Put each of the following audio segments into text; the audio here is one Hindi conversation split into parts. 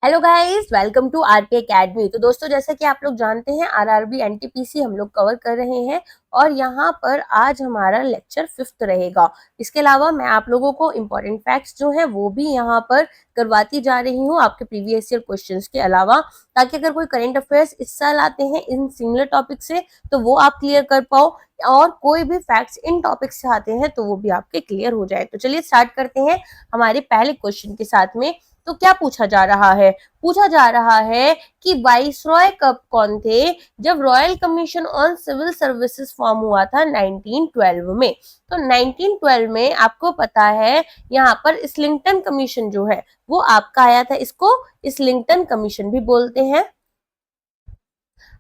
Hello guys, welcome to RK Academy. तो दोस्तों, जैसा कि आप लोग जानते हैं, आरआरबी एनटीपीसी हम लोग कवर कर रहे हैं और यहाँ पर आज हमारा लेक्चर 5th रहेगा। इसके अलावा मैं आप लोगों को इम्पोर्टेंट फैक्ट्स जो है वो भी यहाँ पर करवाती जा रही हूँ आपके प्रीवियस ईयर क्वेश्चंस के अलावा, ताकि अगर कोई करंट अफेयर्स इस साल आते हैं इन सिमिलर टॉपिक से तो वो आप क्लियर कर पाओ, और कोई भी फैक्ट्स इन टॉपिक से आते हैं तो वो भी आपके क्लियर हो जाए। तो चलिए स्टार्ट करते हैं हमारे पहले क्वेश्चन के साथ में। तो क्या पूछा जा रहा है? पूछा जा रहा है कि वाइसरॉय कब कौन थे जब royal commission on civil services form हुआ था 1912 में। तो 1912 में आपको पता है यहाँ पर इस्लिंगटन कमीशन जो है वो आपका आया था। इसको इस्लिंगटन कमीशन भी बोलते हैं।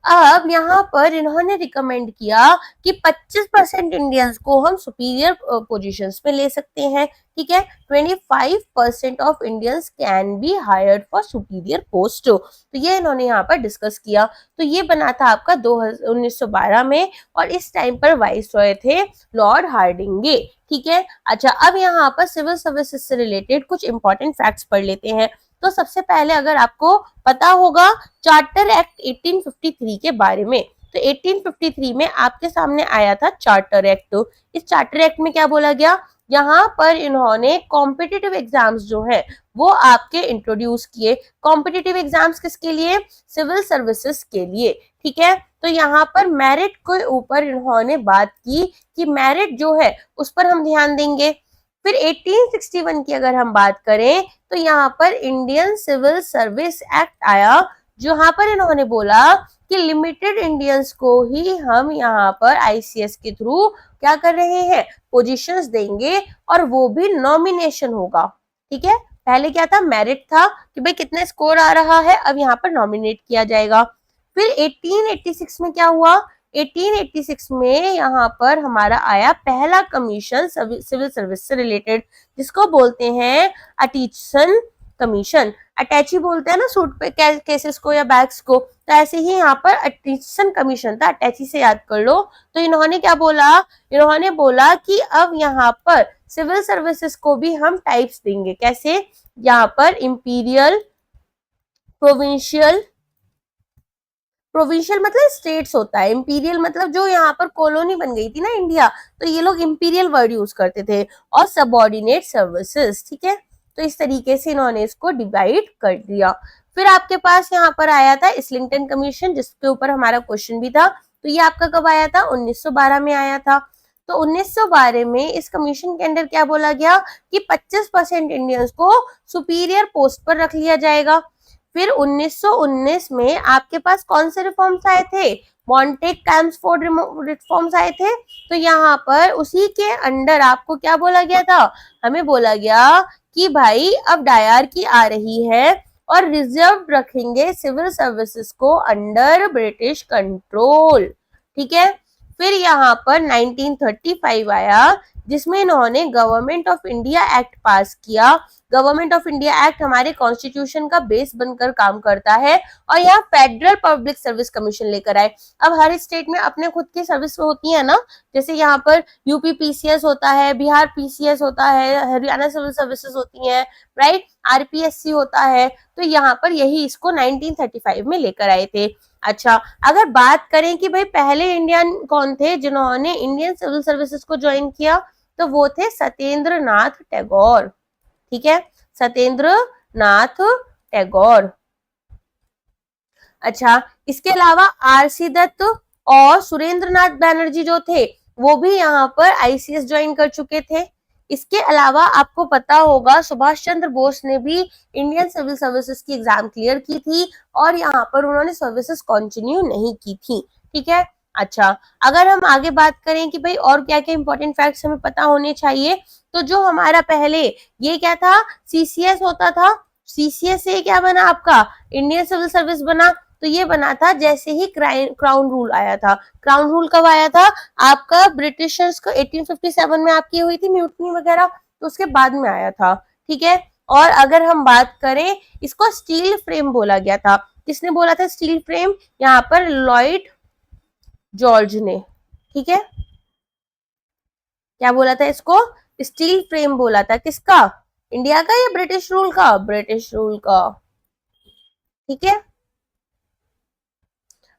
अब यहाँ पर इन्होंने रिकमेंड किया कि 25% इंडियंस को हम सुपीरियर पोजीशंस में ले सकते हैं। ठीक है, 25% of Indians can be hired for superior post. तो ये इन्होंने यहाँ पर डिस्कस किया। तो ये बना था आपका 1912 में, और इस टाइम पर वाइसरॉय थे लॉर्ड हार्डिंगे। ठीक है, अच्छा, अब यहाँ पर सिविल सर्विसेज से रिलेटेड कुछ इंपॉर्टेंट फैक्ट्स पढ़ लेते हैं। तो सबसे पहले अगर आपको पता होगा चार्टर एक्ट 1853 के बारे में, तो 1853 में आपके सामने आया था चार्टर एक्ट। इस चार्टर एक्ट में क्या बोला गया? यहाँ पर इन्होंने कॉम्पिटिटिव एग्जाम्स जो है वो आपके इंट्रोड्यूस किए। कॉम्पिटिटिव एग्जाम्स किसके लिए? सिविल सर्विसेज के लिए। ठीक है, तो यहाँ पर मेरिट के ऊपर इन्होंने बात की कि मेरिट जो है उस पर हम ध्यान देंगे। फिर 1861 की अगर हम बात करें तो यहाँ पर इंडियन सिविल सर्विस एक्ट आया, जहां पर इन्होंने बोला कि लिमिटेड इंडियंस को ही हम यहाँ पर आईसीएस के थ्रू क्या कर रहे हैं, पोजीशंस देंगे, और वो भी नॉमिनेशन होगा। ठीक है, पहले क्या था? मेरिट था कि भाई कितने स्कोर आ रहा है, अब यहाँ पर नॉमिनेट किया जाएगा। फिर 1886 में क्या हुआ? 1886 में यहाँ पर हमारा आया पहला कमीशन सिविल सर्विस से रिलेटेड, जिसको बोलते हैं अटिचसन कमीशन। अटैची बोलते हैं ना सूट पे केसेस को या बैग्स को, तो ऐसे ही यहाँ पर अटिचसन कमीशन था, अटैची से याद कर लो। तो इन्होंने क्या बोला? इन्होंने बोला कि अब यहाँ पर सिविल सर्विसेज को भी हम टाइप्स देंगे। कैसे? यहाँ पर इंपीरियल, प्रोविंशियल, प्रोविंशियल मतलब स्टेट्स होता है, इंपीरियल मतलब जो यहाँ पर कॉलोनी बन गई थी ना इंडिया, तो ये लोग इंपीरियल वर्ड यूज करते थे, और सबऑर्डिनेट सर्विसेज। ठीक है, तो इस तरीके से इन्होंने इसको डिवाइड कर दिया। फिर आपके पास यहाँ पर आया था इस्लिंगटन कमीशन, जिसके ऊपर हमारा क्वेश्चन भी था। तो ये आपका कब आया था? 1912 में आया था। तो 1912 में इस कमीशन के अंदर क्या बोला गया कि 25% इंडियंस को सुपीरियर पोस्ट पर रख लिया जाएगा। फिर 1919 में आपके पास कौन से रिफॉर्म्स आए थे? मॉन्टेग कैम्सफोर्ड रिफॉर्म्स आए थे। तो यहाँ पर उसी के अंडर आपको क्या बोला गया था? हमें बोला गया कि भाई अब डायर की आ रही है और रिजर्व रखेंगे सिविल सर्विसेज को अंडर ब्रिटिश कंट्रोल। ठीक है, फिर यहाँ पर 1935 आया, जिसमें इन्होंने गवर्नमेंट ऑफ इंडिया एक्ट पास किया। गवर्नमेंट ऑफ इंडिया एक्ट हमारे कॉन्स्टिट्यूशन का बेस बनकर काम करता है, और यहाँ फेडरल पब्लिक सर्विस कमीशन लेकर आए। अब हर स्टेट में अपने खुद की सर्विस होती है ना, जैसे यहाँ पर यूपी पीसीएस होता है, बिहार पीसीएस होता है, हरियाणा सिविल सर्विसेज होती है, राइट, आरपीएससी होता है। तो यहाँ पर यही इसको 1935 में लेकर आए थे। अच्छा, अगर बात करें कि भाई पहले इंडियन कौन थे जिन्होंने इंडियन सिविल सर्विसेज को ज्वाइन किया, तो वो थे सत्येंद्र नाथ टैगोर। ठीक है, सत्येंद्र नाथ टैगोर। अच्छा, इसके अलावा आरसी दत्त और सुरेंद्र नाथ बैनर्जी जो थे वो भी यहाँ पर आईसीएस ज्वाइन कर चुके थे। इसके अलावा आपको पता होगा सुभाष चंद्र बोस ने भी इंडियन सिविल सर्विसेज की एग्जाम क्लियर की थी, और यहाँ पर उन्होंने सर्विसेज कंटिन्यू नहीं की थी। ठीक है, अच्छा, अगर हम आगे बात करें कि भाई और क्या क्या इंपॉर्टेंट फैक्ट्स हमें पता होने चाहिए, तो जो हमारा पहले ये क्या था, सीसीएस होता था, सीसीएस से क्या बना आपका इंडियन सिविल सर्विस बना। तो ये बना था जैसे ही क्राउन रूल आया था। क्राउन रूल कब आया था आपका? ब्रिटिशर्स को 1857 में आपकी हुई थी म्यूटनी वगैरह, तो उसके बाद में आया था। ठीक है, और अगर हम बात करें, इसको स्टील फ्रेम बोला गया था। किसने बोला था स्टील फ्रेम? यहाँ पर लॉयड जॉर्ज ने। ठीक है, क्या बोला था इसको? स्टील फ्रेम बोला था। किसका? इंडिया का या ब्रिटिश रूल का? ब्रिटिश रूल का। ठीक है।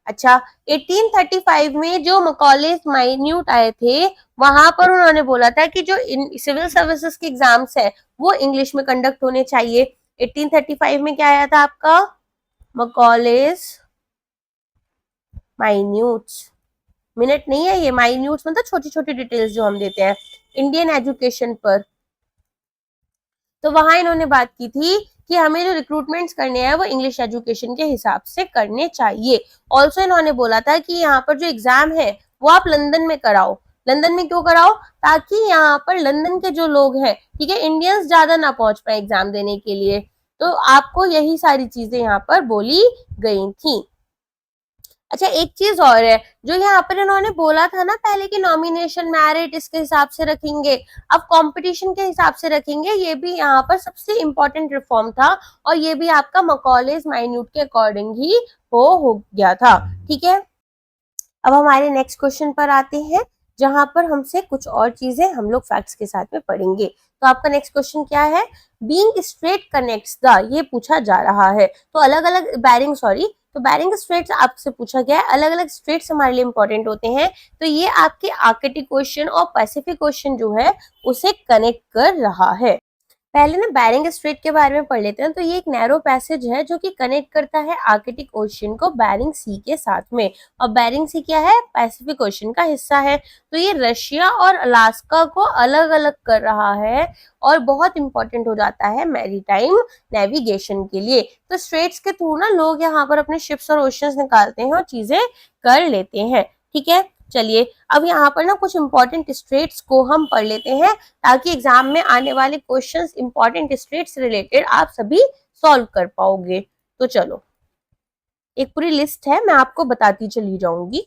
अच्छा, 1835 में जो मकॉलेज माइन्यूट आए थे, वहां पर उन्होंने बोला था कि जो सिविल सर्विसेज के एग्जाम्स है वो इंग्लिश में कंडक्ट होने चाहिए। 1835 में क्या आया था आपका? मकॉलेज माइन्यूट्स। मिनट नहीं है ये, माइन्यूट्स मतलब छोटी छोटी डिटेल्स जो हम देते हैं इंडियन एजुकेशन पर। तो वहां इन्होंने बात की थी कि हमें जो रिक्रूटमेंट्स करने हैं वो इंग्लिश एजुकेशन के हिसाब से करने चाहिए। ऑल्सो इन्होंने बोला था कि यहाँ पर जो एग्जाम है वो आप लंदन में कराओ। लंदन में क्यों कराओ? ताकि यहाँ पर लंदन के जो लोग हैं, ठीक है, इंडियंस ज्यादा ना पहुंच पाए एग्जाम देने के लिए। तो आपको यही सारी चीजें यहाँ पर बोली गई थी। अच्छा, एक चीज और है जो यहाँ पर इन्होंने बोला था ना पहले कि नॉमिनेशन मेरिट इसके हिसाब से रखेंगे, अब कंपटीशन के हिसाब से रखेंगे, ये भी यहाँ पर सबसे इंपॉर्टेंट रिफॉर्म था और ये भी आपका मकॉलेज माइन्यूट के अकॉर्डिंग ही हो गया था। ठीक है, अब हमारे नेक्स्ट क्वेश्चन पर आते हैं जहां पर हमसे कुछ और चीजें हम लोग फैक्ट्स के साथ में पढ़ेंगे। तो आपका नेक्स्ट क्वेश्चन क्या है? बीइंग स्ट्रेट कनेक्ट्स द, ये पूछा जा रहा है। तो अलग अलग बैरिंग, सॉरी, तो बैरिंग स्ट्रेट्स आपसे पूछा गया है, अलग अलग स्ट्रेट्स हमारे लिए इंपॉर्टेंट होते हैं। तो ये आपके आर्कटिक ओशन और पैसिफिक ओशन जो है उसे कनेक्ट कर रहा है। पहले ना बैरिंग स्ट्रेट के बारे में पढ़ लेते हैं। तो ये एक नैरो पैसेज है जो कि कनेक्ट करता है आर्कटिक ओशन को बैरिंग सी के साथ में, और बैरिंग सी क्या है? पैसिफिक ओशन का हिस्सा है। तो ये रशिया और अलास्का को अलग अलग कर रहा है और बहुत इंपॉर्टेंट हो जाता है मैरीटाइम नेविगेशन के लिए। तो स्ट्रेट्स के थ्रू ना लोग यहाँ पर अपने शिप्स और ओशंस निकालते हैं और चीजें कर लेते हैं। ठीक है, चलिए अब यहाँ पर ना कुछ इंपॉर्टेंट स्ट्रेट्स को हम पढ़ लेते हैं ताकि एग्जाम में आने वाले क्वेश्चंस इंपॉर्टेंट स्ट्रेट्स रिलेटेड आप सभी सॉल्व कर पाओगे। तो चलो, एक पूरी लिस्ट है, मैं आपको बताती चली जाऊंगी।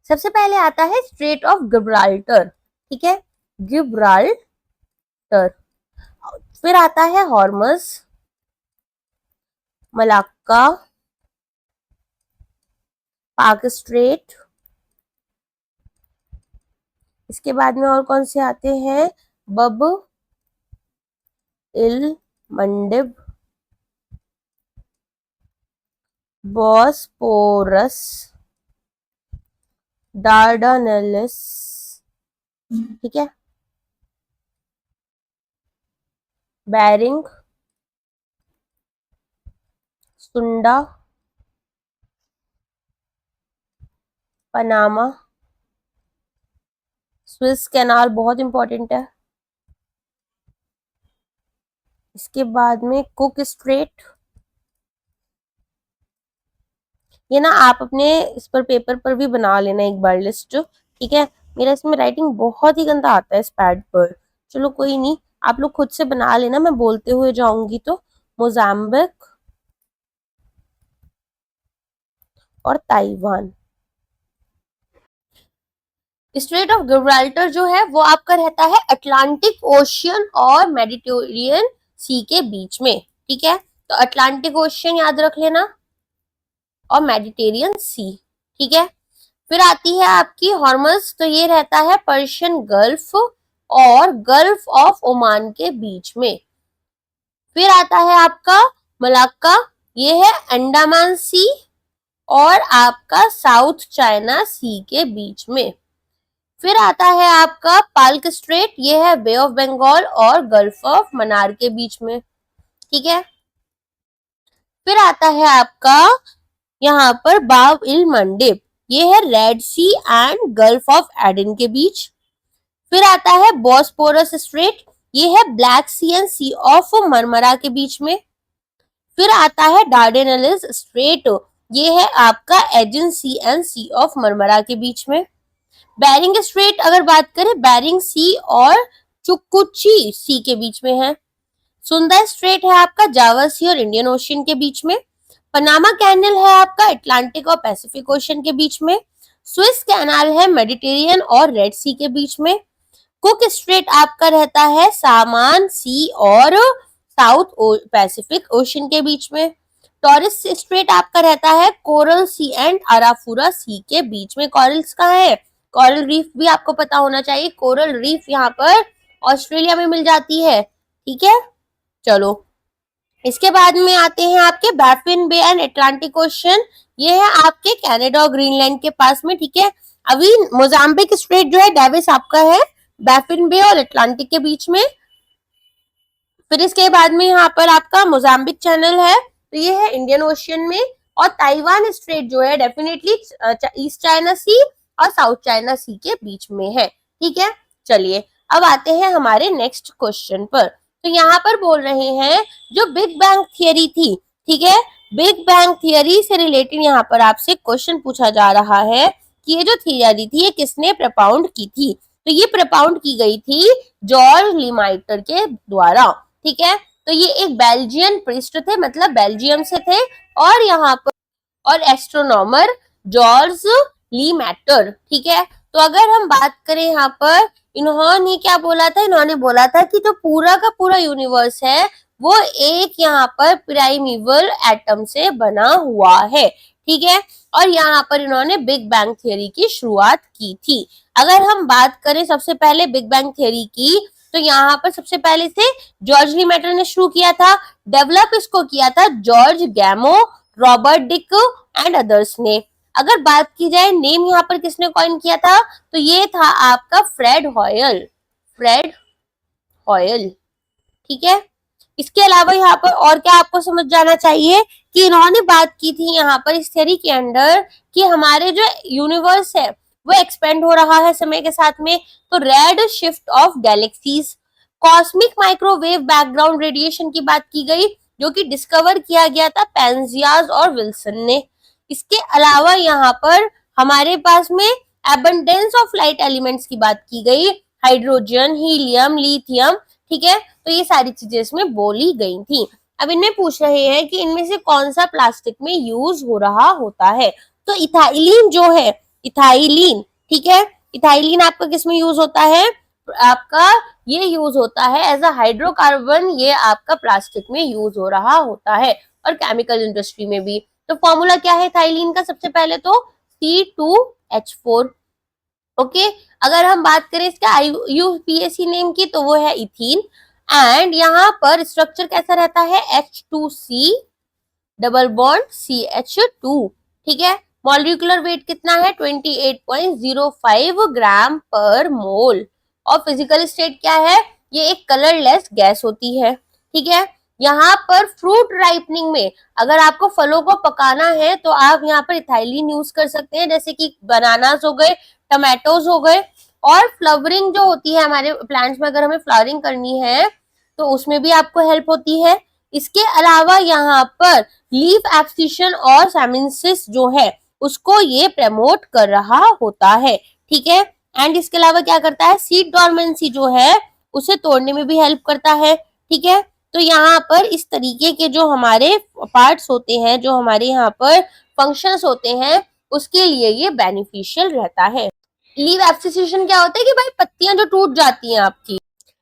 सबसे पहले आता है स्ट्रेट ऑफ गिब्राल्टर, ठीक है, गिब्राल्टर। फिर आता है हॉर्मस, मलाक्का, पाक स्ट्रेट। इसके बाद में और कौन से आते हैं? बब इल मंडिब, बॉस्पोरस, डार्डानेलिस, ठीक है, बैरिंग, सुंडा, पनामा, स्विस कैनाल बहुत इंपॉर्टेंट है। इसके बाद में कुक स्ट्रेट। ये ना आप अपने इस पर पेपर पर भी बना लेना एक बार लिस्ट, ठीक है। मेरा इसमें राइटिंग बहुत ही गंदा आता है इस पैड पर, चलो कोई नहीं, आप लोग खुद से बना लेना, मैं बोलते हुए जाऊंगी। तो मोजाम्बिक और ताइवान। स्ट्रेट ऑफ गिब्राल्टर जो है वो आपका रहता है अटलांटिक ओशियन और मेडिटेरेनियन सी के बीच में, ठीक है। तो अटलांटिक ओशियन याद रख लेना और मेडिटेरियन सी, ठीक है। फिर आती है आपकी हॉर्मस, तो ये रहता है पर्शियन गल्फ और गल्फ ऑफ ओमान के बीच में। फिर आता है आपका मलाक्का, ये है अंडमान सी और आपका साउथ चाइना सी के बीच में। फिर आता है आपका पाल्क स्ट्रेट, ये है बे ऑफ बंगाल और गल्फ ऑफ मन्नार के बीच में, ठीक है। फिर आता है आपका यहाँ पर बाब इल मंडिब, ये है Red Sea and Gulf of Aden के बीच। फिर आता है बॉस्पोरस स्ट्रेट, ये है Black Sea and Sea of Marmara के बीच में। फिर आता है डार्डेनलिस स्ट्रेट, ये है आपका एजन सी एंड सी ऑफ मरमरा के बीच में। बेरिंग स्ट्रेट अगर बात करें, बेरिंग सी और चुकुची सी के बीच में है। सुंदर स्ट्रेट है आपका जावा सी और इंडियन ओशियन के बीच में। पनामा कैनल है आपका अटलांटिक और पैसिफिक ओशियन के बीच में। स्विस कैनाल है मेडिटेरियन और रेड सी के बीच में। कुक स्ट्रेट आपका रहता है सामान सी और साउथ पैसिफिक ओशियन के बीच में। टॉरस स्ट्रेट आपका रहता है कोरल सी एंड अराफुरा सी के बीच में। कॉरल्स कहाँ है? कोरल रीफ भी आपको पता होना चाहिए, कोरल रीफ यहाँ पर ऑस्ट्रेलिया में मिल जाती है, ठीक है। चलो इसके बाद में आते हैं आपके Baffin Bay and Atlantic Ocean, ये है आपके कनाडा और ग्रीनलैंड के पास में, ठीक है। अभी मोजाम्बिक स्ट्रेट जो है डेविस आपका है बैफिन बे और अटलांटिक के बीच में। फिर इसके बाद में यहाँ पर आपका मोजाम्बिक चैनल है, तो ये है इंडियन ओशियन में। और ताइवान स्ट्रेट जो है डेफिनेटली ईस्ट चाइना सी और साउथ चाइना सी के बीच में है, ठीक है। चलिए अब आते हैं हमारे नेक्स्ट क्वेश्चन पर। तो यहाँ पर बोल रहे हैं जो बिग बैंग थियरी थी, ठीक है, बिग बैंग थियरी से रिलेटेड यहाँ पर आपसे क्वेश्चन पूछा जा रहा है कि ये जो थियरी थी ये किसने प्रपाउंड की थी। तो ये प्रपाउंड की गई थी जॉर्ज लीमाइटर के द्वारा, ठीक है। तो ये एक बेल्जियन प्रिस्ट थे, मतलब बेल्जियम से थे, और यहाँ पर और एस्ट्रोनॉमर जॉर्ज लीमैटर, ठीक है। तो अगर हम बात करें यहाँ पर, इन्होंने क्या बोला था, इन्होंने बोला था कि जो पूरा का पूरा यूनिवर्स है वो एक यहाँ पर प्राइमेवल एटम से बना हुआ है, ठीक है। और यहाँ पर इन्होंने बिग बैंग थ्योरी की शुरुआत की थी। अगर हम बात करें सबसे पहले बिग बैंग थ्योरी की, तो यहाँ पर सबसे पहले से जॉर्ज लीमैटर ने शुरू किया था, डेवलप इसको किया था George गैमो, Robert Dick and others ने। अगर बात की जाए नेम यहाँ पर किसने कॉइन किया था, तो ये था आपका फ्रेड हॉयल, फ्रेड हॉयल, ठीक है। इसके अलावा यहाँ पर और क्या आपको समझ जाना चाहिए कि इन्होंने बात की थी यहाँ पर इस थ्योरी के अंदर कि हमारे जो यूनिवर्स है वो एक्सपेंड हो रहा है समय के साथ में, तो red shift of galaxies, cosmic microwave background radiation की बात की गई जो कि डिस्कवर किया गया था पेंजियाज और विल्सन ने। इसके अलावा यहाँ पर हमारे पास में एबंडेंस ऑफ लाइट एलिमेंट्स की बात की गई, हाइड्रोजन, हीलियम, लिथियम, ठीक है। तो ये सारी चीजें इसमें बोली गई थी। अब इनमें पूछ रहे हैं कि इनमें से कौन सा प्लास्टिक में यूज हो रहा होता है, तो इथाइलिन जो है, इथाइलिन, ठीक है, इथाइलिन आपका किसमें यूज होता है, आपका ये यूज होता है एज अ हाइड्रोकार्बन, ये आपका प्लास्टिक में यूज हो रहा होता है और केमिकल इंडस्ट्री में भी। तो फॉर्मूला क्या है थाइलिन का, सबसे पहले तो C2H4, ओके। अगर हम बात करें इसका यूपीएसी नेम की, तो वो है इथीन। एंड यहाँ पर स्ट्रक्चर कैसा रहता है, H2C डबल बॉन्ड CH2, ठीक है। मॉलिक्यूलर वेट कितना है, 28.05 ग्राम पर मोल। और फिजिकल स्टेट क्या है, ये एक कलरलेस गैस होती है, ठीक है। यहाँ पर फ्रूट राइपनिंग में अगर आपको फलों को पकाना है तो आप यहाँ पर इथाइलिन यूज कर सकते हैं, जैसे कि बनानास हो गए, टमाटोज हो गए। और फ्लावरिंग जो होती है हमारे प्लांट्स में, अगर हमें फ्लावरिंग करनी है तो उसमें भी आपको हेल्प होती है। इसके अलावा यहाँ पर लीफ एब्सिशन और सेमिंसिस जो है उसको ये प्रमोट कर रहा होता है, ठीक है। एंड इसके अलावा क्या करता है, सीड डॉर्मेंसी जो है उसे तोड़ने में भी हेल्प करता है, ठीक है। तो यहाँ पर इस तरीके के जो हमारे पार्ट्स होते हैं, जो हमारे यहाँ पर फंक्शंस होते हैं, उसके लिए ये बेनिफिशियल रहता है। लीव एब्सिशन क्या होता है कि भाई पत्तियां जो टूट जाती हैं आपकी।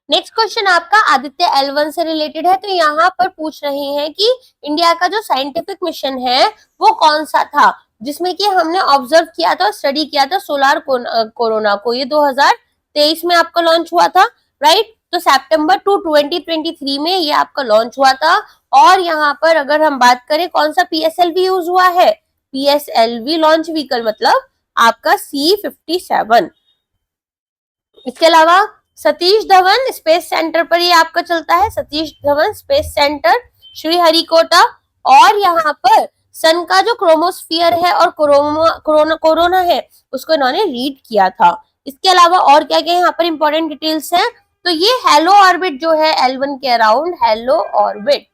नेक्स्ट क्वेश्चन आपका आदित्य L1 से रिलेटेड है। तो यहाँ पर पूछ रहे हैं कि इंडिया का जो साइंटिफिक मिशन है वो कौन सा था जिसमें कि हमने ऑब्जर्व किया था, स्टडी किया था सोलार कोरोना को। ये 2023 में आपका लॉन्च हुआ था, राइट। तो सितंबर 2 2023 में ये आपका लॉन्च हुआ था। और यहाँ पर अगर हम बात करें कौन सा PSLV यूज हुआ है, PSLV लॉन्च व्हीकल मतलब आपका C57। इसके अलावा सतीश धवन स्पेस सेंटर पर ये आपका चलता है, सतीश धवन स्पेस सेंटर श्रीहरिकोटा। और यहाँ पर सन का जो क्रोमोस्फियर है और कोरोना है उसको इन्होंने रीड किया था। इसके अलावा और क्या क्या यहाँ पर इंपॉर्टेंट डिटेल्स हैं, तो ये हेलो ऑर्बिट जो है L1 के अराउंड, हेलो ऑर्बिट,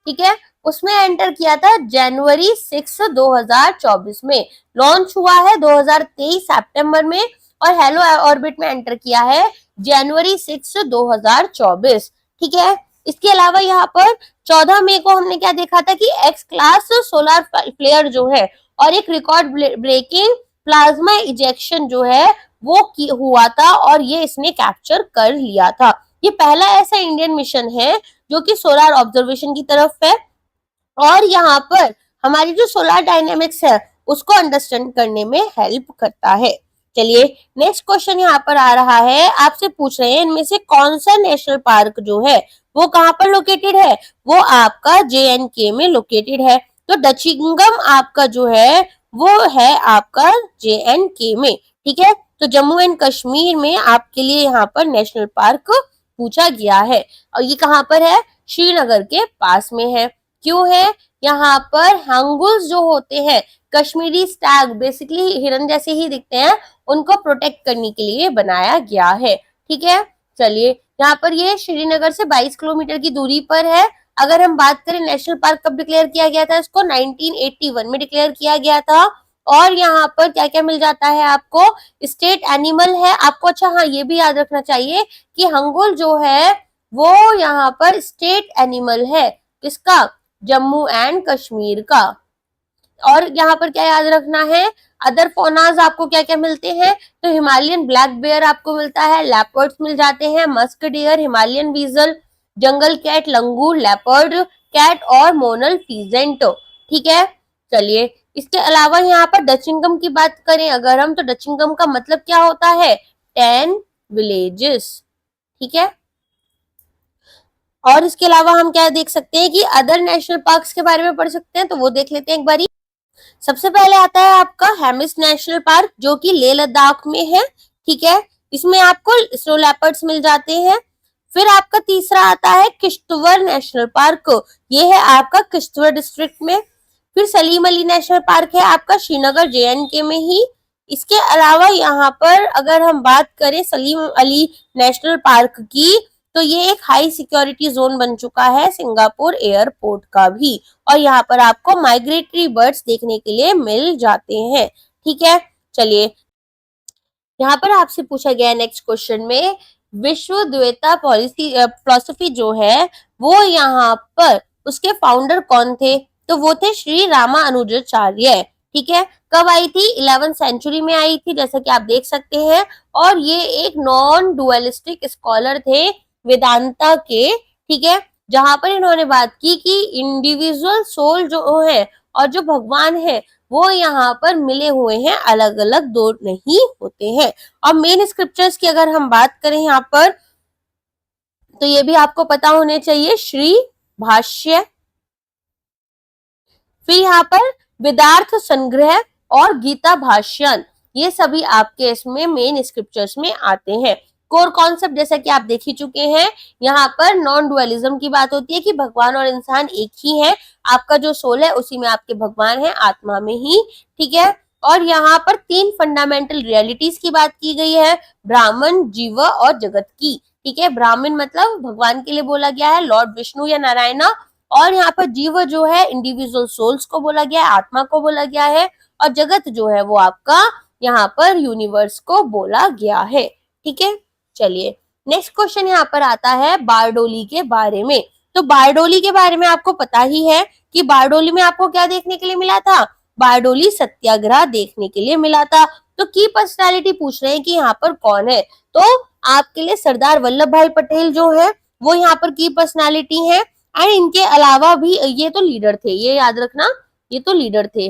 ठीक है, उसमें एंटर किया था जनवरी 6 2024 में। लॉन्च हुआ है 2023 सितंबर में, और हेलो ऑर्बिट में एंटर किया है जनवरी 6 2024, ठीक है। इसके अलावा यहाँ पर 14 मई को हमने क्या देखा था कि एक्स क्लास सोलर फ्लेयर जो है और एक रिकॉर्ड ब्रेकिंग प्लाज्मा इजेक्शन जो है वो हुआ था, और ये इसने कैप्चर कर लिया था। ये पहला ऐसा इंडियन मिशन है जो कि सोलर ऑब्जर्वेशन की तरफ है, और यहाँ पर हमारी जो सोलर डायनेमिक्स है उसको अंडरस्टैंड करने में हेल्प करता है। चलिए नेक्स्ट क्वेश्चन यहाँ पर आ रहा है, आपसे पूछ रहे हैं इनमें से कौन सा नेशनल पार्क जो है वो कहाँ पर लोकेटेड है, वो आपका JNK में लोकेटेड है। तो डचिंगम आपका जो है वो है आपका JNK में, ठीक है। तो जम्मू एंड कश्मीर में आपके लिए यहाँ पर नेशनल पार्क पूछा गया है, और ये कहाँ पर है, श्रीनगर के पास में है। क्यों है, यहाँ पर हंगुल्स जो होते हैं, कश्मीरी स्टैग, बेसिकली हिरन जैसे ही दिखते हैं, उनको प्रोटेक्ट करने के लिए बनाया गया है, ठीक है। चलिए, यहाँ पर ये श्रीनगर से 22 किलोमीटर की दूरी पर है। अगर हम बात करें नेशनल पार्क कब डिक्लेयर किया गया था, इसको 1981 में डिक्लेयर किया गया था। और यहाँ पर क्या क्या मिल जाता है आपको, स्टेट एनिमल है आपको। अच्छा हाँ, ये भी याद रखना चाहिए कि हंगुल जो है वो यहाँ पर स्टेट एनिमल है, किसका, जम्मू एंड कश्मीर का। और यहाँ पर क्या याद रखना है, अदर फोनाज आपको क्या क्या मिलते हैं, तो हिमालयन ब्लैक बेयर आपको मिलता है, लेपर्ड्स मिल जाते हैं, musk deer, Himalayan वीजल, jungle cat, लंगूर, लेपर्ड कैट और मोनल फीजेंट, ठीक है। चलिए, इसके अलावा यहाँ पर डचिंगम की बात करें अगर हम, तो डचिंगम का मतलब क्या होता है, 10 विलेजेस, ठीक है। और इसके अलावा हम क्या देख सकते हैं कि अदर नेशनल पार्क्स के बारे में पढ़ सकते हैं, तो वो देख लेते हैं एक बारी। सबसे पहले आता है आपका हेमिस नेशनल पार्क, जो कि लेह लद्दाख में है, ठीक है। इसमें आपको स्नो लेपर्ड्स मिल जाते हैं। फिर आपका तीसरा आता है किश्तवाड़ नेशनल पार्क, ये है आपका किश्तवाड़ डिस्ट्रिक्ट में। फिर सलीम अली नेशनल पार्क है आपका श्रीनगर JNK में ही। इसके अलावा यहाँ पर अगर हम बात करें सलीम अली नेशनल पार्क की, तो ये एक हाई सिक्योरिटी जोन बन चुका है सिंगापुर एयरपोर्ट का भी, और यहाँ पर आपको माइग्रेटरी बर्ड्स देखने के लिए मिल जाते हैं, ठीक है। चलिए, यहाँ पर आपसे पूछा गया नेक्स्ट क्वेश्चन में, विश्व द्वैता पॉलिसी फिलोसफी जो है वो यहाँ पर उसके फाउंडर कौन थे, तो वो थे श्री रामानुजाचार्य, ठीक है। कब आई थी, 11th सेंचुरी में आई थी, जैसा कि आप देख सकते हैं। और ये एक नॉन डुअलिस्टिक स्कॉलर थे वेदांता के, ठीक है, जहां पर इन्होंने बात की कि इंडिविजुअल सोल जो है और जो भगवान है वो यहाँ पर मिले हुए हैं, अलग अलग दो नहीं होते हैं। और मेन स्क्रिप्चर्स की अगर हम बात करें यहाँ पर, तो ये भी आपको पता होने चाहिए, श्री भाष्य, फिर यहाँ पर वेदार्थ संग्रह और गीता भाष्यन, ये सभी आपके इसमें मेन स्क्रिप्चर्स में आते हैं। कोर कॉन्सेप्ट जैसा कि आप देख ही चुके हैं, यहाँ पर नॉन डुअलिज्म की बात होती है कि भगवान और इंसान एक ही है, आपका जो सोल है उसी में आपके भगवान है, आत्मा में ही, ठीक है। और यहाँ पर 3 फंडामेंटल रियलिटीज की बात की गई है, ब्राह्मण, जीव और जगत की, ठीक है। ब्राह्मण मतलब भगवान के लिए बोला गया है, लॉर्ड विष्णु या नारायणा। और यहाँ पर जीव जो है इंडिविजुअल सोल्स को बोला गया है, आत्मा को बोला गया है। और जगत जो है वो आपका यहाँ पर यूनिवर्स को बोला गया है, ठीक है। चलिए, नेक्स्ट क्वेश्चन यहाँ पर आता है बारडोली के बारे में। तो बारडोली के बारे में आपको पता ही है कि बारडोली में आपको क्या देखने के लिए मिला था, बारडोली सत्याग्रह देखने के लिए मिला था। तो की पर्सनालिटी पूछ रहे हैं कि यहाँ पर कौन है, तो आपके लिए सरदार वल्लभ भाई पटेल जो है वो यहाँ पर की पर्सनालिटी है। एंड इनके अलावा भी ये तो लीडर थे, ये याद रखना, ये तो लीडर थे।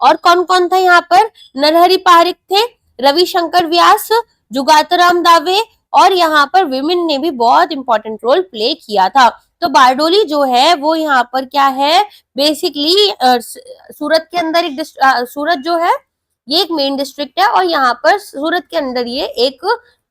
और कौन कौन था यहाँ पर, नरहरि पारिक थे, रविशंकर व्यास, जुगातराम दावे, और यहाँ पर विमेन ने भी बहुत इंपॉर्टेंट रोल प्ले किया था। तो बारडोली जो है वो यहाँ पर क्या है, बेसिकली सूरत के अंदर एक सूरत जो है ये एक मेन डिस्ट्रिक्ट है, और यहाँ पर सूरत के अंदर ये एक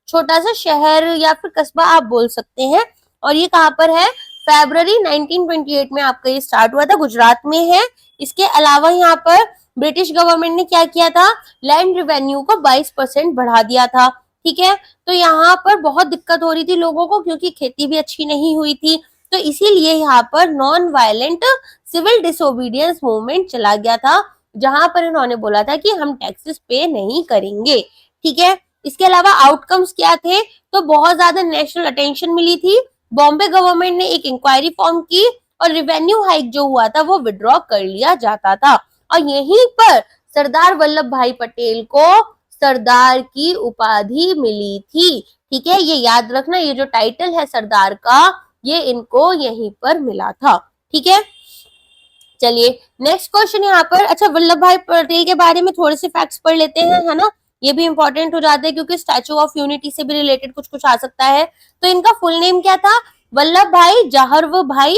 छोटा सा शहर या फिर कस्बा आप बोल सकते हैं। और ये कहाँ पर है, फरवरी 1928 में आपका ये स्टार्ट हुआ था, गुजरात में है। इसके अलावा यहाँ पर ब्रिटिश गवर्नमेंट ने क्या किया था, लैंड रेवेन्यू को 22% बढ़ा दिया था, ठीक है। तो यहाँ पर बहुत दिक्कत हो रही थी लोगों को, क्योंकि खेती भी अच्छी नहीं हुई थी। तो इसीलिए यहाँ पर non violent civil disobedience movement चला गया था, जहां पर इन्होंने बोला था कि हम टैक्सेस पे नहीं करेंगे, ठीक है। इसके अलावा आउटकम्स क्या थे, तो बहुत ज्यादा नेशनल अटेंशन मिली थी। बॉम्बे गवर्नमेंट ने एक इंक्वायरी फॉर्म की, और रिवेन्यू हाइक जो हुआ था वो विड्रॉ कर लिया जाता था। और यहीं पर सरदार वल्लभ भाई पटेल को सरदार की उपाधि मिली थी, ठीक है। ये याद रखना, ये जो टाइटल है सरदार का, ये इनको यहीं पर मिला था, ठीक है। चलिए, नेक्स्ट क्वेश्चन यहाँ पर, अच्छा वल्लभ भाई पटेल के बारे में थोड़े से फैक्ट्स पढ़ लेते हैं, है ना, ये भी इंपॉर्टेंट हो जाते हैं क्योंकि स्टैचू ऑफ यूनिटी से भी रिलेटेड कुछ कुछ आ सकता है। तो इनका फुल नेम क्या था, वल्लभ भाई जवाहर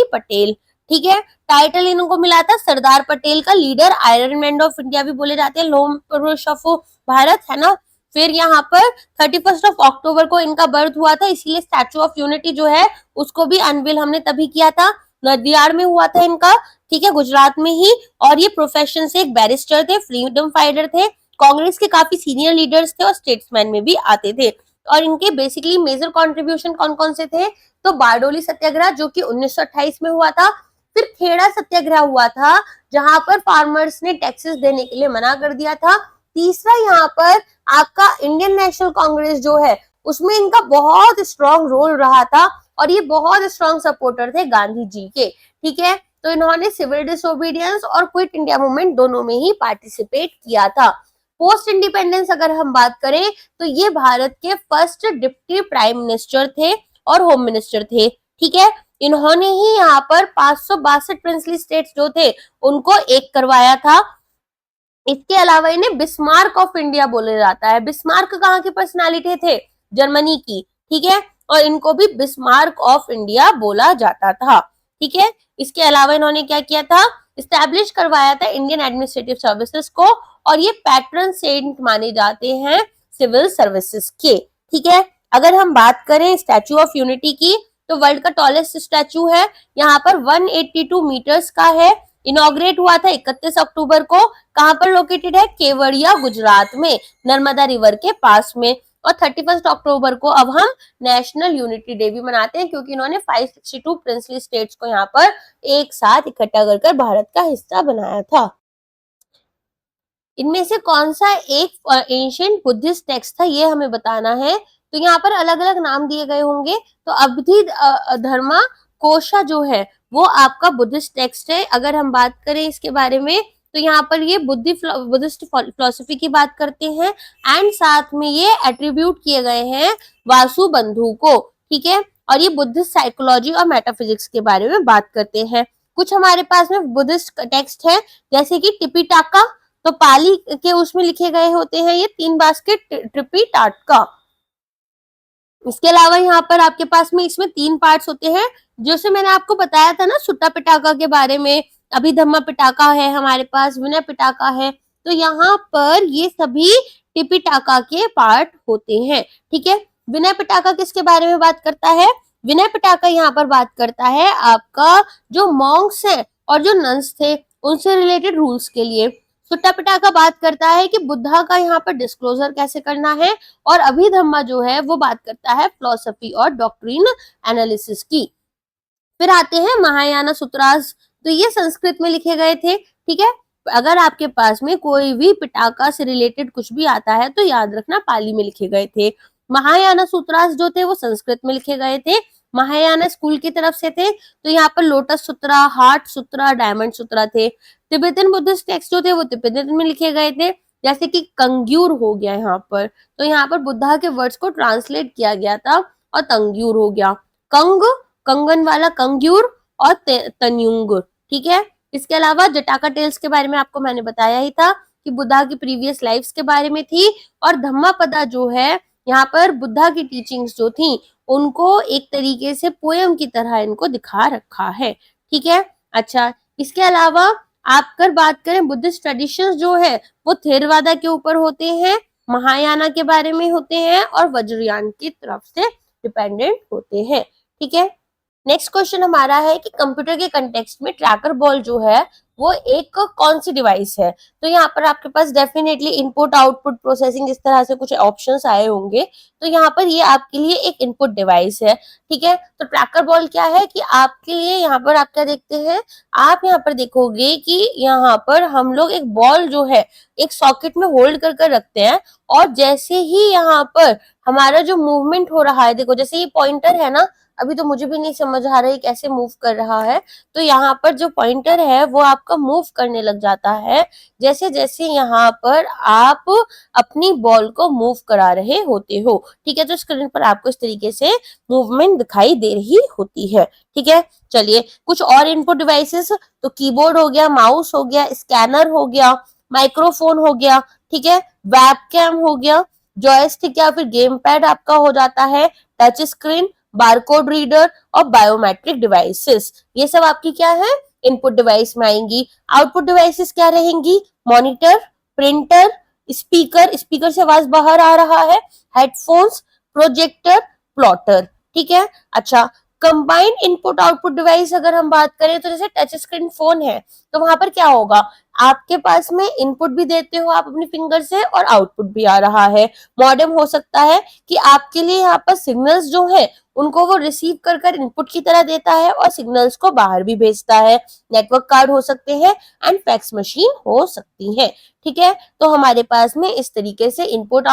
पटेल, ठीक है। टाइटल इनको मिला था सरदार पटेल का leader, iron man of India भी बोले जाते हैं, लौह पुरुष ऑफ भारत, है ना। फिर यहाँ पर 31 अक्टूबर को इनका बर्थ हुआ था, इसीलिए स्टैचू ऑफ यूनिटी जो है उसको भी अनवील हमने तभी किया था, नदियाड़ में हुआ था इनका, ठीक है, गुजरात में ही। और ये प्रोफेशन से एक बैरिस्टर थे, फ्रीडम फाइटर थे, कांग्रेस के काफी सीनियर लीडर्स थे और स्टेट्समैन में भी आते थे। और इनके बेसिकली मेजर कंट्रीब्यूशन कौन कौन से थे, तो बारडोली सत्याग्रह जो कि 1928 में हुआ था, फिर खेड़ा सत्याग्रह हुआ था जहां पर फार्मर्स ने टैक्सेस देने के लिए मना कर दिया था। तीसरा यहाँ पर आपका इंडियन नेशनल कांग्रेस जो है उसमें इनका बहुत स्ट्रॉन्ग रोल रहा था और ये बहुत स्ट्रॉन्ग सपोर्टर थे गांधी जी के, ठीक है। तो इन्होंने सिविल डिसोबीडियंस और क्विट इंडिया मूवमेंट दोनों में ही पार्टिसिपेट किया था। पोस्ट इंडिपेंडेंस अगर हम बात करें तो ये भारत के फर्स्ट डिप्टी प्राइम मिनिस्टर थे और होम मिनिस्टर थे, ठीक है। इन्होंने ही यहाँ पर 562 प्रिंसली स्टेट्स जो थे उनको एक करवाया था। इसके अलावा इन्हें बिस्मार्क ऑफ इंडिया बोला जाता है। बिस्मार्क कहाँ की पर्सनालिटी थे, जर्मनी की, ठीक है। और इनको भी बिस्मार्क ऑफ इंडिया बोला जाता था, ठीक है। इसके अलावा इन्होंने क्या किया था, इस्टेब्लिश करवाया था इंडियन एडमिनिस्ट्रेटिव सर्विसेज को, और ये पैट्रन सेंट माने जाते हैं सिविल सर्विसेज के, ठीक है। अगर हम बात करें स्टैचू ऑफ यूनिटी की तो वर्ल्ड का टॉलेस्ट स्टैचू है, यहाँ पर 182 मीटर्स का है। इनॉग्रेट हुआ था 31 अक्टूबर को। कहां पर लोकेटेड है, केवड़िया गुजरात में, नर्मदा रिवर के पास में। और 31 अक्टूबर को अब हम नेशनल यूनिटी डे भी मनाते हैं क्योंकि इन्होंने 562 प्रिंसली स्टेट्स को यहाँ पर एक साथ इकट्ठा कर भारत का हिस्सा बनाया था। इनमें से कौन सा एक एंशिएंट बुद्धिस्ट टेक्स्ट था ये हमें बताना है। तो यहाँ पर अलग अलग नाम दिए गए होंगे। तो अवधि धर्मा कोशा जो है वो आपका बुद्धिस्ट टेक्स्ट है। अगर हम बात करें इसके बारे में तो यहाँ पर ये बुद्धिस्ट फिलोसफी की बात करते हैं एंड साथ में ये एट्रीब्यूट किए गए हैं वासु बंधु को, ठीक है। और ये बुद्धिस्ट साइकोलॉजी और मेटाफिजिक्स के बारे में बात करते हैं। कुछ हमारे पास में बुद्धिस्ट टेक्स्ट है जैसे कि टिपिटाका, तो पाली के उसमें लिखे गए होते हैं ये 3 बास्केट ट्रिपिटाका। इसके अलावा यहाँ पर आपके पास में इसमें 3 पार्ट्स होते हैं, जैसे मैंने आपको बताया था ना सुट्टा पिटाका के बारे में, अभिधम्मा पिटाका है हमारे पास, विनय पिटाका है। तो यहाँ पर ये सभी टिपिटाका के पार्ट होते हैं, ठीक है। विनय पिटाका किसके बारे में बात करता है, विनय पिटाका यहाँ पर बात करता है आपका जो मॉन्क्स है और जो नन्स थे उनसे रिलेटेड रूल्स के लिए। सुट्टा पिटाका बात करता है कि बुद्धा का यहाँ पर डिस्क्लोजर कैसे करना है, और अभिधम्मा जो है वो बात करता है फिलोसफी और डॉक्ट्रिन एनालिसिस की। फिर आते हैं महायाना सूत्रास, तो ये संस्कृत में लिखे गए थे, ठीक है। अगर आपके पास में कोई भी पिटाका से रिलेटेड कुछ भी आता है तो याद रखना पाली में लिखे गए थे। महायाना सूत्रास जो थे वो संस्कृत में लिखे गए थे, महायाना स्कूल की तरफ से थे। तो यहाँ पर लोटस सूत्रा, हार्ट सूत्रा, डायमंड सूत्रा थे। तिब्बतन बुद्धिस्ट टेक्स्ट जो थे वो तिब्बतन में लिखे गए थे, जैसे कि कंग्यूर हो गया यहाँ पर, तो यहाँ पर बुद्धा के वर्ड्स को ट्रांसलेट किया गया था और तंग्यूर हो गया। कंग, कंगन वाला कंग्यूर, और तन्युंग, ठीक है। इसके अलावा जटाका टेल्स के बारे में आपको मैंने बताया ही था कि बुद्धा की प्रीवियस लाइफ्स के बारे में थी। और धम्मापदा जो है यहाँ पर बुद्धा की टीचिंग्स जो थी उनको एक तरीके से पोयम की तरह इनको दिखा रखा है, ठीक है। अच्छा, इसके अलावा आप अगर बात करें बुद्धिस्ट ट्रेडिशंस जो है वो थेरवादा के ऊपर होते हैं, महायाना के बारे में होते हैं और वज्रयान की तरफ से डिपेंडेंट होते हैं, ठीक है। नेक्स्ट क्वेश्चन हमारा है कि कंप्यूटर के कंटेक्स्ट में ट्रैकर बॉल जो है वो एक कौन सी डिवाइस है। तो यहाँ पर आपके पास डेफिनेटली इनपुट आउटपुट प्रोसेसिंग इस तरह से कुछ ऑप्शंस आए होंगे, तो यहाँ पर ये आपके लिए एक इनपुट डिवाइस है, ठीक है। तो ट्रैकर बॉल क्या है कि आपके लिए यहाँ पर आप क्या देखते हैं, आप यहाँ पर देखोगे कि यहाँ पर हम लोग एक बॉल जो है एक सॉकेट में होल्ड कर रखते हैं, और जैसे ही यहाँ पर हमारा जो मूवमेंट हो रहा है, देखो जैसे ये पॉइंटर है ना, अभी तो मुझे भी नहीं समझ आ रहा है कैसे मूव कर रहा है, तो यहाँ पर जो पॉइंटर है वो आपका मूव करने लग जाता है जैसे जैसे यहाँ पर आप अपनी बॉल को मूव करा रहे होते हो, ठीक है। तो स्क्रीन पर आपको इस तरीके से मूवमेंट दिखाई दे रही होती है, ठीक है। चलिए कुछ और इनपुट डिवाइसेस, तो कीबोर्ड हो गया, माउस हो गया, स्कैनर हो गया, माइक्रोफोन हो गया, ठीक है, वेबकैम हो गया, जॉयस्टिक या फिर गेम पैड आपका हो जाता है, टच स्क्रीन, बारकोड रीडर और बायोमेट्रिक डिवाइसेस, ये सब आपकी क्या है, इनपुट डिवाइस में आएंगी। आउटपुट डिवाइसेस क्या रहेंगी, मॉनिटर, प्रिंटर, स्पीकर, स्पीकर से आवाज बाहर आ रहा है, हेडफोन्स, प्रोजेक्टर, प्लॉटर, ठीक है। अच्छा, कंबाइंड इनपुट आउटपुट डिवाइस अगर हम बात करें तो जैसे टच स्क्रीन फोन है, तो वहां पर क्या होगा, आपके पास में इनपुट भी देते हो आप अपनी फिंगर से और आउटपुट भी आ रहा है। मॉडेम हो सकता है कि आपके लिए यहाँ पर सिग्नल्स जो है उनको वो रिसीव कर कर इनपुट की तरह देता है और सिग्नल्स को बाहर भी भेजता है। नेटवर्क कार्ड हो सकते हैं एंड फैक्स मशीन हो सकती है, ठीक है। तो हमारे पास में इस तरीके से इनपुट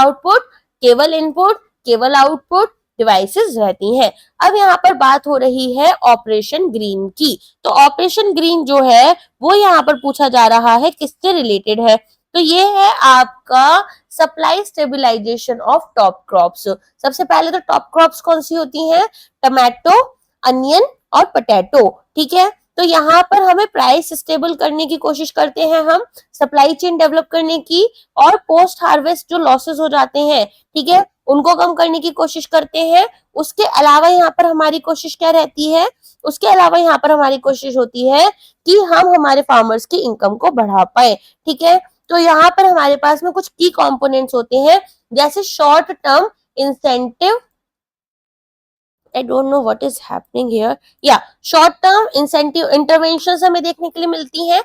केवल आउटपुट डिवाइसेस रहती हैं। अब यहाँ पर बात हो रही है ऑपरेशन ग्रीन की। तो ऑपरेशन ग्रीन जो है वो यहाँ पर पूछा जा रहा है किससे रिलेटेड है, तो ये है आपका supply stabilisation of top crops. सबसे पहले तो टॉप क्रॉप्स कौन सी होती हैं, टमाटो, अनियन और पोटैटो, ठीक है। तो यहाँ पर हमें प्राइस स्टेबल करने की कोशिश करते हैं हम, सप्लाई चेन डेवलप करने की, और पोस्ट हार्वेस्ट जो लॉसेस हो जाते हैं, ठीक है, उनको कम करने की कोशिश करते हैं। उसके अलावा यहाँ पर हमारी कोशिश क्या रहती है, उसके अलावा यहाँ पर हमारी कोशिश होती है कि हम हमारे फार्मर्स की इनकम को बढ़ा पाए, ठीक है। तो यहाँ पर हमारे पास में कुछ की कंपोनेंट्स होते हैं, जैसे short term incentive, I don't know what is happening here, या शॉर्ट टर्म इंसेंटिव इंटरवेंशंस हमें देखने के लिए मिलती हैं,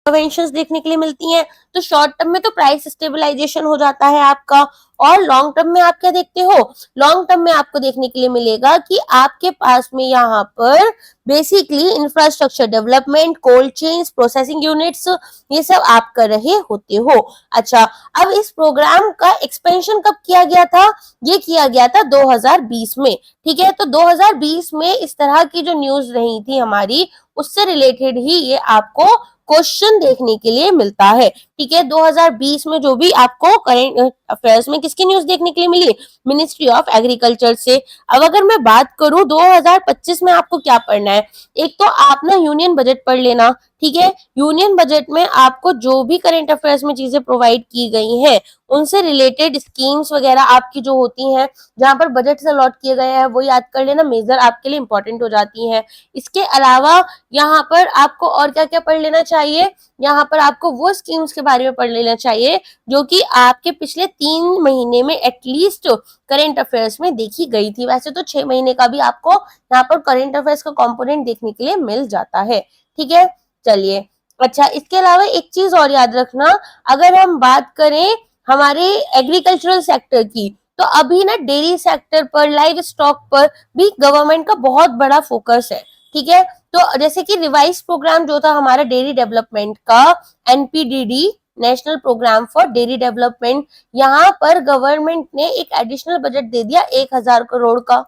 इंटरवेंशंस देखने के लिए मिलती हैं। तो शॉर्ट टर्म में तो प्राइस स्टेबलाइजेशन हो जाता है आपका, और लॉन्ग टर्म में आप क्या देखते हो, लॉन्ग टर्म में आपको देखने के लिए मिलेगा कि आपके पास में यहाँ पर basically infrastructure development, cold chains, processing units, ये सब आप कर रहे होते हो। अच्छा, अब इस प्रोग्राम का एक्सपेंशन कब किया गया था, ये किया गया था 2020 में, ठीक है। तो 2020 में इस तरह की जो न्यूज रही थी हमारी, उससे रिलेटेड ही ये आपको क्वेश्चन देखने के लिए मिलता है, ठीक है। 2020 में जो भी आपको करेंट अफेयर्स में किसकी न्यूज देखने के लिए मिली, मिनिस्ट्री ऑफ एग्रीकल्चर से। अब अगर मैं बात करूं 2025 में आपको क्या पढ़ना है, एक तो आप ना यूनियन बजट पढ़ लेना, ठीक है। यूनियन बजट में आपको जो भी करेंट अफेयर्स में चीजें प्रोवाइड की गई हैं उनसे रिलेटेड स्कीम्स वगैरह आपकी जो होती हैं, जहां पर बजट से अलॉट किए गए हैं, वो याद कर लेना, मेजर आपके लिए इंपॉर्टेंट हो जाती हैं। इसके अलावा यहाँ पर आपको और क्या क्या पढ़ लेना चाहिए, यहाँ पर आपको वो स्कीम्स के बारे में पढ़ लेना चाहिए जो कि आपके पिछले 3 महीने में एटलीस्ट करेंट अफेयर्स में देखी गई थी। वैसे तो 6 महीने का भी आपको यहाँ पर करेंट अफेयर्स का कंपोनेंट देखने के लिए मिल जाता है, ठीक है। चलिए, अच्छा, इसके अलावा एक चीज और याद रखना, अगर हम बात करें हमारे एग्रीकल्चरल सेक्टर की, तो अभी ना डेयरी सेक्टर पर, लाइव स्टॉक पर भी गवर्नमेंट का बहुत बड़ा फोकस है, ठीक है। तो जैसे कि रिवाइज प्रोग्राम जो था हमारा डेयरी डेवलपमेंट का, NPDD, national programme for dairy development, यहाँ पर गवर्नमेंट ने एक एडिशनल बजट दे दिया 1000 करोड़ का,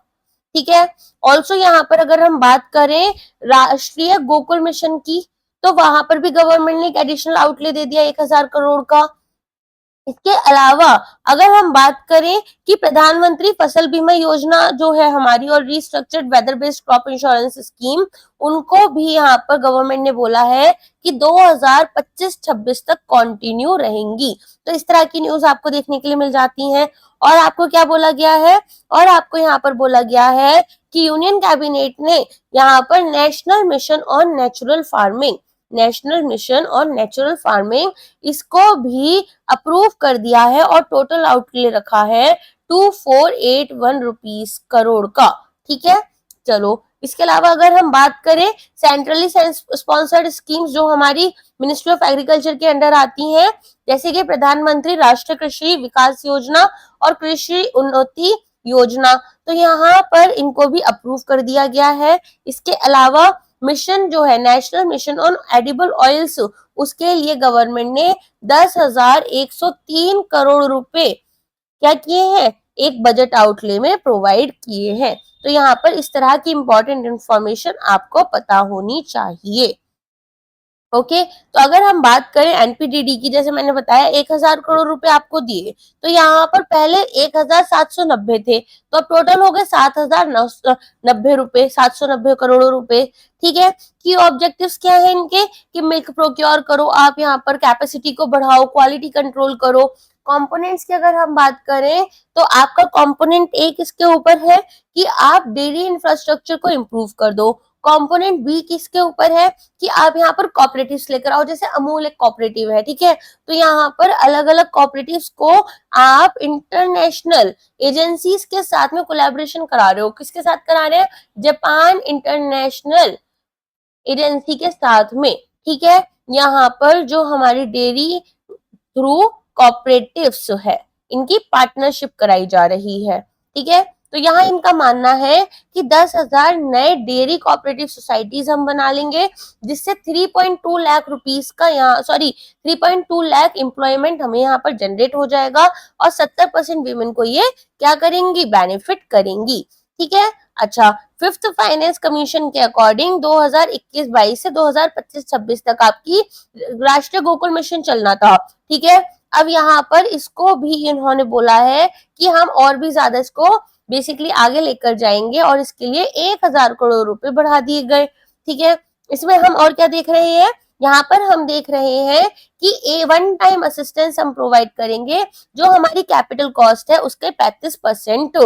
ठीक है। ऑल्सो यहाँ पर अगर हम बात करें राष्ट्रीय गोकुल मिशन की, तो वहां पर भी गवर्नमेंट ने एक एडिशनल आउटले दे दिया 1000 करोड़ का। इसके अलावा अगर हम बात करें कि प्रधानमंत्री फसल बीमा योजना जो है हमारी, और restructured weather based crop insurance scheme, उनको भी यहाँ पर गवर्नमेंट ने बोला है कि 2025-26 तक कंटिन्यू रहेंगी। तो इस तरह की न्यूज आपको देखने के लिए मिल जाती हैं। और आपको क्या बोला गया है, और आपको यहाँ पर बोला गया है कि यूनियन कैबिनेट ने यहाँ पर national mission on natural farming इसको भी अप्रूव कर दिया है, और टोटल आउटले रखा है 2481 रुपीस करोड़ का, ठीक है। चलो, इसके अलावा अगर हम बात करें सेंट्रली स्पॉन्सर्ड स्कीम्स जो हमारी मिनिस्ट्री ऑफ एग्रीकल्चर के अंडर आती हैं, जैसे कि प्रधानमंत्री राष्ट्रीय कृषि विकास योजना और कृषि उन्नति योजना, तो यहाँ पर इनको भी अप्रूव कर दिया गया है। इसके अलावा मिशन जो है national mission on edible oils, उसके लिए गवर्नमेंट ने 10,103 करोड़ रुपए क्या किए हैं, एक बजट आउटले में प्रोवाइड किए हैं। तो यहाँ पर इस तरह की इंपॉर्टेंट इंफॉर्मेशन आपको पता होनी चाहिए, ओके। तो अगर हम बात करें एनपीडीडी की, जैसे मैंने बताया 1000 करोड़ रुपए आपको दिए, तो यहाँ पर पहले 1790 थे, तो अब टोटल हो गए 7090 रुपए, 790 करोड़ रुपए, ठीक है। की ऑब्जेक्टिव्स क्या है इनके, कि मिल्क प्रोक्योर करो, आप यहाँ पर कैपेसिटी को बढ़ाओ, क्वालिटी कंट्रोल करो, कंपोनेंट्स की अगर हम बात करें तो आपका कंपोनेंट ए किसके ऊपर है कि आप डेयरी इंफ्रास्ट्रक्चर को इम्प्रूव कर दो। कंपोनेंट बी किसके ऊपर है कि आप यहाँ पर कॉपरेटिव्स लेकर आओ, जैसे अमूल एक कॉपरेटिव है, ठीक है, तो यहाँ पर अलग अलग कॉपरेटिव्स को आप इंटरनेशनल एजेंसीज के साथ में कोलैबोरेशन करा रहे हो। किसके साथ करा रहे हैं? जापान इंटरनेशनल एजेंसी के साथ में, ठीक है। यहाँ पर जो हमारी डेयरी थ्रू कॉपरेटिव्स है, इनकी पार्टनरशिप कराई जा रही है, ठीक है। तो यहाँ इनका मानना है कि 10,000 नए डेयरी कोऑपरेटिव सोसाइटीज हम बना लेंगे, जिससे 3.2 लाख रुपीस का यहाँ 3.2 लाख एम्प्लॉयमेंट हमें यहाँ पर जनरेट हो जाएगा और 70% वीमेन को ये क्या करेंगी? बेनिफिट करेंगी, ठीक है। अच्छा, फिफ्थ फाइनेंस कमीशन के अकॉर्डिंग 2021-22 से 2025-26 तक आपकी राष्ट्रीय गोकुल मिशन चलना था, ठीक है। अब यहाँ पर इसको भी इन्होंने बोला है कि हम और भी ज्यादा इसको बेसिकली आगे लेकर जाएंगे और इसके लिए 1,000 करोड़ रुपए बढ़ा दिए गए, ठीक है। इसमें हम और क्या देख रहे हैं? यहाँ पर हम देख रहे हैं कि ए वन टाइम असिस्टेंस हम प्रोवाइड करेंगे जो हमारी कैपिटल कॉस्ट है उसके 35%,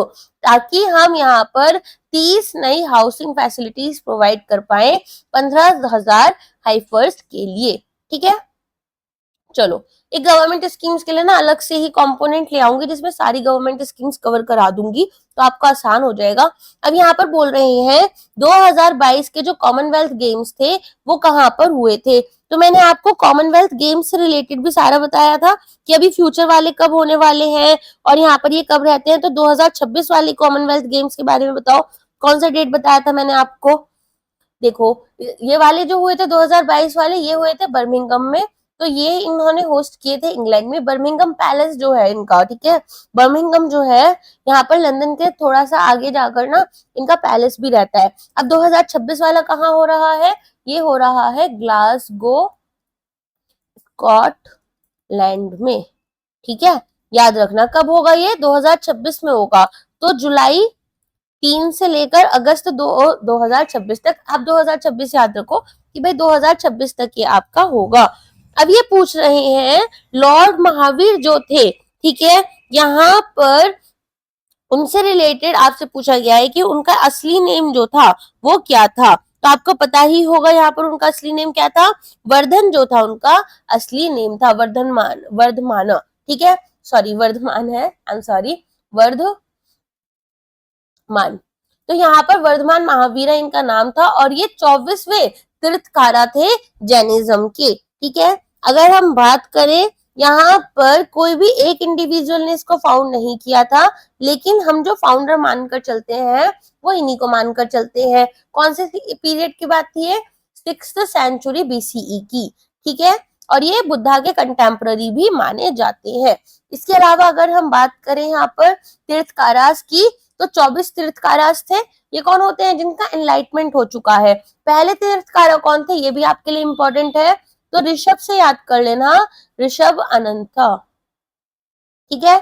ताकि हम यहाँ पर 30 नई हाउसिंग फैसिलिटीज प्रोवाइड कर पाए 15,000 हाइफर्स के लिए, ठीक है। चलो, एक गवर्नमेंट स्कीम्स के लिए ना अलग से ही कंपोनेंट ले आऊंगी जिसमें सारी गवर्नमेंट स्कीम्स कवर करा दूंगी, तो आपको आसान हो जाएगा। अब यहाँ पर बोल रहे हैं 2022 के जो कॉमनवेल्थ गेम्स थे वो कहाँ पर हुए थे, तो मैंने आपको कॉमनवेल्थ गेम्स से रिलेटेड भी सारा बताया था कि अभी फ्यूचर वाले कब होने वाले हैं और यहाँ पर ये कब रहते हैं। तो 2026 वाले कॉमनवेल्थ गेम्स के बारे में बताओ, कौन सा डेट बताया था मैंने आपको? देखो, ये वाले जो हुए थे 2022 वाले, ये हुए थे बर्मिंघम में, तो ये इन्होंने होस्ट किए थे इंग्लैंड में। बर्मिंघम पैलेस जो है इनका, ठीक है, बर्मिंघम जो है यहाँ पर लंदन के थोड़ा सा आगे जाकर ना इनका पैलेस भी रहता है। अब 2026 वाला कहाँ हो रहा है? ये हो रहा है ग्लासगो स्कॉटलैंड में, ठीक है। याद रखना कब होगा ये? 2026 में होगा। तो जुलाई 3 से लेकर अगस्त 2026 तक, आप 2026 याद रखो कि भाई 2026 तक ये आपका होगा। अब ये पूछ रहे हैं लॉर्ड महावीर जो थे, ठीक है, यहाँ पर उनसे रिलेटेड आपसे पूछा गया है कि उनका असली नेम जो था वो क्या था। तो आपको पता ही होगा यहाँ पर उनका असली नेम क्या था। वर्धन जो था उनका असली नेम था, वर्धमान, ठीक है, सॉरी वर्धमान है, आई एम सॉरी, वर्धमान। तो यहाँ पर वर्धमान महावीरा इनका नाम था और ये 24वें तीर्थकारा थे जैनिज्म के, ठीक है। अगर हम बात करें, यहाँ पर कोई भी एक इंडिविजुअल ने इसको फाउंड नहीं किया था, लेकिन हम जो फाउंडर मानकर चलते हैं वो इन्हीं को मानकर चलते हैं। कौन से पीरियड की बात थी ये? 6th सेंचुरी BCE की, ठीक है, और ये बुद्धा के कंटेम्पररी भी माने जाते हैं। इसके अलावा अगर हम बात करें यहाँ पर तीर्थकारास की, तो 24 तीर्थकारास थे। ये कौन होते हैं? जिनका एनलाइटमेंट हो चुका है। पहले तीर्थकारा कौन थे ये भी आपके लिए इंपॉर्टेंट है, तो ऋषभ से याद कर लेना, ऋषभ अनंत, ठीक है।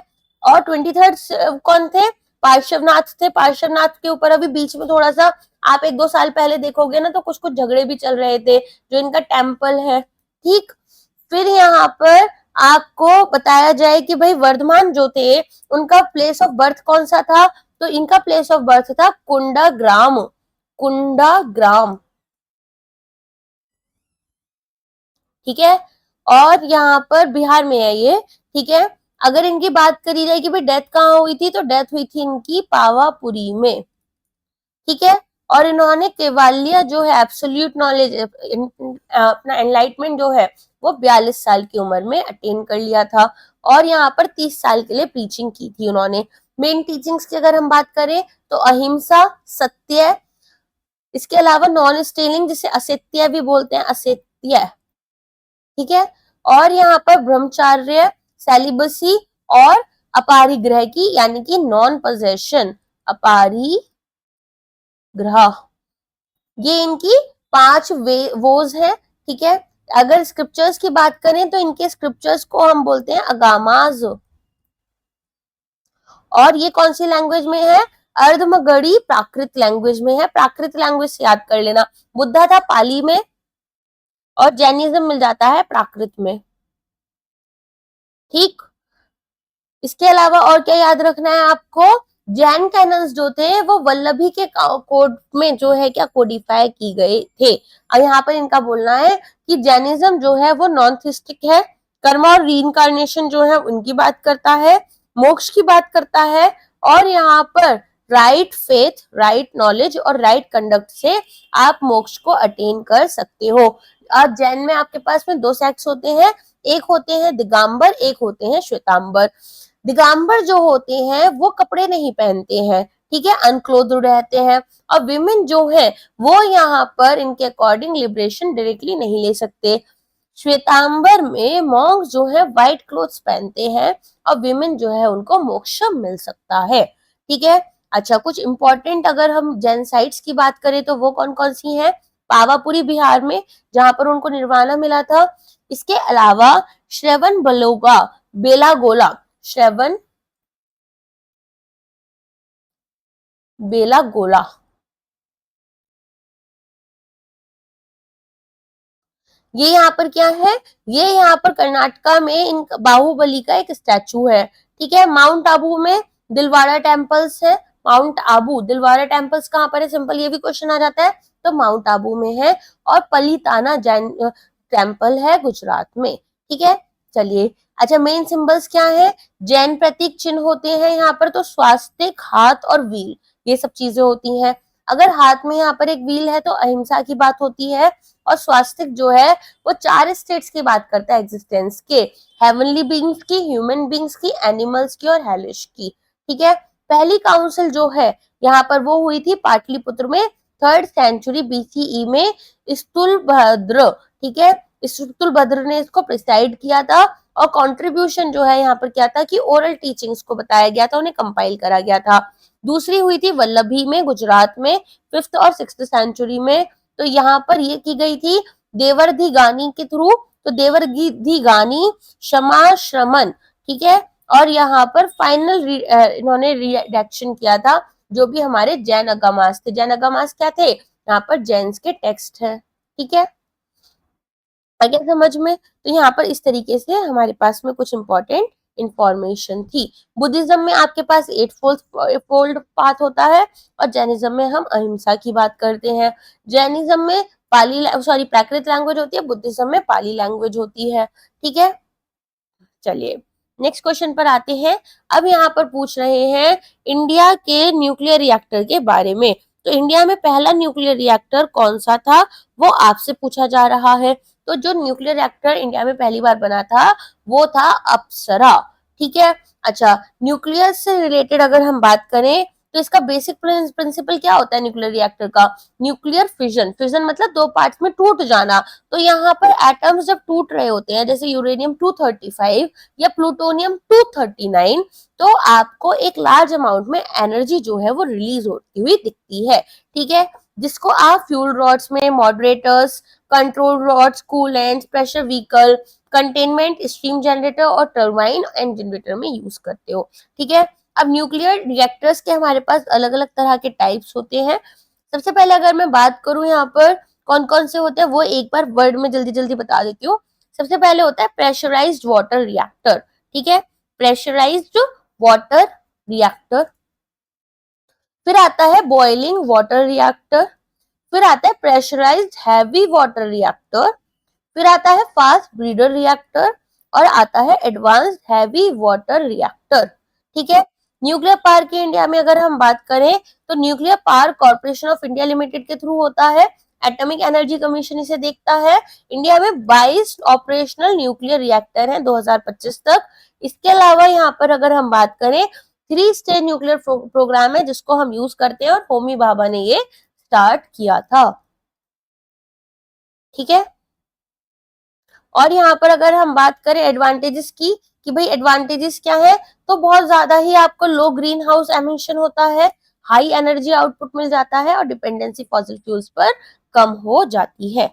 और 23rd कौन थे? पार्श्वनाथ थे। पार्श्वनाथ के ऊपर अभी बीच में थोड़ा सा आप 1-2 साल पहले देखोगे ना तो कुछ कुछ झगड़े भी चल रहे थे, जो इनका टेम्पल है, ठीक। फिर यहाँ पर आपको बताया जाए कि भाई वर्धमान जो थे उनका प्लेस ऑफ बर्थ कौन सा था, तो इनका प्लेस ऑफ बर्थ था कुंडाग्राम, कुंडाग्राम, ठीक है। और यहाँ पर बिहार में है ये, ठीक है। अगर इनकी बात करी जाए कि भाई डेथ कहाँ हुई थी, तो डेथ हुई थी इनकी पावापुरी में, ठीक है। और इन्होंने केवालिया जो है एब्सोल्यूट नॉलेज, अपना एनलाइटमेंट जो है वो 42 साल की उम्र में अटेन कर लिया था और यहाँ पर 30 साल के लिए प्रीचिंग की थी उन्होंने। मेन टीचिंग्स की अगर हम बात करें तो अहिंसा, सत्य, इसके अलावा नॉन स्टीलिंग जिसे असत्य भी बोलते हैं, असत्य, ठीक है। और यहाँ पर ब्रह्मचार्य, सेलिबसी और अपारिग्रह की यानी कि नॉन पोजेशन, अपारिग्रह, ये इनकी 5 वोज है, ठीक है। अगर स्क्रिप्चर्स की बात करें तो इनके स्क्रिप्चर्स को हम बोलते हैं अगामाज, और ये कौन सी लैंग्वेज में है? अर्धमगढ़ी प्राकृत लैंग्वेज में है। प्राकृत लैंग्वेज से याद कर लेना, बुद्धा था पाली में और जैनिज्म मिल जाता है प्राकृत में, ठीक। इसके अलावा और क्या याद रखना है आपको, जैन कैनन्स जो थे वो वल्लभी के कोड में जो है क्या कोडिफाई की गए थे। और यहाँ पर इनका बोलना है कि जैनिज्म जो है वो नॉन थिस्टिक है, कर्म और रीइंकार्नेशन जो है उनकी बात करता है, मोक्ष की बात करता है, और यहाँ पर राइट फेथ, राइट नॉलेज और राइट कंडक्ट से आप मोक्ष को अटेन कर सकते हो। अब जैन में आपके पास में दो सेक्ट्स होते हैं, एक होते हैं दिगंबर, एक होते हैं श्वेतांबर। दिगंबर जो होते हैं वो कपड़े नहीं पहनते हैं, ठीक है, अनक्लोथ रहते हैं। और विमेन जो है वो यहाँ पर इनके अकॉर्डिंग लिबरेशन डायरेक्टली नहीं ले सकते। श्वेतांबर में मॉन्क्स जो है व्हाइट क्लोथ्स पहनते हैं और विमेन जो है उनको मोक्ष मिल सकता है, ठीक है। अच्छा, कुछ इंपॉर्टेंट अगर हम जैन साइट्स की बात करें तो वो कौन कौन सी हैं, पावापुरी बिहार में जहां पर उनको निर्वाणा मिला था। इसके अलावा श्रवण बलोगा बेलागोला, श्रवण बेलागोला, ये यहाँ पर क्या है, ये यहाँ पर कर्नाटका में इन बाहुबली का एक स्टैचू है, ठीक है। माउंट आबू में दिलवाड़ा टेम्पल्स है, माउंट आबू दिलवाड़ा टेम्पल्स कहाँ पर है, सिंपल ये भी क्वेश्चन आ जाता है, तो माउंट आबू में है। और पलिताना जैन टेम्पल है गुजरात में, ठीक है। चलिए, अच्छा मेन सिंबल्स क्या है, जैन प्रतीक चिन्ह होते हैं यहाँ पर, तो स्वास्तिक, हाथ और व्हील, ये सब चीजें होती हैं। अगर हाथ में यहाँ पर एक व्हील है तो अहिंसा की बात होती है, और स्वास्तिक जो है वो 4 स्टेट्स की बात करता है एग्जिस्टेंस के, हेवनली बींग्स की, ह्यूमन बींग्स की, एनिमल्स की और हेलिश की, ठीक है। पहली काउंसिल जो है यहाँ पर वो हुई थी पाटलिपुत्र में 3rd सेंचुरी बीसीई में, स्तुलभद्र, ठीक है, स्तुलभद्र ने इसको प्रिसाइड किया था। और कंट्रीब्यूशन जो है यहाँ पर क्या था कि ओरल टीचिंग्स को बताया गया था, उन्हें कंपाइल करा गया था। दूसरी हुई थी वल्लभी में गुजरात में 5th और 6th सेंचुरी में, तो यहाँ पर ये की गई थी देवर्धि गानी के थ्रू, तो देवर्धि गानी क्षमा श्रमन, ठीक है। और यहाँ पर फाइनल इन्होंने रिडेक्शन किया था जो भी हमारे जैन अगामास थे। जैन अगामास क्या थे, यहाँ पर जैन्स के टेक्स्ट है, ठीक है, आगे समझ में। तो यहाँ पर इस तरीके से हमारे पास में कुछ इंपॉर्टेंट इंफॉर्मेशन थी। बुद्धिज्म में आपके पास 8 फोल्ड पाथ होता है, और जैनिज्म में हम अहिंसा की बात करते हैं। जैनिज्म में प्राकृत लैंग्वेज होती है, बुद्धिज्म में पाली लैंग्वेज होती है, ठीक है। चलिए नेक्स्ट क्वेश्चन पर आते हैं। अब यहाँ पर पूछ रहे हैं इंडिया के न्यूक्लियर रिएक्टर के बारे में। तो इंडिया में पहला न्यूक्लियर रिएक्टर कौन सा था, वो आपसे पूछा जा रहा है। तो जो न्यूक्लियर रिएक्टर इंडिया में पहली बार बना था वो था अप्सरा, ठीक है। अच्छा, न्यूक्लियर से रिलेटेड अगर हम बात करें तो इसका बेसिक प्रिंसिपल क्या होता है न्यूक्लियर रिएक्टर का, न्यूक्लियर फिजन, फिजन मतलब दो पार्ट्स में टूट जाना। तो यहाँ पर एटम्स जब टूट रहे होते हैं, जैसे यूरेनियम 235 या प्लूटोनियम 239, तो आपको एक लार्ज अमाउंट में एनर्जी जो है वो रिलीज होती हुई दिखती है, ठीक है, जिसको आप फ्यूल रॉड्स में, moderators, control rods, coolant, pressure vehicle, containment, steam generator और टरबाइन एंड जनरेटर में यूज करते हो, ठीक है। अब न्यूक्लियर रिएक्टर्स के हमारे पास अलग अलग तरह के टाइप्स होते हैं। सबसे पहले अगर मैं बात करूं यहाँ पर कौन कौन से होते हैं, वो एक बार वर्ड में जल्दी जल्दी बता देती हूँ। सबसे पहले होता है प्रेशराइज्ड वाटर रिएक्टर, ठीक है, प्रेशराइज्ड वाटर रिएक्टर। फिर आता है बॉइलिंग वाटर रिएक्टर, फिर आता है प्रेशराइज्ड हैवी वाटर रिएक्टर, फिर आता है फास्ट ब्रीडर रिएक्टर, और आता है एडवांस्ड हैवी वाटर रिएक्टर, ठीक है। न्यूक्लियर पावर की इंडिया में अगर हम बात करें तो nuclear power corporation of India limited के थ्रू होता है, एटॉमिक एनर्जी कमीशन इसे देखता है। इंडिया में 22 ऑपरेशनल न्यूक्लियर रिएक्टर हैं 2025 तक। इसके अलावा यहाँ पर अगर हम बात करें 3 स्टेज न्यूक्लियर प्रोग्राम है जिसको हम यूज करते हैं, और होमी भाभा ने ये स्टार्ट किया था, ठीक है। और यहाँ पर अगर हम बात करें एडवांटेजेस की कि भाई एडवांटेजेस क्या है, तो बहुत ज्यादा ही आपको लो ग्रीन हाउस एमिशन होता है, हाई एनर्जी आउटपुट मिल जाता है, और डिपेंडेंसी फॉसिल फ्यूल्स पर कम हो जाती है।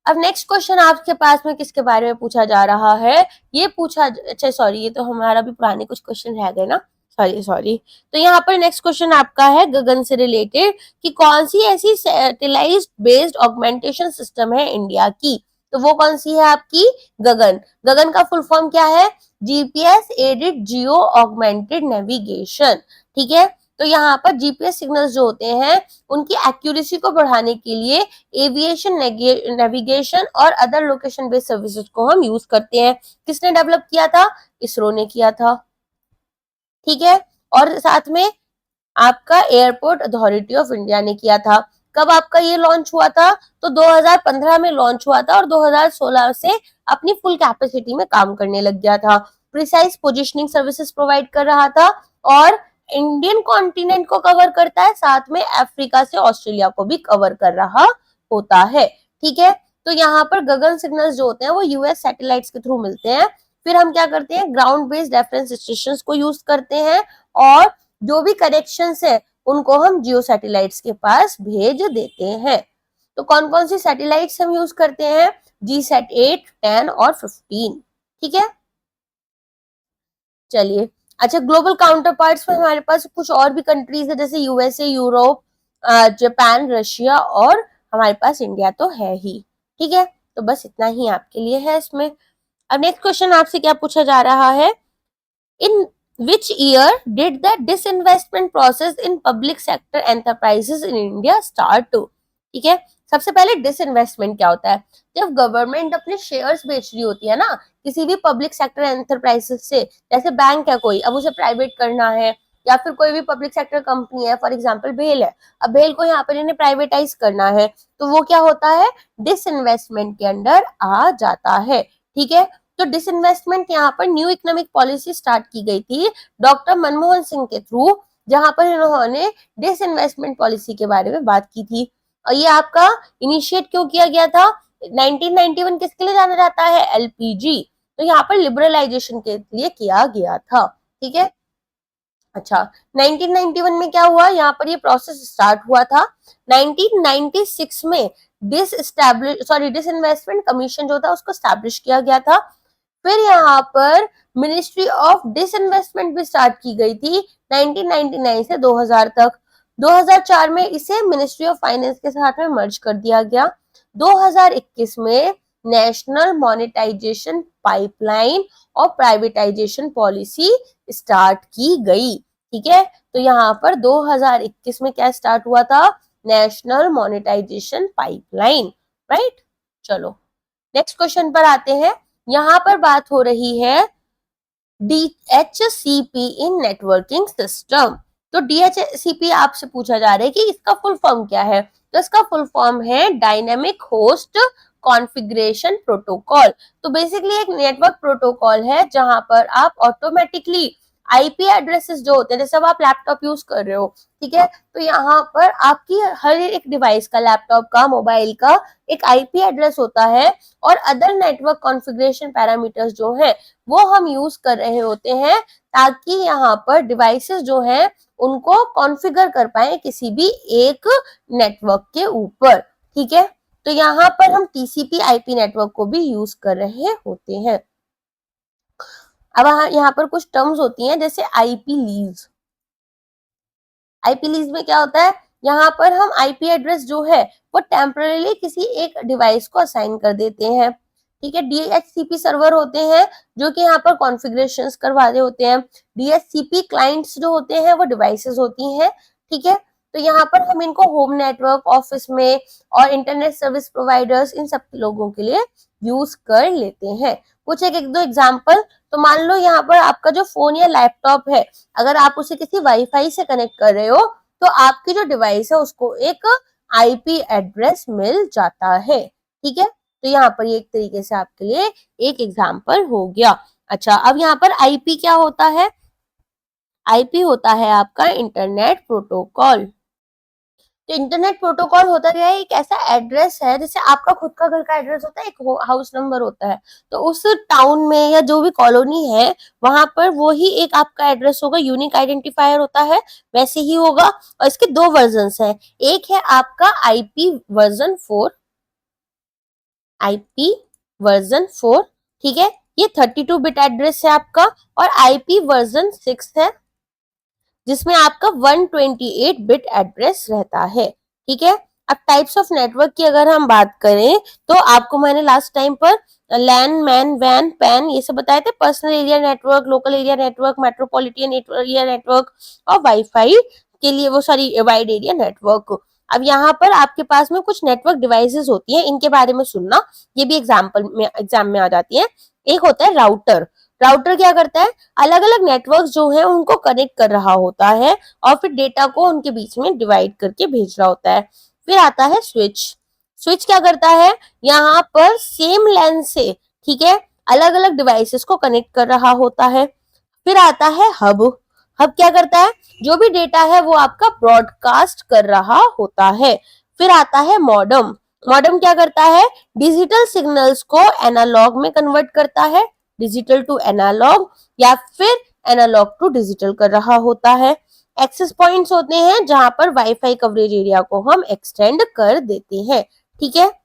अब नेक्स्ट क्वेश्चन आपके पास में किसके बारे में पूछा जा रहा है, ये पूछा, अच्छा सॉरी, ये तो हमारा भी पुराने कुछ क्वेश्चन रह गए ना, सॉरी। तो यहाँ पर नेक्स्ट क्वेश्चन आपका है गगन से रिलेटेड कि कौन सी ऐसी सैटेलाइट बेस्ड ऑगमेंटेशन सिस्टम है इंडिया की। तो वो कौन सी है आपकी गगन। गगन का फुल फॉर्म क्या है, GPS aided geo augmented navigation. ठीक है, तो यहाँ पर जीपीएस सिग्नल्स जो होते हैं उनकी एक्यूरेसी को बढ़ाने के लिए एविएशन नेविगेशन और अदर लोकेशन बेस्ड सर्विसेज को हम यूज करते हैं। किसने डेवलप किया था, इसरो ने किया था। ठीक है, और साथ में आपका एयरपोर्ट अथॉरिटी ऑफ इंडिया ने किया था। कब आपका ये लॉन्च हुआ था, तो 2015 में लॉन्च हुआ था और 2016 से अपनी फुल कैपेसिटी में काम करने लग गया था। प्रिसाइज पोजिशनिंग सर्विसेज प्रोवाइड कर रहा था और इंडियन कॉन्टिनेंट को कवर करता है, साथ में अफ्रीका से ऑस्ट्रेलिया को भी कवर कर रहा होता है। ठीक है, तो यहाँ पर गगन सिग्नल्स जो होते हैं वो यूएस सैटेलाइट्स के थ्रू मिलते हैं। फिर हम क्या करते हैं, ग्राउंड बेस्ड रेफरेंस स्टेशंस को यूज करते हैं और जो भी करेक्शंस है उनको हम जियो सैटेलाइट्स के पास भेज देते हैं। तो कौन कौन सी सैटेलाइट्स हम यूज करते हैं, जीसैट 8, 10 और 15। ठीक है, चलिए। अच्छा, ग्लोबल काउंटर पार्ट्स में हमारे पास कुछ और भी कंट्रीज है, जैसे यूएसए, यूरोप, जापान, रशिया और हमारे पास इंडिया तो है ही। ठीक है, तो बस इतना ही आपके लिए है इसमें। अब नेक्स्ट क्वेश्चन आपसे क्या पूछा जा रहा है, इन which year did the disinvestment process in public sector enterprises in India start to। ठीक है, सबसे पहले डिसइन्वेस्टमेंट क्या होता है, जब गवर्नमेंट अपने शेयर्स बेच रही होती है ना किसी भी पब्लिक सेक्टर एंटरप्राइजेस से, जैसे बैंक है कोई, अब उसे प्राइवेट करना है, या फिर कोई भी पब्लिक सेक्टर कंपनी है, फॉर एग्जांपल भेल है, अब भेल को यहाँ पर इन्हें प्राइवेटाइज करना है, तो वो क्या होता है, डिसइन्वेस्टमेंट के अंडर आ जाता है। ठीक है, तो डिसइन्वेस्टमेंट यहाँ पर न्यू इकोनॉमिक पॉलिसी स्टार्ट की गई थी डॉक्टर मनमोहन सिंह के थ्रू, जहां पर इन्होंने डिसइन्वेस्टमेंट पॉलिसी के बारे में बात की थी। और ये आपका इनिशिएट क्यों किया गया था, 1991 किसके लिए जाना जाता है, एलपीजी, तो यहाँ पर लिबरलाइजेशन के लिए किया गया था। ठीक है, अच्छा 1991 में क्या हुआ, यहाँ पर ये प्रोसेस स्टार्ट हुआ था। 1996 में डिसइन्वेस्टमेंट कमीशन जो था उसको स्टैब्लिश किया गया था। फिर यहाँ पर मिनिस्ट्री ऑफ डिसइन्वेस्टमेंट भी स्टार्ट की गई थी 1999 से 2000 तक। 2004 में इसे मिनिस्ट्री ऑफ फाइनेंस के साथ में मर्ज कर दिया गया। 2021 में नेशनल मॉनेटाइजेशन पाइपलाइन और प्राइवेटाइजेशन पॉलिसी स्टार्ट की गई। ठीक है, तो यहाँ पर 2021 में क्या स्टार्ट हुआ था, नेशनल मॉनेटाइजेशन पाइपलाइन। राइट, चलो नेक्स्ट क्वेश्चन पर आते हैं। यहाँ पर बात हो रही है DHCP इन नेटवर्किंग सिस्टम। तो DHCP आपसे पूछा जा रहा है कि इसका फुल फॉर्म क्या है, तो इसका फुल फॉर्म है डायनेमिक होस्ट कॉन्फ़िगरेशन प्रोटोकॉल। तो बेसिकली एक नेटवर्क प्रोटोकॉल है जहां पर आप ऑटोमेटिकली आईपी एड्रेसेस जो होते हैं, जैसे अब आप लैपटॉप यूज कर रहे हो, ठीक है, तो यहाँ पर आपकी हर एक डिवाइस का, लैपटॉप का, मोबाइल का एक आईपी एड्रेस होता है और अदर नेटवर्क कॉन्फ़िगरेशन पैरामीटर्स जो है वो हम यूज कर रहे होते हैं ताकि यहाँ पर डिवाइसेस जो हैं उनको कॉन्फ़िगर कर पाए किसी भी एक नेटवर्क के ऊपर। ठीक है, तो यहाँ पर हम टीसीपी आईपी नेटवर्क को भी यूज कर रहे होते हैं। अब यहाँ पर कुछ टर्म्स होती हैं, जैसे आईपी लीज। आईपी लीज में क्या होता है, यहाँ पर हम आईपी एड्रेस जो है वो टेम्पररीली किसी एक डिवाइस को असाइन कर देते हैं। ठीक है, डीएचसीपी सर्वर होते हैं जो कि यहाँ पर कॉन्फ़िगरेशंस करवा रहे होते हैं। डीएचसीपी क्लाइंट्स जो होते हैं वो डिवाइसेस होती हैं। ठीक है, तो यहाँ पर हम इनको होम नेटवर्क, ऑफिस में और इंटरनेट सर्विस प्रोवाइडर्स, इन सब लोगों के लिए यूज कर लेते हैं। कुछ एक दो एग्जाम्पल, तो मान लो यहाँ पर आपका जो फोन या लैपटॉप है, अगर आप उसे किसी वाईफाई से कनेक्ट कर रहे हो तो आपकी जो डिवाइस है उसको एक आईपी एड्रेस मिल जाता है। ठीक है, तो यहाँ पर ये एक तरीके से आपके लिए एक एग्जाम्पल हो गया। अच्छा, अब यहाँ पर आईपी क्या होता है, आईपी होता है आपका इंटरनेट प्रोटोकॉल। तो इंटरनेट प्रोटोकॉल होता क्या है, एक ऐसा एड्रेस है, जैसे आपका खुद का घर का एड्रेस होता है, एक हाउस नंबर होता है, तो उस टाउन में या जो भी कॉलोनी है वहां पर वो ही एक आपका एड्रेस होगा, यूनिक आइडेंटिफायर होता है, वैसे ही होगा। और इसके दो वर्जन्स हैं, एक है आपका आईपी वर्जन 4, आईपी वर्जन 4, ठीक है, ये 32 बिट एड्रेस है आपका, और आईपी वर्जन 6 है जिसमें आपका 128 बिट एड्रेस रहता है। ठीक है, अब टाइप्स ऑफ नेटवर्क की अगर हम बात करें तो आपको मैंने लास्ट टाइम पर लैन, मैन, वैन, पैन ये सब बताए थे, personal area network, local area network, metropolitan area network और वाईफाई के लिए वो सॉरी वाइड एरिया नेटवर्क। अब यहाँ पर आपके पास में कुछ नेटवर्क डिवाइसेस होती हैं, इनके बारे में सुनना, ये भी एग्जाम में आ जाती है। एक होता है राउटर। राउटर क्या करता है, अलग अलग नेटवर्क जो है उनको कनेक्ट कर रहा होता है और फिर डेटा को उनके बीच में डिवाइड करके भेज रहा होता है। फिर आता है स्विच। स्विच क्या करता है, यहाँ पर सेम लेंथ से, ठीक है, अलग अलग डिवाइसेस को कनेक्ट कर रहा होता है। फिर आता है हब। हब क्या करता है, जो भी डेटा है वो आपका ब्रॉडकास्ट कर रहा होता है। फिर आता है मॉडम। मॉडम क्या करता है, डिजिटल सिग्नल्स को एनालॉग में कन्वर्ट करता है, डिजिटल टू एनालॉग या फिर एनालॉग टू डिजिटल कर रहा होता है। एक्सेस पॉइंट्स होते हैं जहां पर वाईफाई कवरेज एरिया को हम एक्सटेंड कर देते हैं, ठीक है।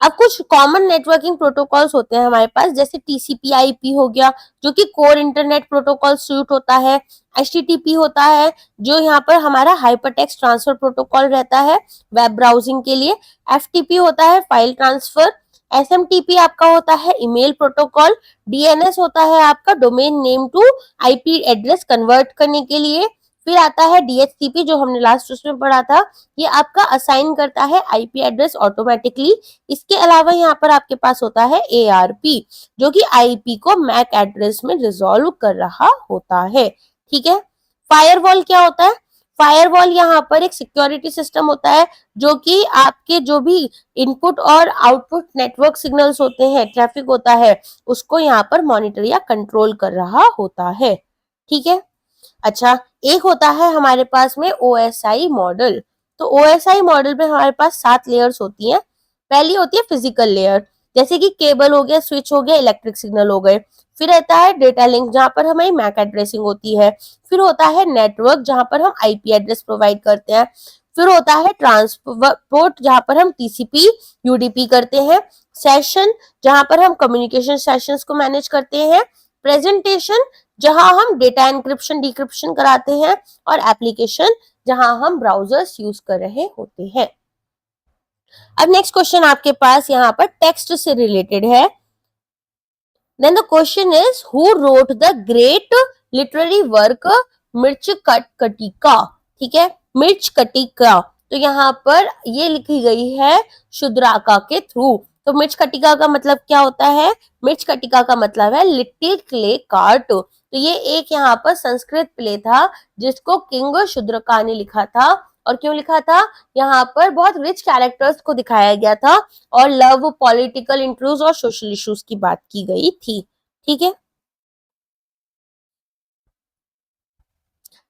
अब कुछ कॉमन नेटवर्किंग प्रोटोकॉल्स होते हैं हमारे पास, जैसे टीसीपी/आईपी हो गया जो कि कोर इंटरनेट प्रोटोकॉल सूट होता है। एचटीटीपी होता है जो यहाँ पर हमारा हाइपरटेक्स्ट ट्रांसफर प्रोटोकॉल रहता है वेब ब्राउजिंग के लिए। एफटीपी होता है फाइल ट्रांसफर। एसएमटीपी आपका होता है ईमेल प्रोटोकॉल। डीएनएस होता है आपका domain name to IP address convert करने के लिए। फिर आता है डीएचसीपी जो हमने लास्ट उसमें पढ़ा था, ये आपका असाइन करता है आईपी एड्रेस ऑटोमेटिकली। इसके अलावा यहाँ पर आपके पास होता है ARP जो कि आईपी को मैक एड्रेस में रिजॉल्व कर रहा होता है, ठीक है। फायरवॉल क्या होता है, फायरवॉल यहाँ पर एक सिक्योरिटी सिस्टम होता है जो कि आपके जो भी इनपुट और आउटपुट नेटवर्क सिग्नल्स होते हैं, ट्रैफिक होता है, उसको यहाँ पर मॉनिटर या कंट्रोल कर रहा होता है, ठीक है। अच्छा, एक होता है हमारे पास में OSI मॉडल। तो OSI मॉडल में हमारे पास 7 लेयर्स होती हैं। पहली होती है फिजिकल लेयर, जैसे कि केबल हो गया, स्विच हो गया, इलेक्ट्रिक सिग्नल हो गए। फिर रहता है डेटा लिंक जहां पर हमारी मैक एड्रेसिंग होती है। फिर होता है नेटवर्क जहां पर हम आईपी एड्रेस प्रोवाइड करते हैं। फिर होता है ट्रांसपोर्ट जहां पर हम टीसीपी यूडीपी करते हैं। सेशन जहां पर हम कम्युनिकेशन सेशंस को मैनेज करते हैं। प्रेजेंटेशन जहां हम डेटा एनक्रिप्शन डिक्रिप्शन कराते हैं। और एप्लीकेशन जहां हम ब्राउजर्स यूज कर रहे होते हैं। अब नेक्स्ट क्वेश्चन आपके पास यहाँ पर टेक्स्ट से रिलेटेड है। Then the question is who wrote the great literary work Mrichchhakatika, ठीक है, मृच्छकटिका। तो यहाँ पर ये लिखी गई है शुद्राका के थ्रू। तो मृच्छकटिका का मतलब क्या होता है, मृच्छकटिका का मतलब है लिटिल क्ले कार्ट। तो ये एक यहाँ पर संस्कृत प्ले था जिसको किंग शुद्रका ने लिखा था। और क्यों लिखा था, यहाँ पर बहुत रिच कैरेक्टर्स को दिखाया गया था और लव, पॉलिटिकल इंट्रूज और सोशल इश्यूज की बात की गई थी, ठीक है।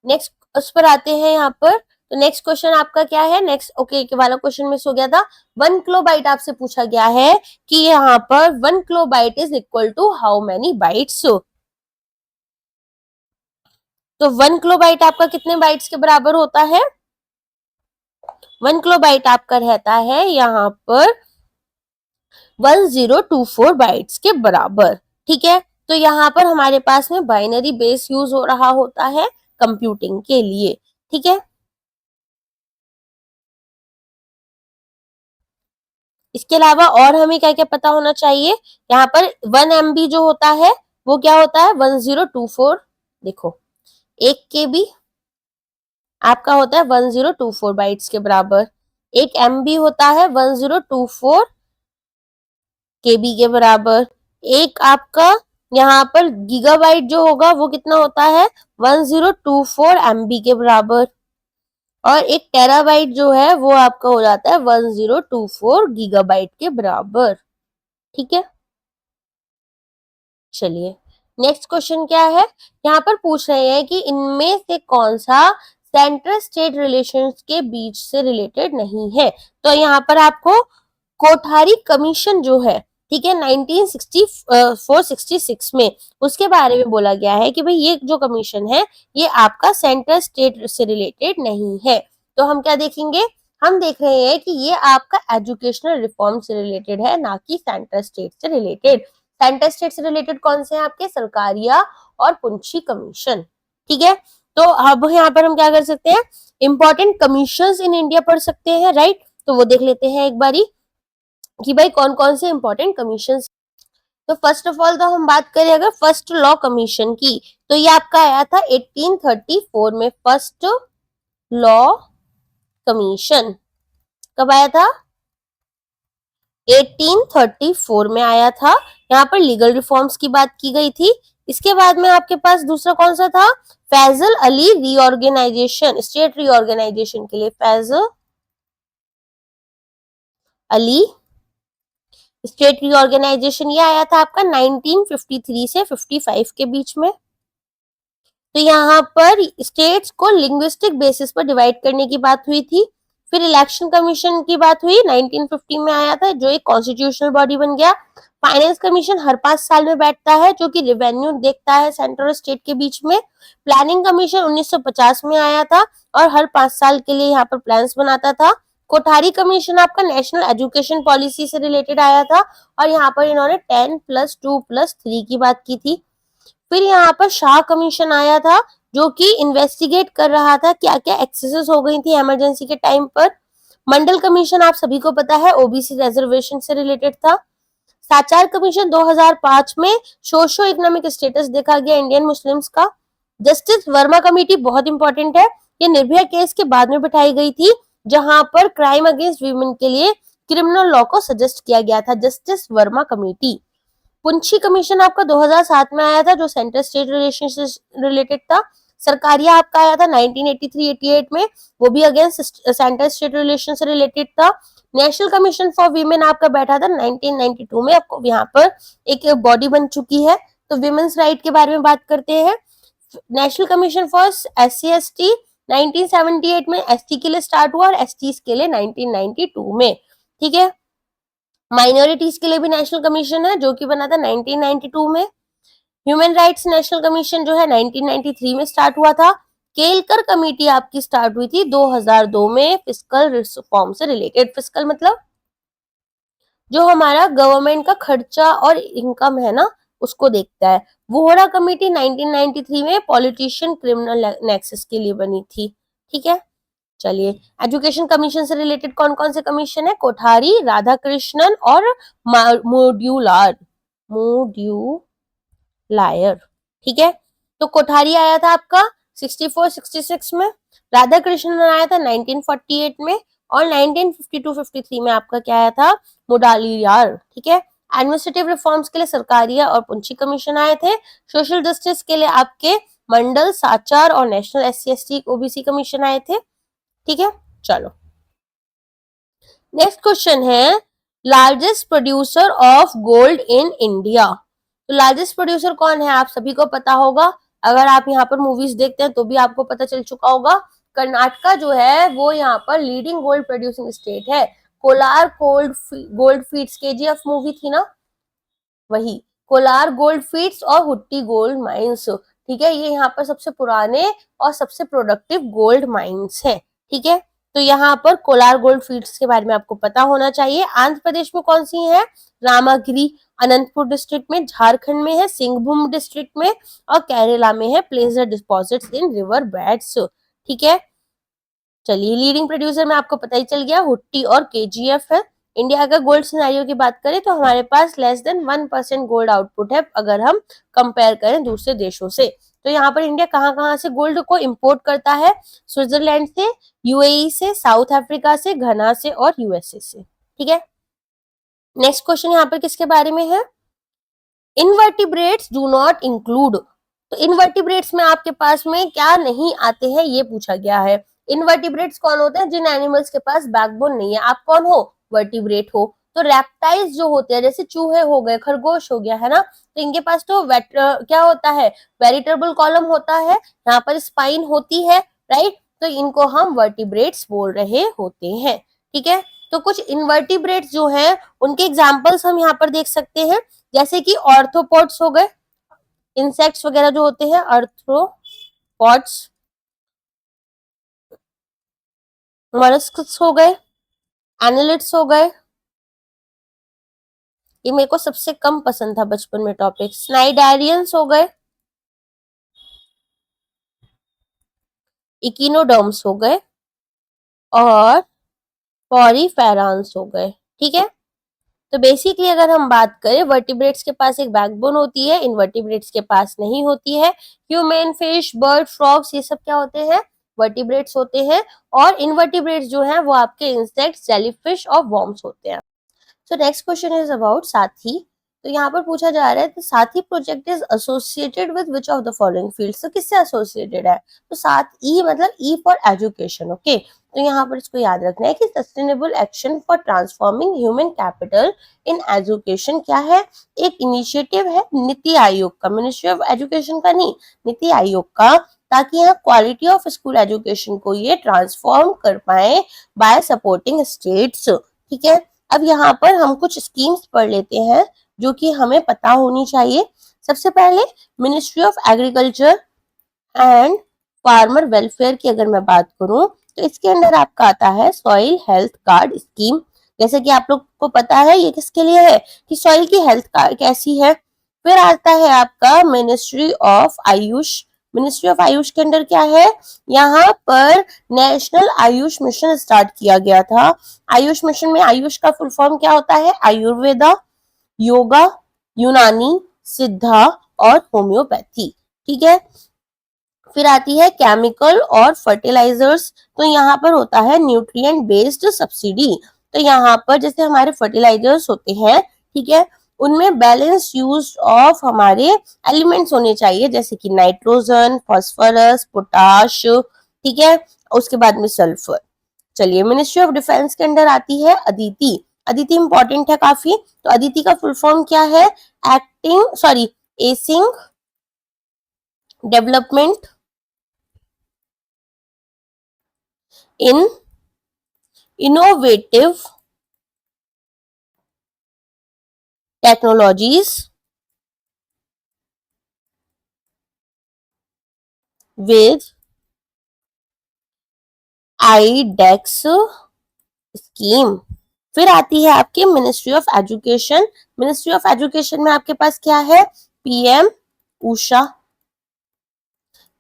नेक्स्ट उस पर आते हैं यहाँ पर। तो नेक्स्ट क्वेश्चन आपका क्या है, नेक्स्ट ओके वाला क्वेश्चन मिस हो गया था। 1 किलोबाइट आपसे पूछा गया है कि यहाँ पर 1 kilobyte is equal to how many bytes. तो 1 किलोबाइट आपका कितने बाइट्स के बराबर होता है, 1 किलोबाइट आपका रहता है यहाँ पर 1024 बाइट्स के बराबर, ठीक है। तो यहाँ पर हमारे पास में बाइनरी बेस यूज हो रहा होता है कंप्यूटिंग के लिए, ठीक है। इसके अलावा और हमें क्या क्या पता होना चाहिए, यहाँ पर 1 MB जो होता है वो क्या होता है 1024, देखो 1 KB आपका होता है 1024 बाइट्स के बराबर। 1 MB होता है 1024 KB के बराबर। एक आपका यहाँ पर गीगाबाइट जो होगा वो कितना होता है 1024 MB के बराबर। और एक टेराबाइट जो है वो आपका हो जाता है 1024 गीगाबाइट के बराबर, ठीक है। चलिए नेक्स्ट क्वेश्चन क्या है, यहाँ पर पूछ रहे हैं कि इनमें से कौन सा सेंट्रल स्टेट रिलेशंस के बीच से रिलेटेड नहीं है। तो यहाँ पर आपको कोठारी कमीशन जो है, ठीक है, 1964-66 में उसके बारे में बोला गया है कि भाई ये जो कमीशन है ये आपका सेंट्रल स्टेट से रिलेटेड नहीं है। तो हम क्या देखेंगे, हम देख रहे हैं कि ये आपका एजुकेशनल रिफॉर्म से रिलेटेड है, ना कि सेंट्रल स्टेट से रिलेटेड। सेंट्रल स्टेट से रिलेटेड कौन से हैं आपके, सरकारिया और पुंछी कमीशन, ठीक है। तो अब यहाँ पर हम क्या कर सकते हैं, इंपॉर्टेंट कमीशंस इन इंडिया पढ़ सकते हैं, राइट। तो वो देख लेते हैं एक बारी कि भाई कौन कौन से इंपॉर्टेंट कमीशंस। तो फर्स्ट ऑफ ऑल तो हम बात करें अगर फर्स्ट लॉ कमीशन की, तो ये आपका आया था 1834 में, फर्स्ट लॉ कमीशन कब आया था? 1834 में आया था। यहाँ पर लीगल रिफॉर्म्स की बात की गई थी। इसके बाद में आपके पास दूसरा कौन सा था? Fazal Ali reorganization, state reorganization के लिए फैजल अली स्टेट रीऑर्गेनाइजेशन, ये आया था आपका 1953 से 55 के बीच में। तो यहाँ पर स्टेट्स को लिंग्विस्टिक बेसिस पर डिवाइड करने की बात हुई थी। फिर इलेक्शन कमीशन की बात हुई, 1950 में आया था, जो एक कॉन्स्टिट्यूशनल बॉडी बन गया। फाइनेंस कमीशन हर 5 साल में बैठता है, जो कि रेवेन्यू देखता है सेंटर और स्टेट के बीच में। प्लानिंग कमीशन 1950 में आया था और हर 5 साल के लिए यहाँ पर प्लान्स बनाता था। कोठारी कमीशन आपका नेशनल एजुकेशन पॉलिसी से रिलेटेड आया था और यहाँ पर इन्होंने 10+2+3 की बात की थी। फिर यहाँ पर शाह कमीशन आया था, जो कि इन्वेस्टिगेट कर रहा था क्या क्या एक्सेसेस हो गई थी इमरजेंसी के टाइम पर। मंडल कमीशन आप सभी को पता है, ओबीसी रिजर्वेशन से रिलेटेड था। साचार कमीशन 2005 में सोशो इकोनॉमिक स्टेटस देखा गया इंडियन मुस्लिम्स का। जस्टिस वर्मा कमेटी बहुत इंपॉर्टेंट है, ये निर्भया केस के बाद में बिठाई गई थी, जहां पर क्राइम अगेंस्ट वीमेन के लिए क्रिमिनल लॉ को सजेस्ट किया गया था, justice Verma committee. Punchhi commission आपका 2007 में आया था, जो सेंटर स्टेट रिलेशन से रिलेटेड था। सरकारिया आपका आया था 1983-88 में, वो भी अगेंस्ट सेंटर स्टेट रिलेशन से रिलेटेड था। नेशनल कमीशन फॉर वीमेन आपका बैठा था 1992 में, आपको यहाँ पर एक बॉडी बन चुकी है। तो विमेन्स राइट के बारे में बात करते हैं। नेशनल कमीशन फॉर SC/ST 1978 में एसटी के लिए स्टार्ट हुआ और एसटी के लिए 1992 में, ठीक है। माइनॉरिटीज के लिए भी नेशनल कमीशन है, जो कि बना था 1992 में। ह्यूमन राइट्स नेशनल कमीशन जो है 1993 में स्टार्ट हुआ था। केलकर कमेटी आपकी स्टार्ट हुई थी 2002 में, फिस्कल रिफॉर्म से रिलेटेड। फिस्कल मतलब जो हमारा गवर्नमेंट का खर्चा और इनकम है ना, उसको देखता है। वोहरा कमेटी 1993 में पॉलिटिशियन क्रिमिनल नेक्सस के लिए बनी थी, ठीक है। चलिए, एजुकेशन कमीशन से रिलेटेड कौन कौन से कमीशन है? कोठारी, राधाकृष्णन और मोड्यूलायर, ठीक है। तो कोठारी आया था आपका 64-66 में, राधाकृष्णन आया था 1948 में और 1952-53 में आपका क्या आया था? मोडालियार, ठीक है। एडमिनिस्ट्रेटिव रिफॉर्म्स के लिए सरकारिया और पुंछी कमीशन आए थे। सोशल जस्टिस के लिए आपके मंडल, साचार और नेशनल SC/ST ओबीसी कमीशन आए थे, ठीक है। चलो, नेक्स्ट क्वेश्चन है, largest producer of gold in India. तो लार्जेस्ट प्रोड्यूसर कौन है आप सभी को पता होगा, अगर आप यहाँ पर मूवीज देखते हैं तो भी आपको पता चल चुका होगा। कर्नाटका जो है वो यहाँ पर लीडिंग गोल्ड प्रोड्यूसिंग स्टेट है। Kolar gold fields, KGF movie थी ना, वही कोलार गोल्ड फील्ड्स और हुट्टी गोल्ड माइंस, ठीक है। ये यहाँ पर सबसे पुराने और सबसे प्रोडक्टिव गोल्ड माइंस है, ठीक है। तो यहाँ पर कोलार गोल्ड फील्ड्स के बारे में आपको पता होना चाहिए। आंध्र प्रदेश में कौन सी है? रामागिरी, अनंतपुर डिस्ट्रिक्ट में, झारखंड में है सिंहभूम डिस्ट्रिक्ट में और केरला में है pleasure deposits in river beds, ठीक है। चलिए, लीडिंग प्रोड्यूसर में आपको पता ही चल गया, हुट्टी और KGF है। इंडिया का गोल्ड सिनेरियो की बात करें तो हमारे पास लेस देन 1% गोल्ड आउटपुट है, अगर हम कंपेयर करें दूसरे देशों से। तो यहाँ पर इंडिया कहाँ कहाँ से गोल्ड को इंपोर्ट करता है? स्विट्जरलैंड से, UAE से, साउथ अफ्रीका से, घना से और USA से, ठीक है। नेक्स्ट क्वेश्चन यहाँ पर किसके बारे में है? Invertebrates do not include. तो इनवर्टिब्रेट्स में आपके पास में क्या नहीं आते हैं, ये पूछा गया है। इनवर्टिब्रेट्स कौन होते हैं? जिन एनिमल्स के पास बैकबोन नहीं है। आप कौन हो? वर्टिब्रेट हो। तो रेप्टाइल्स जो होते हैं, जैसे चूहे हो गए, खरगोश हो गया, है ना, तो इनके पास तो क्या होता है? वेरिटेबल कॉलम होता है, यहाँ पर स्पाइन होती है, राइट। तो इनको हम वर्टिब्रेट्स बोल रहे होते हैं, ठीक है। तो कुछ इनवर्टिब्रेट्स जो हैं उनके एग्जाम्पल्स हम यहाँ पर देख सकते हैं, जैसे कि ऑर्थोपोड्स हो गए, इंसेक्ट्स वगैरह जो होते हैं, आर्थ्रोपॉड्स। मोलस्क्स हो गए, एनालिड्स हो गए, ये मेरे को सबसे कम पसंद था बचपन में टॉपिक। स्नाइडेरियंस हो गए, इकिनोडर्म्स हो गए, और पॉरीफेरॉन्स हो गए। ठीक है, तो बेसिकली अगर हम बात करें, वर्टिब्रेट्स के पास एक बैकबोन होती है, इनवर्टिब्रेट्स के पास नहीं होती है। ह्यूमन, फिश, बर्ड, फ्रॉग्स, ये सब क्या होते हैं? वर्टिब्रेट्स होते हैं। और इनवर्टिब्रेट्स जो हैं वो आपके इंसेक्ट्स, जेलीफिश और वॉर्म्स होते हैं। So next question is about साथी। तो यहाँ पर पूछा जा रहा है कि साथी project is associated with which of the following fields. तो किससे एसोसिएटेड है? तो साथ ई मतलब ई फॉर एजुकेशन। ओके, तो यहाँ पर इसको याद रखना है कि sustainable action for transforming human capital in education क्या है? एक इनिशिएटिव है नीति आयोग का, मिनिस्ट्री ऑफ एजुकेशन का नहीं, नीति आयोग का, ताकि यहाँ क्वालिटी ऑफ स्कूल एजुकेशन को ये ट्रांसफॉर्म कर पाए बाय सपोर्टिंग स्टेट्स। ठीक है, अब यहाँ पर हम कुछ स्कीम्स पढ़ लेते हैं जो कि हमें पता होनी चाहिए। सबसे पहले ministry of agriculture and farmer welfare की अगर मैं बात करूं, तो इसके अंदर आपका आता है सॉइल हेल्थ कार्ड स्कीम। जैसे कि आप लोग को पता है ये किसके लिए है, कि सॉइल की हेल्थ कैसी है। फिर आता है आपका ministry of Ayush. Ministry of Ayush के अंदर क्या है? यहाँ पर नेशनल आयुष मिशन स्टार्ट किया गया था। आयुष मिशन में आयुष का फुल फॉर्म क्या होता है? आयुर्वेदा, योगा, यूनानी, सिद्धा और होम्योपैथी। ठीक है, फिर आती है केमिकल और फर्टिलाइजर्स। तो यहाँ पर होता है न्यूट्रिएंट बेस्ड सब्सिडी। तो यहाँ पर जैसे हमारे फर्टिलाइजर्स होते हैं, ठीक है, उनमें बैलेंस यूज ऑफ हमारे एलिमेंट्स होने चाहिए, जैसे कि नाइट्रोजन, फास्फोरस, पोटाश। ठीक है, उसके बाद में सल्फर। चलिए, मिनिस्ट्री ऑफ डिफेंस के अंदर आती है अदिति। अदिति इंपॉर्टेंट है काफी। तो अदिति का फुल फॉर्म क्या है? Acing development in innovative technologies with iDEX scheme. फिर आती है आपकी ministry of education. Ministry of education में आपके पास क्या है? पीएम उषा।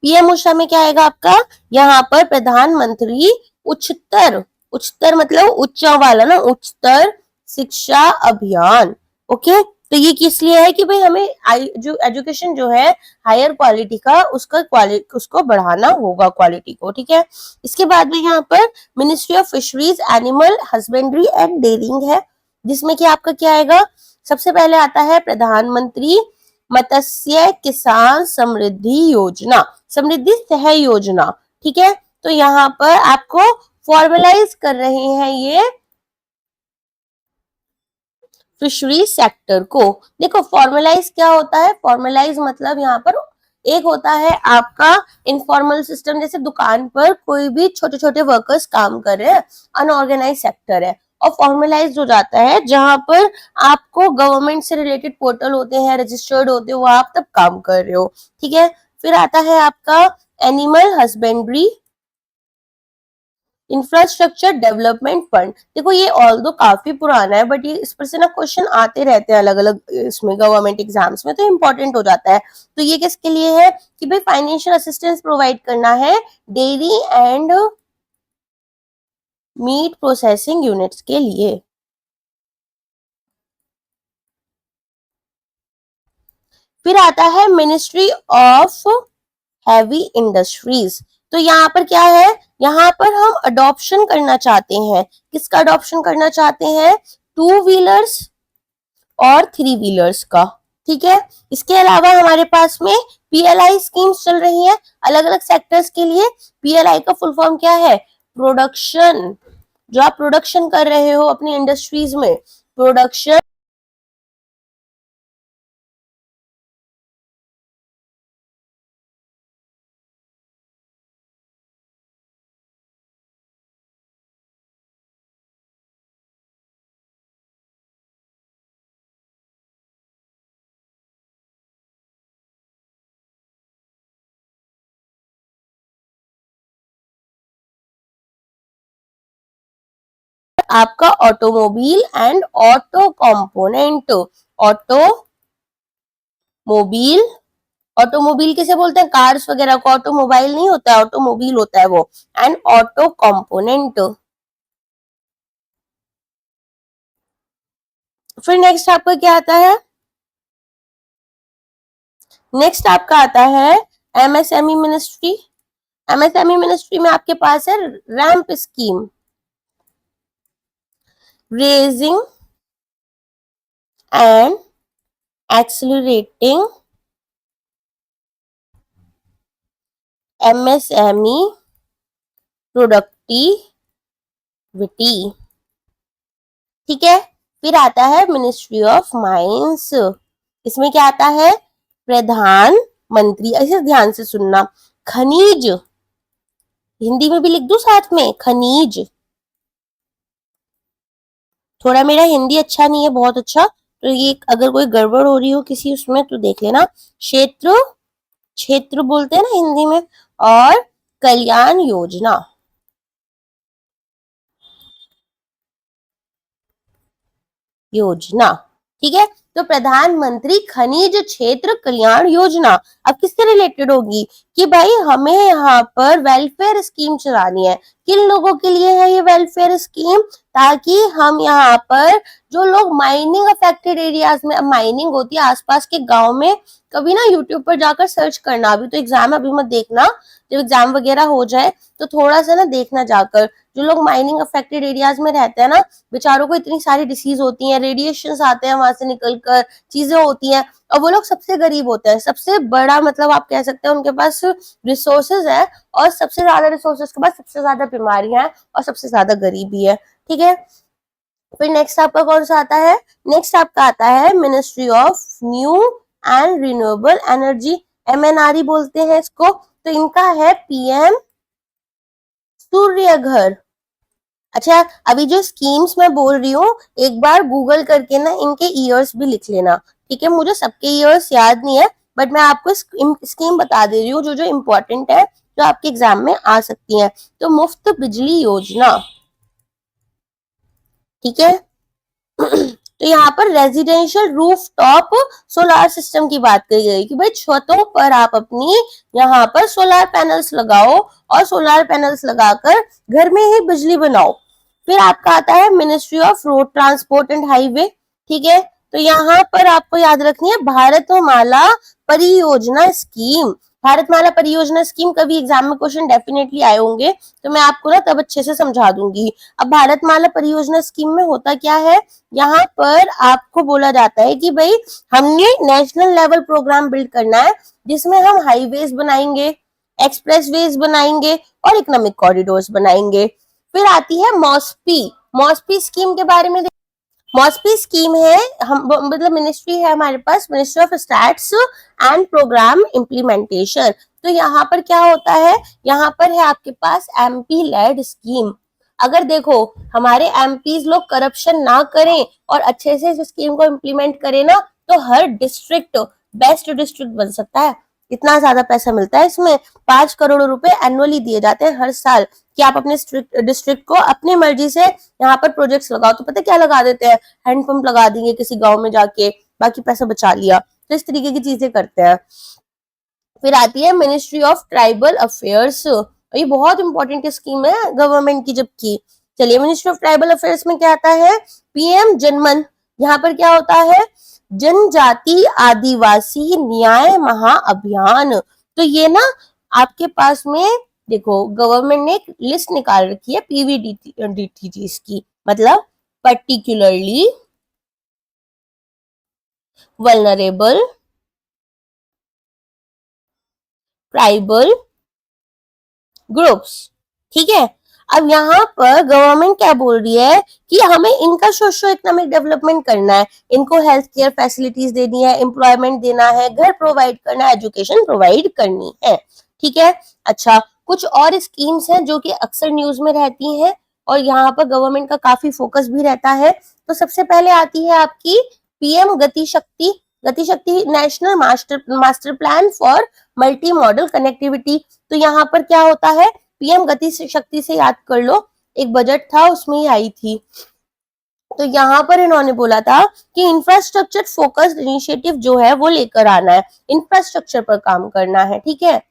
पीएम उषा में क्या आएगा आपका? यहाँ पर प्रधानमंत्री उच्चतर, उच्चतर मतलब उच्च वाला ना, उच्चतर शिक्षा अभियान। ओके, तो ये किस लिए है? कि भाई हमें जो एजुकेशन जो है हायर क्वालिटी का, उसको बढ़ाना होगा, क्वालिटी को। ठीक है, इसके बाद में यहाँ पर ministry of fisheries, animal husbandry and dairying है, जिसमें कि आपका क्या आएगा? सबसे पहले आता है प्रधानमंत्री मत्स्य किसान समृद्धि योजना, समृद्धि सह योजना। ठीक है, तो यहाँ पर आपको फॉर्मलाइज कर रहे हैं ये फिशरी सेक्टर को। देखो, फॉर्मलाइज क्या होता है? फॉर्मलाइज मतलब यहाँ पर एक होता है आपका इनफॉर्मल सिस्टम, जैसे दुकान पर कोई भी छोटे छोटे वर्कर्स काम कर रहे हैं, अनऑर्गेनाइज सेक्टर है। और फॉर्मलाइज हो जाता है जहां पर आपको गवर्नमेंट से रिलेटेड पोर्टल होते हैं, रजिस्टर्ड होते हो, आप तब काम कर रहे हो। ठीक है, फिर आता है आपका animal husbandry infrastructure development fund. देखो, ये ऑल दो काफी पुराना है, बट ये इस पर से ना क्वेश्चन आते रहते हैं अलग अलग इसमें गवर्नमेंट एग्जाम्स में, तो इंपॉर्टेंट हो जाता है। तो ये किसके लिए है? कि भाई फाइनेंशियल असिस्टेंस प्रोवाइड करना है dairy and meat processing units के लिए। फिर आता है मिनिस्ट्री ऑफ हैवी इंडस्ट्रीज। तो यहाँ पर क्या है? यहाँ पर हम अडॉप्शन करना चाहते हैं। किसका अडॉप्शन करना चाहते हैं? टू व्हीलर्स और थ्री व्हीलर्स का। ठीक है, इसके अलावा हमारे पास में पीएलआई स्कीम्स चल रही हैं अलग अलग सेक्टर्स के लिए। पीएलआई का फुल फॉर्म क्या है? प्रोडक्शन, जो आप प्रोडक्शन कर रहे हो अपनी इंडस्ट्रीज में, प्रोडक्शन आपका automobile and auto component. Automobile, automobile किसे बोलते हैं? कार्स वगैरह को ऑटोमोबाइल नहीं होता है, ऑटोमोबाइल होता है वो। एंड ऑटो कंपोनेंट, फिर नेक्स्ट आपका क्या आता है, नेक्स्ट आपका आता है एमएसएमई मिनिस्ट्री। एमएसएमई मिनिस्ट्री में आपके पास है ramp scheme, raising and accelerating MSME productivity. ठीक है, फिर आता है मिनिस्ट्री ऑफ माइंस। इसमें क्या आता है, प्रधानमंत्री, ऐसे ध्यान से सुनना, खनिज, हिंदी में भी लिख दूं साथ में, खनिज, थोड़ा मेरा हिंदी अच्छा नहीं है बहुत अच्छा, तो ये अगर कोई गड़बड़ हो रही हो किसी उसमें तो देख लेना। क्षेत्र, क्षेत्र बोलते हैं ना हिंदी में, और कल्याण योजना, योजना, ठीक है। तो प्रधानमंत्री खनिज क्षेत्र कल्याण योजना अब किससे रिलेटेड होगी कि भाई हमें यहाँ पर वेलफेयर स्कीम चलानी है। किन लोगों के लिए है ये वेलफेयर स्कीम, ताकि हम यहाँ पर जो लोग माइनिंग अफेक्टेड एरियाज में, माइनिंग होती है आसपास के गांव में, कभी ना यूट्यूब पर जाकर सर्च करना, अभी तो एग्जाम अभी मत देखना, जब एग्जाम वगैरह हो जाए तो थोड़ा सा ना देखना जाकर, जो लोग माइनिंग अफेक्टेड एरियाज में रहते हैं ना, बेचारों को इतनी सारी डिसीज होती हैं, रेडिएशन आते हैं वहां से निकलकर, चीजें होती हैं, और वो लोग सबसे गरीब होते हैं, सबसे बड़ा मतलब आप कह सकते हैं उनके पास रिसोर्सेज है, और सबसे ज्यादा रिसोर्सेज के बाद सबसे ज्यादा बीमारियां हैं और सबसे ज्यादा गरीबी है। ठीक है, फिर नेक्स्ट आपका कौन सा आता है, नेक्स्ट आपका आता है ministry of new and renewable energy, MNRE बोलते हैं इसको। तो इनका है पीएम सूर्य घर। अच्छा, अभी जो स्कीम्स मैं बोल रही हूँ एक बार गूगल करके ना इनके ईयर्स भी लिख लेना, ठीक है। मुझे सबके ईयर्स याद नहीं है, बट मैं आपको स्कीम बता दे रही हूँ जो जो इम्पोर्टेंट है, जो आपके एग्जाम में आ सकती है। तो मुफ्त बिजली योजना, ठीक है। तो यहाँ पर रेजिडेंशियल रूफटॉप सोलार सिस्टम की बात करी गई कि भाई छतों पर आप अपनी यहाँ पर सोलार पैनल्स लगाओ, और सोलार पैनल्स लगाकर घर में ही बिजली बनाओ। फिर आपका आता है ministry of road transport and highway, ठीक है। तो यहाँ पर आपको याद रखनी है भारतमाला परियोजना स्कीम। भारतमाला परियोजना स्कीम कभी एग्जाम में क्वेश्चन डेफिनेटली आए होंगे, तो मैं आपको ना तब अच्छे से समझा दूंगी। अब भारतमाला परियोजना स्कीम में होता क्या है, यहाँ पर आपको बोला जाता है कि भाई हमने नेशनल लेवल प्रोग्राम बिल्ड करना है, जिसमें हम हाईवेज बनाएंगे, एक्सप्रेसवेज बनाएंगे और इकोनॉमिक कॉरिडोर्स बनाएंगे। फिर आती है मॉस्पी। मॉस्पी स्कीम के बारे में, मॉस्पी स्कीम है, हम मतलब मिनिस्ट्री है हमारे पास, ministry of stats and programme implementation. तो यहाँ पर क्या होता है, यहाँ पर है आपके पास एमपी लेड स्कीम। अगर देखो हमारे एमपीज लोग करप्शन ना करें और अच्छे से इस स्कीम को इम्प्लीमेंट करें ना, तो हर डिस्ट्रिक्ट बेस्ट डिस्ट्रिक्ट बन सकता है। इतना ज्यादा पैसा मिलता है इसमें, 5 करोड़ रुपए एनुअली दिए जाते हैं हर साल, कि आप अपने डिस्ट्रिक्ट को अपनी मर्जी से यहाँ पर प्रोजेक्ट्स लगाओ। तो पता क्या लगा देते हैं, हैंडपंप लगा देंगे किसी गांव में जाके, बाकी पैसा बचा लिया। तो इस तरीके की चीजें करते हैं। फिर आती है मिनिस्ट्री ऑफ ट्राइबल अफेयर्स, ये बहुत इंपॉर्टेंट स्कीम है गवर्नमेंट की जबकि। चलिए, मिनिस्ट्री ऑफ ट्राइबल अफेयर्स में क्या आता है, पीएम जनमन। यहाँ पर क्या होता है, जनजाति आदिवासी न्याय महाअभियान। तो ये ना आपके पास में देखो गवर्नमेंट ने एक लिस्ट निकाल रखी है पीवीडीटीजीज की, मतलब पर्टिकुलरली वल्नरेबल ट्राइबल ग्रुप्स, ठीक है। अब यहाँ पर गवर्नमेंट क्या बोल रही है कि हमें इनका सोशो इकोनॉमिक डेवलपमेंट करना है, इनको हेल्थ केयर फैसिलिटीज देनी है, एम्प्लॉयमेंट देना है, घर प्रोवाइड करना है, एजुकेशन प्रोवाइड करनी है, ठीक है। अच्छा, कुछ और स्कीम्स हैं जो कि अक्सर न्यूज में रहती हैं और यहाँ पर गवर्नमेंट का काफी फोकस भी रहता है। तो सबसे पहले आती है आपकी पीएम गति शक्ति। गति शक्ति national master plan for multi modal connectivity. तो यहाँ पर क्या होता है, पीएम गति शक्ति से याद कर लो, एक बजट था उसमें ही आई थी। तो यहाँ पर इन्होंने बोला था कि इंफ्रास्ट्रक्चर फोकस्ड इनिशिएटिव जो है वो लेकर आना है, इंफ्रास्ट्रक्चर पर काम करना है, ठीक है,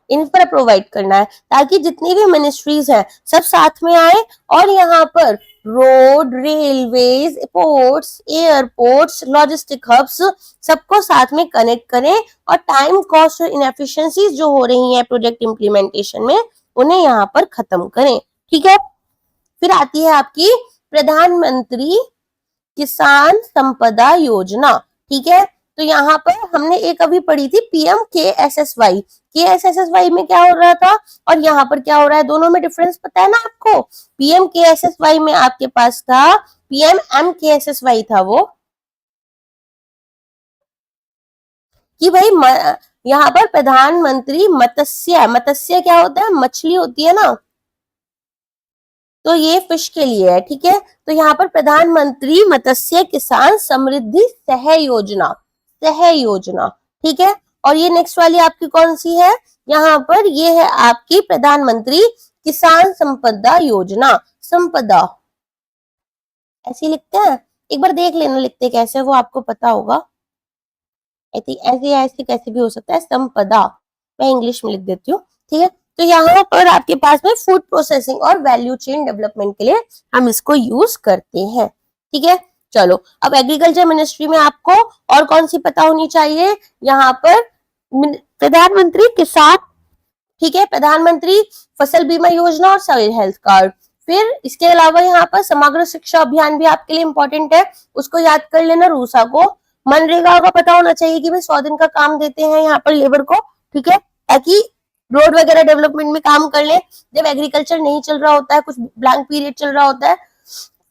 इंफ्रा प्रोवाइड करना है, ताकि जितनी भी मिनिस्ट्रीज हैं सब साथ में आए और यहाँ पर road, railways, ports, airports, logistic hubs सबको साथ में कनेक्ट करें और टाइम, कॉस्ट और इनएफिशिएंसीज जो हो रही हैं प्रोजेक्ट इम्प्लीमेंटेशन में उन्हें यहाँ पर खत्म करें। ठीक है, फिर आती है आपकी प्रधानमंत्री किसान संपदा योजना। ठीक है, तो यहाँ पर हमने एक अभी पढ़ी थी PMKSSY। KSSY में क्या हो रहा था और यहाँ पर क्या हो रहा है, दोनों में डिफरेंस पता है ना आपको। PMKSSY में आपके पास था, PMMKSSY था वो कि भाई यहाँ पर प्रधानमंत्री मत्स्य, मत्स्य क्या होता है, मछली होती है ना, तो ये फिश के लिए है। ठीक है, तो यहाँ पर प्रधानमंत्री मत्स्य किसान समृद्धि सह योजना, सह योजना। ठीक है, और ये नेक्स्ट वाली आपकी कौन सी है, यहाँ पर ये है आपकी प्रधानमंत्री किसान संपदा योजना। संपदा ऐसे लिखते हैं, एक बार देख लेना लिखते कैसे, वो आपको पता होगा। ऐसे ऐसे कैसे भी हो सकता है, संपदा, मैं इंग्लिश में लिख देती हूँ। ठीक है, तो यहाँ पर आपके पास में फूड प्रोसेसिंग और वैल्यू चेन डेवलपमेंट के लिए हम इसको यूज करते हैं। ठीक है, चलो अब एग्रीकल्चर मिनिस्ट्री में आपको और कौन सी पता होनी चाहिए, यहाँ पर प्रधानमंत्री किसान, ठीक है, प्रधानमंत्री फसल बीमा योजना और सॉइल हेल्थ कार्ड। फिर इसके अलावा यहाँ पर समग्र शिक्षा अभियान भी आपके लिए इंपॉर्टेंट है, उसको याद कर लेना, रूसा को। मनरेगा का पता होना चाहिए कि भाई 100 दिन का काम देते हैं यहाँ पर लेबर को। ठीक है, ताकि रोड वगैरह डेवलपमेंट में काम कर ले जब एग्रीकल्चर नहीं चल रहा होता है, कुछ ब्लैंक पीरियड चल रहा होता है।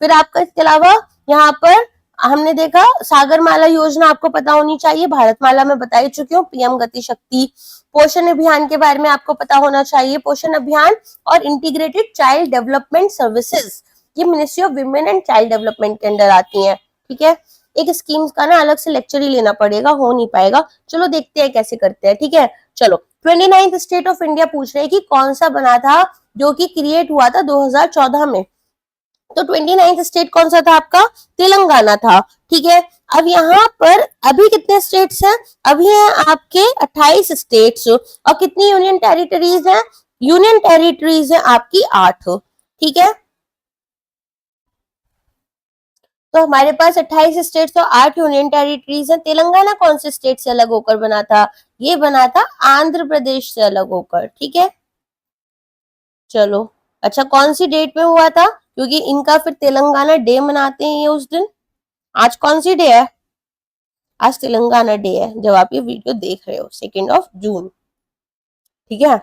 फिर आपका इसके अलावा यहाँ पर हमने देखा सागरमाला योजना आपको पता होनी चाहिए, भारतमाला में बता ही चुकी हूँ, पीएम गति शक्ति। पोषण अभियान के बारे में आपको पता होना चाहिए, पोषण अभियान और इंटीग्रेटेड चाइल्ड डेवलपमेंट सर्विसेज, ये ministry of women and child development के अंडर आती हैं। ठीक है, एक स्कीम्स का ना अलग से लेक्चर ही लेना पड़ेगा, हो नहीं पाएगा, चलो देखते हैं कैसे करते हैं। ठीक है, चलो 29th स्टेट ऑफ इंडिया पूछ रहे हैं कि कौन सा बना था जो कि क्रिएट हुआ था 2014 में। तो 29th स्टेट कौन सा था आपका, तेलंगाना था। ठीक है, अब यहाँ पर अभी कितने स्टेट्स हैं, अभी हैं आपके 28 स्टेट्स और कितनी यूनियन टेरिटरीज हैं, यूनियन टेरिटरीज है आपकी 8। ठीक है, तो हमारे पास 28 स्टेट्स और 8 यूनियन टेरिटरीज हैं। तेलंगाना कौन से स्टेट से अलग होकर बना था, ये बना था आंध्र प्रदेश से अलग होकर। ठीक है, चलो अच्छा कौन सी डेट में हुआ था, क्योंकि इनका फिर तेलंगाना डे मनाते हैं ये उस दिन। आज कौन सी डे है, आज तेलंगाना डे है जब आप ये वीडियो देख रहे हो, 2 जून। ठीक है,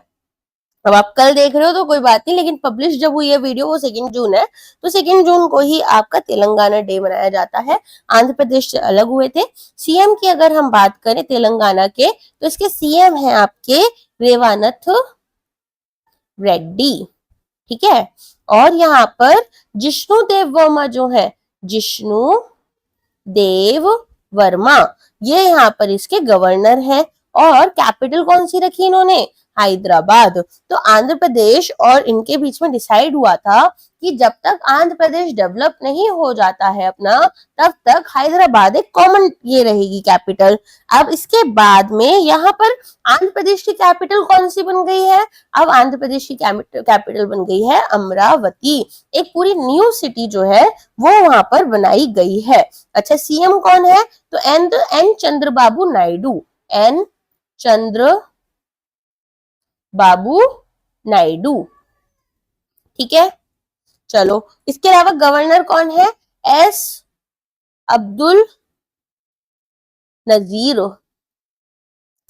अब आप कल देख रहे हो तो कोई बात नहीं, लेकिन पब्लिश जब हुई है वीडियो वो 2 जून है, तो 2 जून को ही आपका तेलंगाना डे मनाया जाता है। आंध्र प्रदेश से अलग हुए थे। सीएम की अगर हम बात करें तेलंगाना के, तो इसके सीएम हैं आपके रेवानाथ रेड्डी। ठीक है, और यहाँ पर जिष्णु देव वर्मा जो है, जिष्णु देव वर्मा, ये यहाँ पर इसके गवर्नर हैं। और कैपिटल कौन सी रखी इन्होंने, हैदराबाद। तो आंध्र प्रदेश और इनके बीच में डिसाइड हुआ था कि जब तक आंध्र प्रदेश डेवलप नहीं हो जाता है अपना, तब तक हैदराबाद एक कॉमन ये रहेगी कैपिटल। अब इसके बाद में यहाँ पर आंध्र प्रदेश की कैपिटल कौन सी बन गई है, अब आंध्र प्रदेश की कैपिटल बन गई है अमरावती। एक पूरी न्यू सिटी जो है वो वहां पर बनाई गई है। अच्छा, सीएम कौन है, तो एन चंद्रबाबू नायडू, एन चंद्र बाबू नायडू। ठीक है, चलो इसके अलावा गवर्नर कौन है, एस अब्दुल नजीर।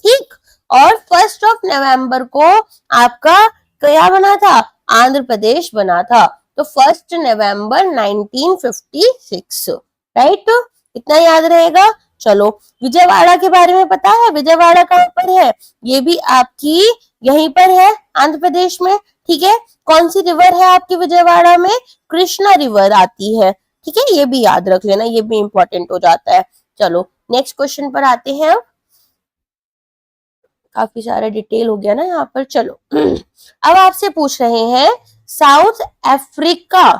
ठीक, और 1 नवंबर को आपका क्या बना था, आंध्र प्रदेश बना था। तो 1 नवंबर 1956, राइट, इतना याद रहेगा। चलो विजयवाड़ा के बारे में पता है, विजयवाड़ा कहाँ पर है, ये भी आपकी यहीं पर है आंध्र प्रदेश में। ठीक है, कौन सी रिवर है आपकी विजयवाड़ा में, कृष्णा रिवर आती है। ठीक है, ये भी याद रख लेना, ये भी इंपॉर्टेंट हो जाता है। चलो नेक्स्ट क्वेश्चन पर आते हैं, अब काफी सारा डिटेल हो गया ना यहाँ पर। चलो अब आपसे पूछ रहे हैं साउथ अफ्रीका।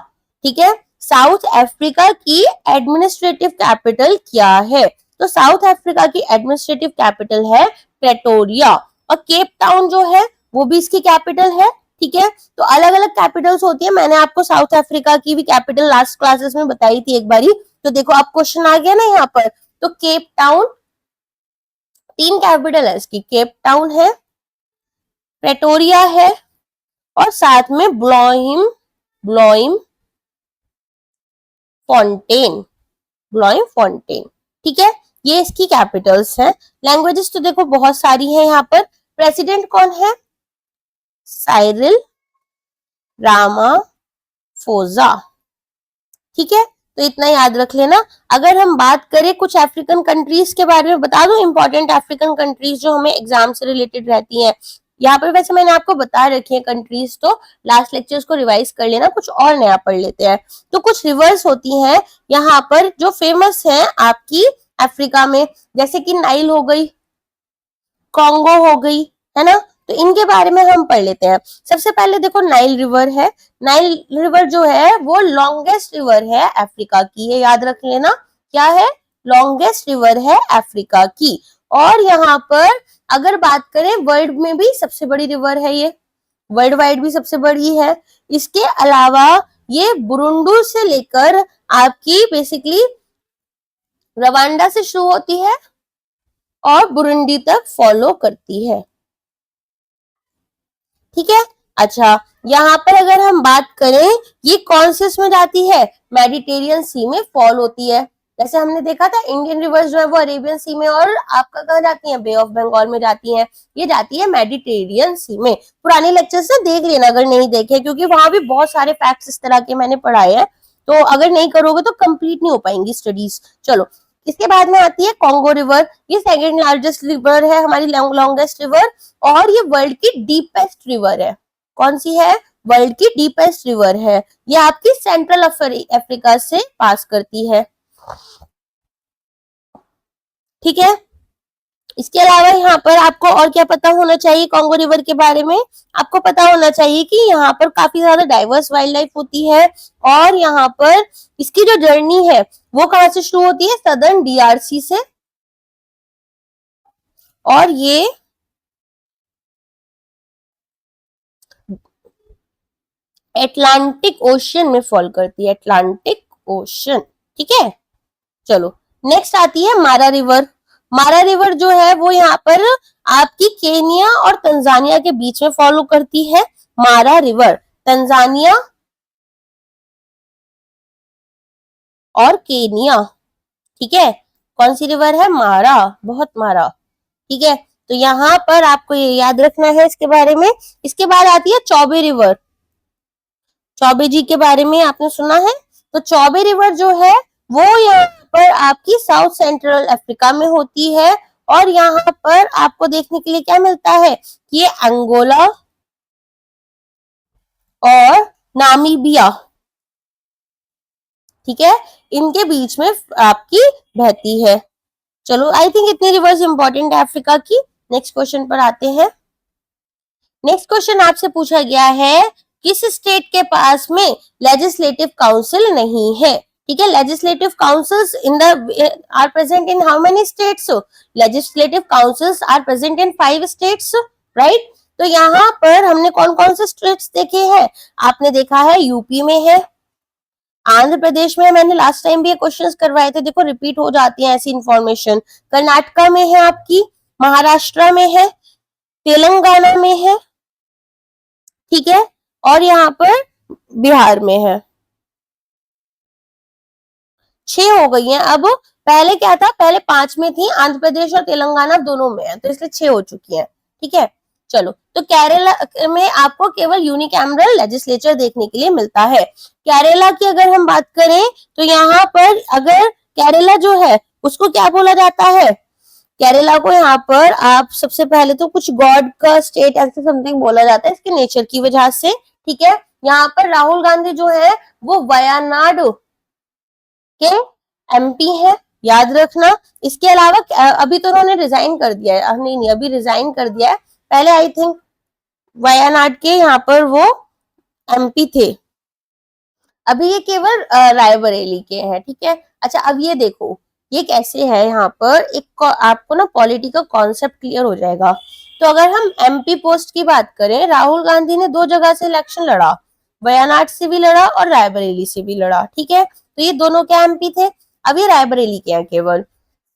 ठीक है, साउथ अफ्रीका की एडमिनिस्ट्रेटिव कैपिटल क्या है, तो साउथ अफ्रीका की एडमिनिस्ट्रेटिव कैपिटल है प्रेटोरिया। और केप टाउन जो है वो भी इसकी कैपिटल है। ठीक है। तो अलग अलग कैपिटल्स होती है, मैंने आपको साउथ अफ्रीका की भी कैपिटल लास्ट क्लासेस में बताई थी एक बारी। तो देखो अब क्वेश्चन आ गया ना यहाँ पर, तो केप टाउन, 3 कैपिटल है इसकी, केप टाउन है, प्रेटोरिया है, और साथ में ब्लोइम ब्लोइम फॉन्टेन, ब्लोइम फॉन्टेन, ठीक है। ये इसकी कैपिटल्स हैं। लैंग्वेजेस तो देखो बहुत सारी हैं यहाँ पर। प्रेसिडेंट कौन है? साइरिल रामाफोसा, ठीक है। तो इतना याद रख लेना। अगर हम बात करें कुछ अफ्रीकन कंट्रीज के बारे में, बता दूं इंपॉर्टेंट अफ्रीकन कंट्रीज जो हमें एग्जाम से रिलेटेड रहती हैं। यहाँ पर वैसे मैंने आपको बता रखी है कंट्रीज, तो लास्ट लेक्चर्स को रिवाइज कर लेना, कुछ और नया पढ़ लेते हैं। तो कुछ रिवर्स होती हैं यहाँ पर जो फेमस है आपकी अफ्रीका में, जैसे कि नाइल हो गई, कॉन्गो हो गई, है ना। तो इनके बारे में हम पढ़ लेते हैं। सबसे पहले देखो नाइल रिवर है। नाइल रिवर जो है वो लॉन्गेस्ट रिवर है अफ्रीका की, ये याद रख लेना। क्या है? लॉन्गेस्ट रिवर है अफ्रीका की। और यहाँ पर अगर बात करें वर्ल्ड में भी सबसे बड़ी रिवर है ये, वर्ल्ड वाइड भी सबसे बड़ी है। इसके अलावा ये बुरुंडी से लेकर आपकी बेसिकली रवांडा से शुरू होती है और बुरुंडी तक फॉलो करती है, ठीक है। अच्छा, यहाँ पर अगर हम बात करें ये कौन से इसमें जाती है? मेडिटेरियन सी में फॉल होती है। जैसे हमने देखा था इंडियन रिवर्स जो है वो अरेबियन सी में, और आपका कहाँ जाती है? बे ऑफ बंगाल में जाती है। ये जाती है मेडिटेरियन सी में। पुराने लेक्चर्स से देख लेना अगर नहीं देखे, क्योंकि वहां भी बहुत सारे फैक्ट्स इस तरह के मैंने पढ़ाए हैं, तो अगर नहीं करोगे तो कंप्लीट नहीं हो पाएंगी स्टडीज। चलो, इसके बाद में आती है कॉन्गो रिवर। ये सेकेंड लार्जेस्ट रिवर है, हमारी लॉन्गेस्ट रिवर, और ये वर्ल्ड की डीपेस्ट रिवर है। कौन सी है? वर्ल्ड की डीपेस्ट रिवर है। ये आपकी सेंट्रल अफ्रीका से पास करती है, ठीक है। इसके अलावा यहाँ पर आपको और क्या पता होना चाहिए कॉन्गो रिवर के बारे में? आपको पता होना चाहिए कि यहाँ पर काफी ज्यादा डाइवर्स वाइल्ड लाइफ होती है, और यहाँ पर इसकी जो जर्नी है वो कहाँ से शुरू होती है? सदर्न डीआरसी से, और ये एटलांटिक ओशियन में फॉल करती है, एटलांटिक ओशियन, ठीक है। चलो, नेक्स्ट आती है मारा रिवर। मारा रिवर जो है वो यहाँ पर आपकी केनिया और तंजानिया के बीच में फॉलो करती है। मारा रिवर तंजानिया और केनिया, ठीक है। कौन सी रिवर है? मारा, बहुत मारा, ठीक है। तो यहाँ पर आपको ये याद रखना है इसके बारे में। इसके बाद आती है चौबे रिवर। चौबे जी के बारे में आपने सुना है? तो चौबे रिवर जो है वो यहाँ पर आपकी साउथ सेंट्रल अफ्रीका में होती है, और यहाँ पर आपको देखने के लिए क्या मिलता है कि ये अंगोला और नामीबिया, ठीक है, इनके बीच में आपकी बहती है। चलो, आई थिंक इतनी रिवर्स इंपॉर्टेंट है अफ्रीका की। नेक्स्ट क्वेश्चन पर आते हैं। नेक्स्ट क्वेश्चन आपसे पूछा गया है किस स्टेट के पास में लेजिस्लेटिव काउंसिल नहीं है? ठीक है, legislative councils in the are present in how many states? Legislative councils are present in 5 states, right. तो यहाँ पर हमने कौन कौन से स्टेट्स देखे हैं? आपने देखा है यूपी में है, आंध्र प्रदेश में, मैंने लास्ट टाइम भी ये क्वेश्चंस करवाए थे, देखो रिपीट हो जाती है ऐसी इंफॉर्मेशन। कर्नाटका में है आपकी, महाराष्ट्र में है, तेलंगाना में है, ठीक है, और यहाँ पर बिहार में है। 6 हो गई हैं अब। पहले क्या था? पहले 5 में थी, आंध्र प्रदेश और तेलंगाना दोनों में है, तो इसलिए 6 हो चुकी हैं, ठीक है। चलो, तो केरला में आपको केवल यूनिकैमरल लेजिस्लेचर देखने के लिए मिलता है। केरला की अगर हम बात करें तो यहाँ पर अगर केरला जो है उसको क्या बोला जाता है? केरला को यहाँ पर आप सबसे पहले तो कुछ गॉड का स्टेट ऐसे समथिंग बोला जाता है इसके नेचर की वजह से, ठीक है। यहाँ पर राहुल गांधी जो है वो वयनाड के एमपी है, याद रखना। इसके अलावा अभी तो उन्होंने रिजाइन कर दिया है, नहीं अभी रिजाइन कर दिया है, पहले आई थिंक वयनाड के यहाँ पर वो एमपी थे, अभी ये केवल रायबरेली के हैं, ठीक है। अच्छा, अब ये देखो ये कैसे है, यहाँ पर एक आपको ना पॉलिटी का कॉन्सेप्ट क्लियर हो जाएगा। तो अगर हम एमपी पोस्ट की बात करें, राहुल गांधी ने 2 जगह से इलेक्शन लड़ा, वायनाड से भी लड़ा और रायबरेली से भी लड़ा, ठीक है। तो ये दोनों क्या एमपी थे, अब ये रायबरेली के हैं केवल।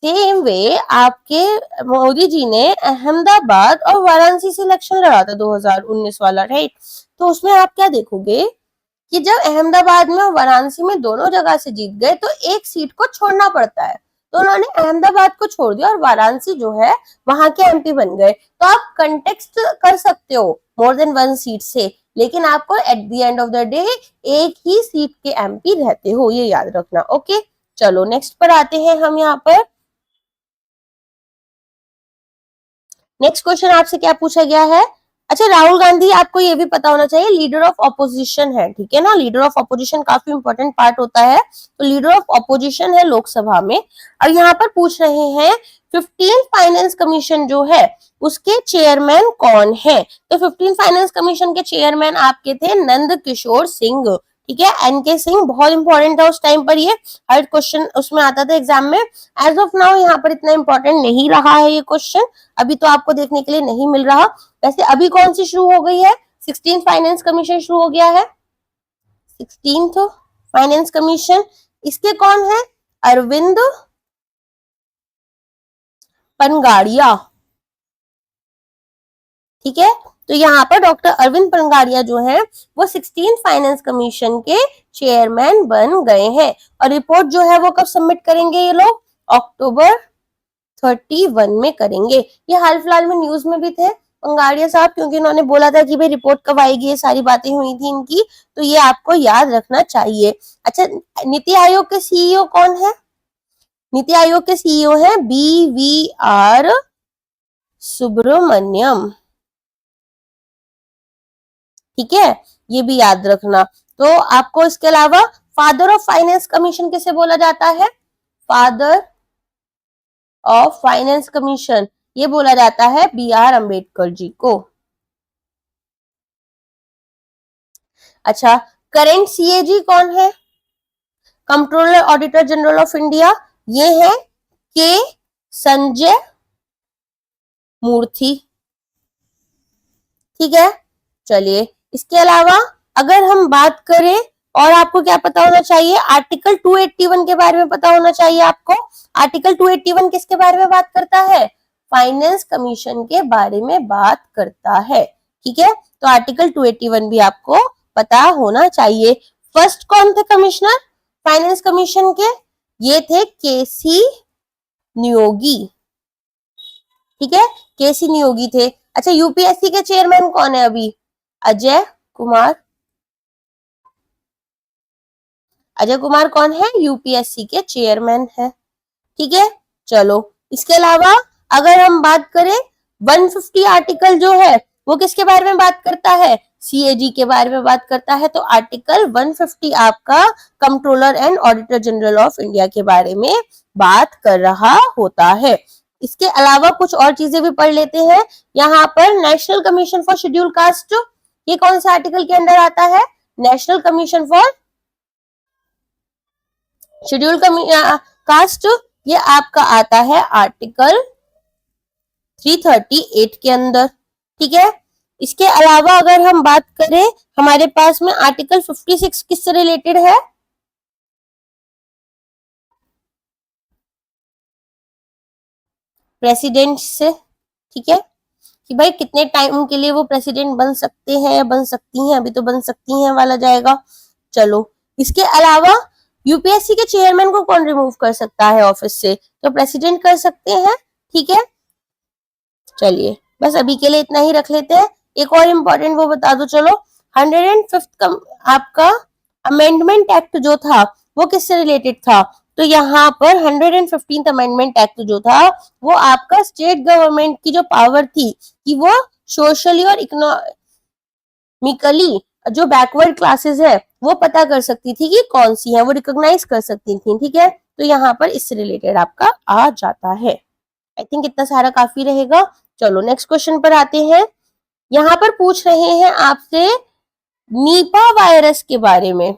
सेम वे आपके मोदी जी ने अहमदाबाद और वाराणसी से इलेक्शन लड़ा था 2019 वाला, राइट। तो उसमें आप क्या देखोगे कि जब अहमदाबाद में और वाराणसी में दोनों जगह से जीत गए तो एक सीट को छोड़ना पड़ता है, तो उन्होंने अहमदाबाद को छोड़ दिया और वाराणसी जो है वहां के एमपी बन गए। तो आप कंटेक्स्ट कर सकते हो मोर देन 1 सीट से, लेकिन आपको at the end of the day एक ही सीट के एमपी रहते हो, ये याद रखना। ओके, चलो नेक्स्ट पर आते हैं हम। यहाँ पर नेक्स्ट क्वेश्चन आपसे क्या पूछा गया है। अच्छा, राहुल गांधी आपको ये भी पता होना चाहिए लीडर ऑफ ऑपोजिशन है, ठीक है ना। लीडर ऑफ ऑपोजिशन काफी इंपॉर्टेंट पार्ट होता है, तो लीडर ऑफ ऑपोजिशन है लोकसभा में। और यहाँ पर पूछ रहे हैं 15 फाइनेंस कमीशन जो है उसके चेयरमैन कौन है। तो 15 फाइनेंस कमीशन के चेयरमैन आपके थे नंद किशोर सिंह, ठीक है। एनके सिंह बहुत इंपॉर्टेंट था उस टाइम पर, ये हर क्वेश्चन उसमें आता था एग्जाम में। एज ऑफ नाउ यहाँ पर इतना इंपॉर्टेंट नहीं रहा है ये क्वेश्चन, अभी तो आपको देखने के लिए नहीं मिल रहा। वैसे अभी कौन सी शुरू हो गई है, 16 फाइनेंस कमीशन शुरू हो गया है, 16th फाइनेंस कमीशन। इसके कौन है, अरविंद पनगाड़िया, ठीक है। तो यहाँ पर डॉक्टर अरविंद पनगाड़िया जो है वो 16 फाइनेंस कमीशन के चेयरमैन बन गए हैं। और रिपोर्ट जो है वो कब सबमिट करेंगे ये लोग, अक्टूबर 31 में करेंगे। ये हाल फिलहाल में न्यूज में भी थे पंगाड़िया साहब, क्योंकि उन्होंने बोला था कि भाई रिपोर्ट कब आएगी, ये सारी बातें हुई थी इनकी, तो ये आपको याद रखना चाहिए। अच्छा, नीति आयोग के सीईओ कौन है, नीति आयोग के सीईओ है BVR सुब्रमण्यम, ठीक है, ये भी याद रखना। तो आपको इसके अलावा फादर ऑफ फाइनेंस कमीशन किसे बोला जाता है, फादर ऑफ फाइनेंस कमीशन ये बोला जाता है BR अम्बेडकर जी को। अच्छा, करेंट CAG कौन है, controller auditor general of India, ये है के संजय मूर्ति, ठीक है। चलिए, इसके अलावा अगर हम बात करें, और आपको क्या पता होना चाहिए, आर्टिकल 281 के बारे में पता होना चाहिए आपको। आर्टिकल 281 किसके बारे में बात करता है, फाइनेंस कमीशन के बारे में बात करता है, ठीक है। तो आर्टिकल 281 भी आपको पता होना चाहिए। फर्स्ट कौन थे कमिश्नर फाइनेंस कमीशन के, ये थे KC नियोगी, ठीक है, KC नियोगी थे। अच्छा, यूपीएससी के चेयरमैन कौन है अभी, अजय कुमार, अजय कुमार कौन है, यूपीएससी के चेयरमैन है, ठीक है। चलो, इसके अलावा अगर हम बात करें 150 आर्टिकल जो है वो किसके बारे में बात करता है, CAG के बारे में बात करता है। तो आर्टिकल 150 आपका controller and auditor general of India के बारे में बात कर रहा होता है। इसके अलावा कुछ और चीजें भी पढ़ लेते हैं। यहाँ पर national commission for schedule caste, ये कौन सा आर्टिकल के अंदर आता है, national commission for schedule caste, ये आपका आता है आर्टिकल 338 के अंदर, ठीक है। इसके अलावा अगर हम बात करें, हमारे पास में आर्टिकल 56 किससे रिलेटेड है, प्रेसिडेंट से, ठीक है, कि भाई कितने टाइम के लिए वो प्रेसिडेंट बन सकते हैं, बन सकती हैं, अभी तो बन सकती हैं वाला जाएगा। चलो, इसके अलावा यूपीएससी के चेयरमैन को कौन रिमूव कर सकता है ऑफिस से, तो प्रेसिडेंट कर सकते हैं, ठीक है। चलिए, बस अभी के लिए इतना ही रख लेते हैं। एक और इम्पोर्टेंट वो बता दो, चलो 105th आपका अमेंडमेंट एक्ट जो था वो किससे रिलेटेड था, तो यहाँ पर 115th अमेंडमेंट एक्ट जो था वो आपका स्टेट गवर्नमेंट की जो पावर थी कि वो सोशली और इकोनॉमिकली जो बैकवर्ड क्लासेस है वो पता कर सकती थी कि कौन सी है, वो रिकॉग्नाइज कर सकती थी, ठीक है। तो यहाँ पर इससे रिलेटेड आपका आ जाता है। आई थिंक इतना सारा काफी रहेगा। चलो नेक्स्ट क्वेश्चन पर आते हैं। यहाँ पर पूछ रहे हैं आपसे नीपा वायरस के बारे में।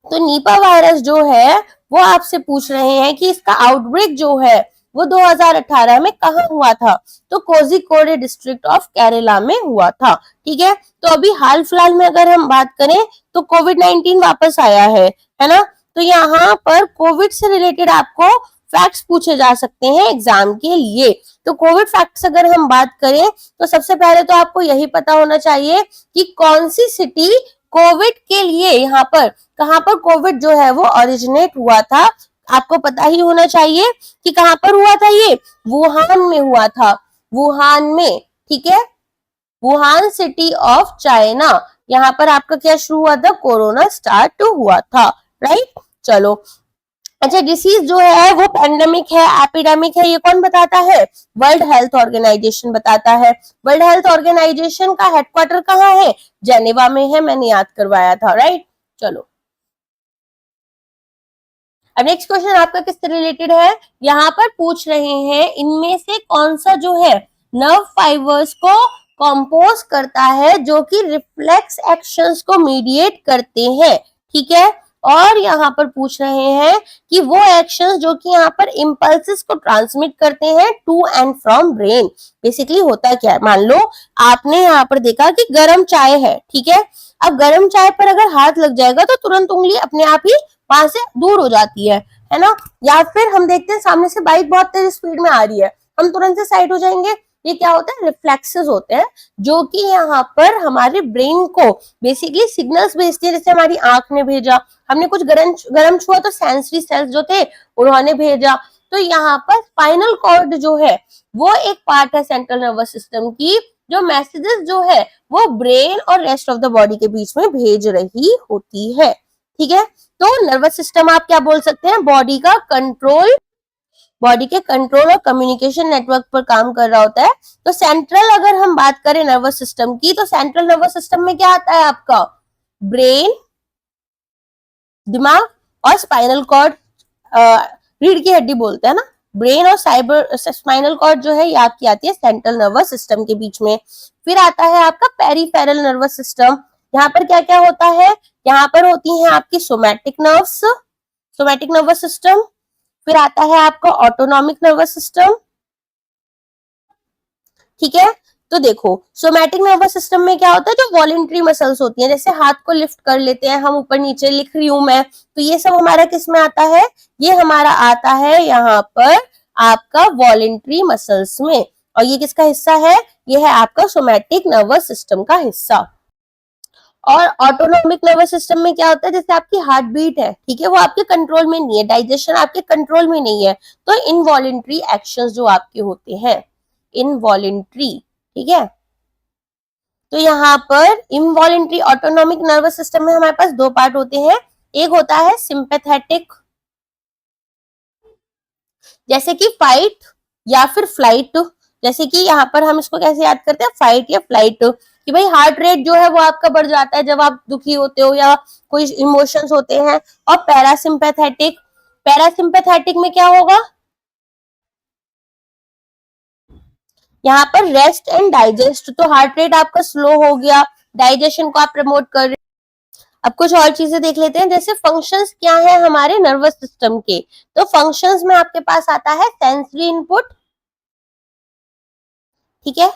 तो नीपा वायरस जो है वो आपसे पूछ रहे हैं कि इसका आउटब्रेक जो है वो 2018 में कहाँ हुआ था? तो कोझिकोड डिस्ट्रिक्ट ऑफ केरला में हुआ था। ठीक है, तो अभी हाल फिलहाल में अगर हम बात करें तो कोविड-19 वापस आया है ना। तो यहाँ पर कोविड से रिलेटेड आपको फैक्ट्स पूछे जा सकते हैं एग्जाम के लिए। तो कोविड फैक्ट्स अगर हम बात करें तो सबसे पहले तो आपको यही पता होना चाहिए कि कौन सी सिटी कोविड के लिए यहाँ पर कहाँ पर कोविड जो है वो ओरिजिनेट हुआ था। आपको पता ही होना चाहिए कि कहाँ पर हुआ था, ये वुहान में हुआ था, वुहान में। ठीक है, वुहान सिटी ऑफ चाइना, यहाँ पर आपका क्या शुरू हुआ था? कोरोना स्टार्ट हुआ था, राइट। चलो, अच्छा, डिसीज जो है वो पेंडेमिक है, एपिडेमिक है, ये कौन बताता है? वर्ल्ड हेल्थ ऑर्गेनाइजेशन बताता है। वर्ल्ड हेल्थ ऑर्गेनाइजेशन का हेडक्वार्टर कहाँ है? जेनेवा में है, मैंने याद करवाया था, राइट। चलो, अब नेक्स्ट क्वेश्चन आपका किससे रिलेटेड है? यहाँ पर पूछ रहे हैं इनमें से कौन सा जो है नर्व फाइबर्स को कंपोज करता है जो कि रिफ्लेक्स एक्शंस को मीडिएट करते हैं। ठीक है, और यहाँ पर पूछ रहे हैं कि वो एक्शंस जो कि यहाँ पर इम्पल्सेस को ट्रांसमिट करते हैं to and from brain. Basically होता क्या है, मान लो आपने यहाँ पर देखा कि गर्म चाय है, ठीक है, अब गर्म चाय पर अगर हाथ लग जाएगा तो तुरंत उंगली अपने आप ही वहां से दूर हो जाती है ना। या फिर हम देखते हैं सामने से बाइक बहुत तेज स्पीड में आ रही है, हम तुरंत से साइड हो जाएंगे। ये क्या होता है? रिफ्लेक्सेस होते हैं जो कि यहाँ पर हमारे ब्रेन को बेसिकली सिग्नल्स भेजती है। जैसे हमारी आंख ने भेजा, हमने कुछ गरम छुआ तो सेंसरी सेल्स जो थे उन्होंने भेजा। तो यहाँ पर स्पाइनल कॉर्ड जो है वो एक पार्ट है सेंट्रल नर्वस सिस्टम की, जो मैसेजेस जो है वो ब्रेन और रेस्ट ऑफ द बॉडी के बीच में भेज रही होती है। ठीक है, तो नर्वस सिस्टम आप क्या बोल सकते हैं? बॉडी का कंट्रोल, बॉडी के कंट्रोल और कम्युनिकेशन नेटवर्क पर काम कर रहा होता है। तो सेंट्रल अगर हम बात करें नर्वस सिस्टम की, तो सेंट्रल नर्वस सिस्टम में क्या आता है आपका? ब्रेन, दिमाग और स्पाइनल कॉर्ड, रीढ़ की हड्डी बोलते हैं ना। ब्रेन और स्पाइनल कॉर्ड जो है ये आपकी आती है सेंट्रल नर्वस सिस्टम के बीच में। फिर आता है आपका पेरिफेरल नर्वस सिस्टम। यहाँ पर क्या क्या होता है? यहाँ पर होती हैं आपकी somatic nerves, somatic nervous system. फिर आता है आपका ऑटोनॉमिक नर्वस सिस्टम। ठीक है, तो देखो सोमैटिक नर्वस सिस्टम में क्या होता है? जो वॉलेंट्री मसल्स होती हैं, जैसे हाथ को लिफ्ट कर लेते हैं हम, ऊपर नीचे लिख रही हूं मैं, तो ये सब हमारा किस में आता है? ये हमारा आता है यहाँ पर आपका वॉलेंट्री मसल्स में। और ये किसका हिस्सा है? ये है आपका सोमैटिक नर्वस सिस्टम का हिस्सा। और ऑटोनॉमिक नर्वस सिस्टम में क्या होता है? जैसे आपकी हार्ट बीट है, ठीक है, वो आपके कंट्रोल में नहीं है, डाइजेशन आपके कंट्रोल में नहीं है, तो इनवॉलेंट्री एक्शंस जो आपके होते हैं, इनवॉलेंट्री, ठीक है। तो यहाँ पर इनवॉलेंट्री ऑटोनॉमिक नर्वस सिस्टम में हमारे पास दो पार्ट होते हैं। एक होता है सिंपैथेटिक, जैसे कि फाइट या फिर फ्लाइट। जैसे कि यहाँ पर हम इसको कैसे याद करते हैं? फाइट या फ्लाइट, कि भाई हार्ट रेट जो है वो आपका बढ़ जाता है जब आप दुखी होते हो या कोई इमोशंस होते हैं। और पैरासिम्पैथेटिक, पैरासिम्पैथेटिक में क्या होगा? यहाँ पर रेस्ट एंड डाइजेस्ट, तो हार्ट रेट आपका स्लो हो गया, डाइजेशन को आप प्रमोट कर रहे। अब कुछ और चीजें देख लेते हैं, जैसे फंक्शंस क्या है हमारे नर्वस सिस्टम के। तो फंक्शंस में आपके पास आता है सेंसरी इनपुट, ठीक है,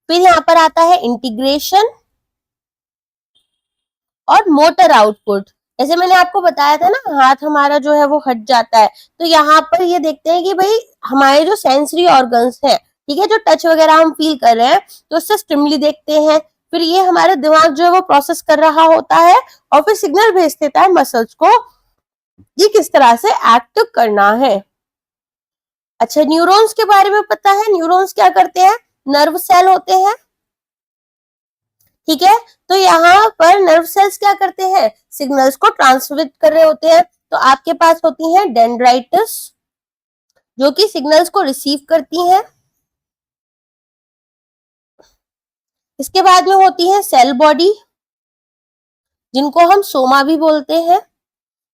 फिर यहाँ पर आता है इंटीग्रेशन और मोटर आउटपुट। जैसे मैंने आपको बताया था ना, हाथ हमारा जो है वो हट जाता है, तो यहाँ पर ये देखते हैं कि भाई हमारे जो सेंसरी ऑर्गन्स हैं, ठीक है, जो टच वगैरह हम फील कर रहे हैं, तो उससे स्टिमुली देखते हैं। फिर ये हमारा दिमाग जो है वो प्रोसेस कर रहा होता है और फिर सिग्नल भेज देता है मसल्स को ये किस तरह से एक्ट करना है। अच्छा, न्यूरॉन्स के बारे में पता है? न्यूरॉन्स क्या करते हैं? नर्व सेल होते हैं, ठीक है। तो यहाँ पर नर्व सेल्स क्या करते हैं? सिग्नल्स को ट्रांसमिट कर रहे होते हैं। तो आपके पास होती है डेंड्राइटिस, जो कि सिग्नल्स को रिसीव करती हैं। इसके बाद में होती है सेल बॉडी, जिनको हम सोमा भी बोलते हैं।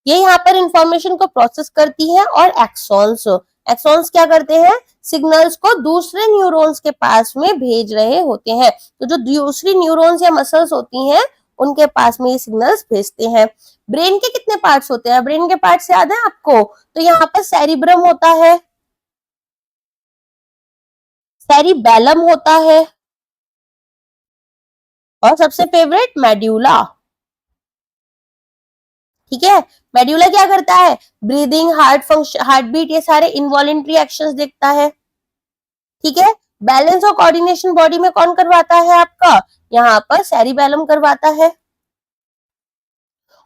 ये यहाँ पर इंफॉर्मेशन को प्रोसेस करती है। और एक्सॉन्स, एक्सॉन्स क्या करते हैं? सिग्नल्स को दूसरे न्यूरॉन्स के पास में भेज रहे होते हैं। तो जो दूसरी न्यूरॉन्स या मसल्स होती हैं उनके पास में ये सिग्नल्स भेजते हैं। ब्रेन के कितने पार्ट्स होते हैं? ब्रेन के पार्ट्स याद है आपको? तो यहाँ पर सेरिब्रम होता है, सेरिबेलम होता है, और सबसे फेवरेट मेड्यूला। ठीक है, मेड्यूला क्या करता है, breathing, heart function, heart beat, ये सारे इनवॉलेंट्री एक्शंस देखता है। ठीक है, बैलेंस और कोऑर्डिनेशन बॉडी में कौन करवाता है आपका, यहाँ पर सेरिबेलम करवाता है।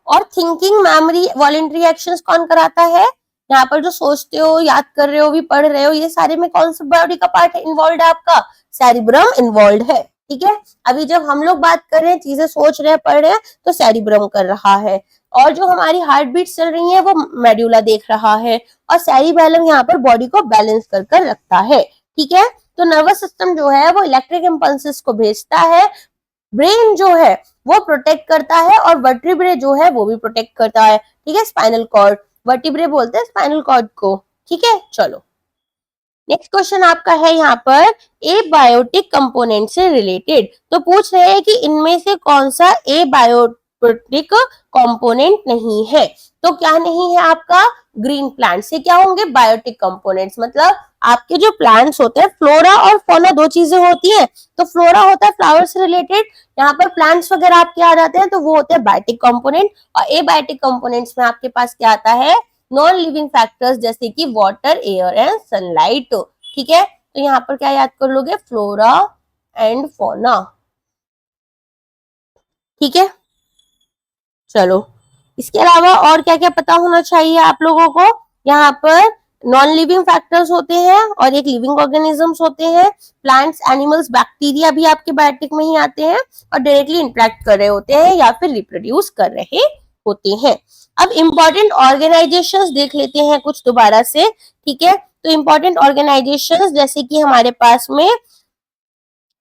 और थिंकिंग, मेमोरी, वॉलेंट्री एक्शंस कौन कराता है, यहाँ पर जो सोचते हो, याद कर रहे हो, भी पढ़ रहे हो, ये सारे में कौन सा बॉडी का पार्ट है इन्वॉल्व है आपका, सेरिब्रम इन्वॉल्व है। ठीक है, अभी जब हम लोग बात कर रहे हैं, चीजें सोच रहे हैं, पढ़ रहे हैं, तो सेरिब्रम कर रहा है, और जो हमारी हार्ट बीट चल रही है वो मेड्यूला देख रहा है, और सेरिबेलम यहाँ पर बॉडी को बैलेंस कर कर रखता है। ठीक है, तो नर्वस सिस्टम जो है वो इलेक्ट्रिक इंपल्सेस को भेजता है, ब्रेन जो है वो प्रोटेक्ट करता है, और वर्टिब्रे जो है वो भी प्रोटेक्ट करता है। ठीक है, स्पाइनल कॉर्ड, वर्टिब्रे बोलते हैं स्पाइनल कॉर्ड को। ठीक है, चलो नेक्स्ट क्वेश्चन आपका है यहाँ पर एबायोटिक कंपोनेंट से रिलेटेड। तो पूछ रहे हैं कि इनमें से कौन सा एबायोटिक कंपोनेंट नहीं है। तो क्या नहीं है आपका, ग्रीन प्लांट से क्या होंगे बायोटिक कंपोनेंट्स, मतलब आपके जो प्लांट्स होते हैं, फ्लोरा और फौना दो चीजें होती है। तो फ्लोरा होता है फ्लावर से रिलेटेड, यहाँ पर प्लांट्स वगैरह आपके आ जाते हैं, तो वो होते हैं बायोटिक कंपोनेंट। और एबायोटिक कंपोनेंट्स में आपके पास क्या आता है, नॉन लिविंग फैक्टर्स, जैसे कि वाटर, एयर एंड सनलाइट। ठीक है, तो यहाँ पर क्या याद कर लोगे, फ्लोरा एंड फौना। ठीक है, चलो इसके अलावा और क्या क्या पता होना चाहिए आप लोगों को, यहाँ पर नॉन लिविंग फैक्टर्स होते हैं और एक लिविंग ऑर्गेनिजम्स होते हैं। प्लांट्स, एनिमल्स, बैक्टीरिया भी आपके बायोटिक में ही आते हैं और डायरेक्टली इंटरेक्ट कर रहे होते हैं या फिर रिप्रोड्यूस कर रहे होते हैं। अब इंपॉर्टेंट ऑर्गेनाइजेशंस देख लेते हैं कुछ दोबारा से। ठीक है, तो इंपॉर्टेंट ऑर्गेनाइजेशंस जैसे कि हमारे पास में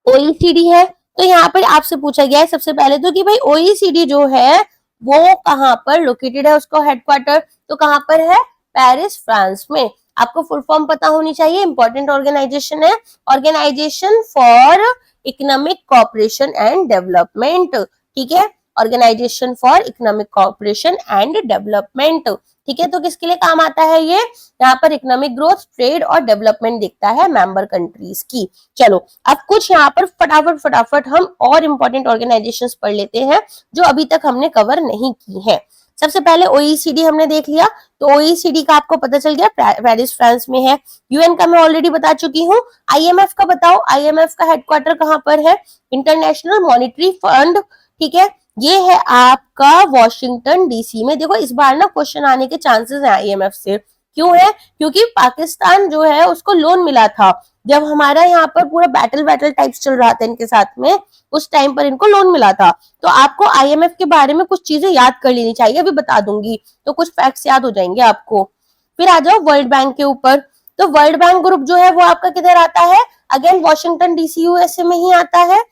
ओईसीडी है। तो यहाँ पर आपसे पूछा गया है सबसे पहले तो कि भाई ओईसीडी जो है वो कहाँ पर लोकेटेड है, उसका हेडक्वार्टर तो कहाँ पर है, पेरिस, फ्रांस में। आपको फुल फॉर्म पता होनी चाहिए, इंपॉर्टेंट ऑर्गेनाइजेशन है organization for economic cooperation and development. ठीक है, organization for economic cooperation and development. ठीक है, तो किसके लिए काम आता है ये, यहाँ पर इकोनॉमिक ग्रोथ, ट्रेड और डेवलपमेंट दिखता है मेंबर कंट्रीज की। चलो अब कुछ यहाँ पर फटाफट फटाफट हम और इंपॉर्टेंट ऑर्गेनाइजेशंस पढ़ लेते हैं जो अभी तक हमने कवर नहीं की है। सबसे पहले ओईसीडी हमने देख लिया, तो ओईसीडी का आपको पता चल गया पेरिस, फ्रांस में है। यूएन का मैं ऑलरेडी बता चुकी हूँ। आईएमएफ का बताओ, आईएमएफ का हेडक्वार्टर कहाँ पर है, इंटरनेशनल मॉनिटरी फंड। ठीक है, ये है आपका वॉशिंगटन डीसी में। देखो इस बार ना क्वेश्चन आने के चांसेस हैं आईएमएफ से, क्यों है, क्योंकि पाकिस्तान जो है उसको लोन मिला था जब हमारा यहाँ पर पूरा बैटल टाइप्स चल रहा था इनके साथ में, उस टाइम पर इनको लोन मिला था। तो आपको आईएमएफ के बारे में कुछ चीजें याद कर लेनी चाहिए, अभी बता दूंगी तो कुछ फैक्ट्स याद हो जाएंगे आपको। फिर आ जाओ वर्ल्ड बैंक के ऊपर। तो वर्ल्ड बैंक ग्रुप जो है वो आपका किधर आता है, अगेन वॉशिंगटन डीसी यूएसए में ही आता है।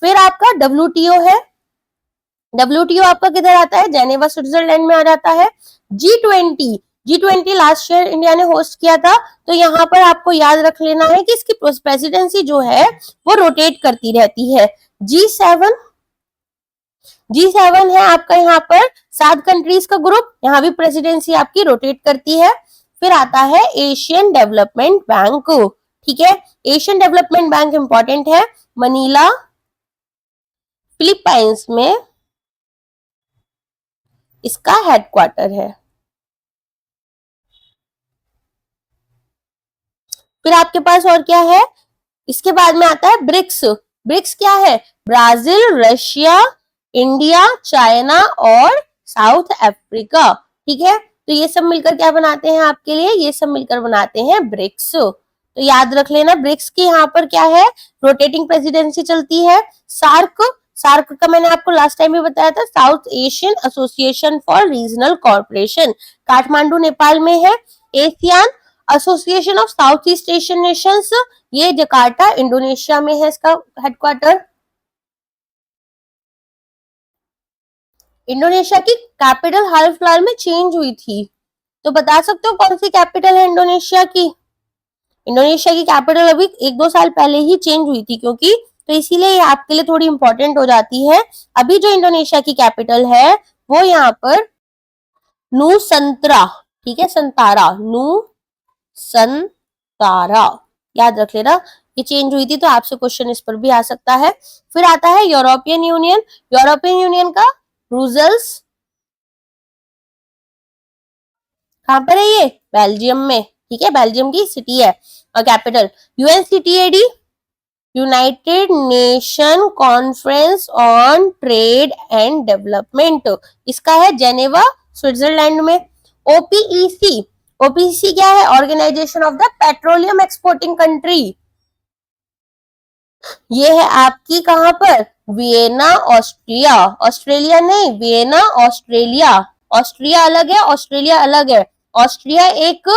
फिर आपका डब्ल्यूटीओ है, डब्ल्यूटीओ आपका किधर आता है, जेनेवा, स्विट्जरलैंड में आ जाता है। जी20 लास्ट ईयर इंडिया ने होस्ट किया था, तो यहाँ पर आपको याद रख लेना है कि इसकी प्रेसिडेंसी जो है वो रोटेट करती रहती है। जी7 है आपका यहाँ पर 7 कंट्रीज का ग्रुप, यहाँ भी प्रेसिडेंसी आपकी रोटेट करती है। फिर आता है एशियन डेवलपमेंट बैंक। ठीक है, एशियन डेवलपमेंट बैंक इंपॉर्टेंट है, मनीला, फिलीपाइंस में इसका हेडक्वार्टर है। फिर आपके पास और क्या है, इसके बाद में आता है ब्रिक्स। ब्रिक्स क्या है, ब्राजील, रशिया, इंडिया, चाइना और साउथ अफ्रीका। ठीक है, तो ये सब मिलकर क्या बनाते हैं आपके लिए, ये सब मिलकर बनाते हैं ब्रिक्स। तो याद रख लेना ब्रिक्स की यहाँ पर क्या है, रोटेटिंग प्रेसिडेंसी चलती है। सार्क, सार्क का मैंने आपको लास्ट टाइम भी बताया था, south Asian association for regional corporation, Kathmandu Nepal में है। Asian association of south east Asian Nations, ये जकार्ता इंडोनेशिया में है इसका हेडक्वार्टर। इंडोनेशिया की कैपिटल हाल फिलहाल में चेंज हुई थी, तो बता सकते हो कौन सी कैपिटल है इंडोनेशिया की, इंडोनेशिया की कैपिटल अभी 1-2 साल पहले ही चेंज हुई थी क्योंकि, तो इसीलिए ये आपके लिए थोड़ी इंपॉर्टेंट हो जाती है। अभी जो इंडोनेशिया की कैपिटल है वो यहाँ पर नूसंतरा। ठीक है, संतारा, नू संतारा याद रख लेना, ये चेंज हुई थी, तो आपसे क्वेश्चन इस पर भी आ सकता है। फिर आता है यूरोपियन यूनियन। यूरोपियन यूनियन का ब्रुसेल्स कहाँ पर है? ये बेल्जियम में, ठीक है, बेल्जियम की सिटी है और capital. UNCTAD, United Nation conference on trade and development, इसका है जेनेवा, स्विट्जरलैंड में। ओपीईसी, ओपीईसी क्या है? Organisation of the petroleum exporting country. ये है आपकी कहां पर? Vienna, Austria. ऑस्ट्रेलिया नहीं, वियना ऑस्ट्रेलिया। ऑस्ट्रिया अलग है, ऑस्ट्रेलिया अलग है। ऑस्ट्रिया एक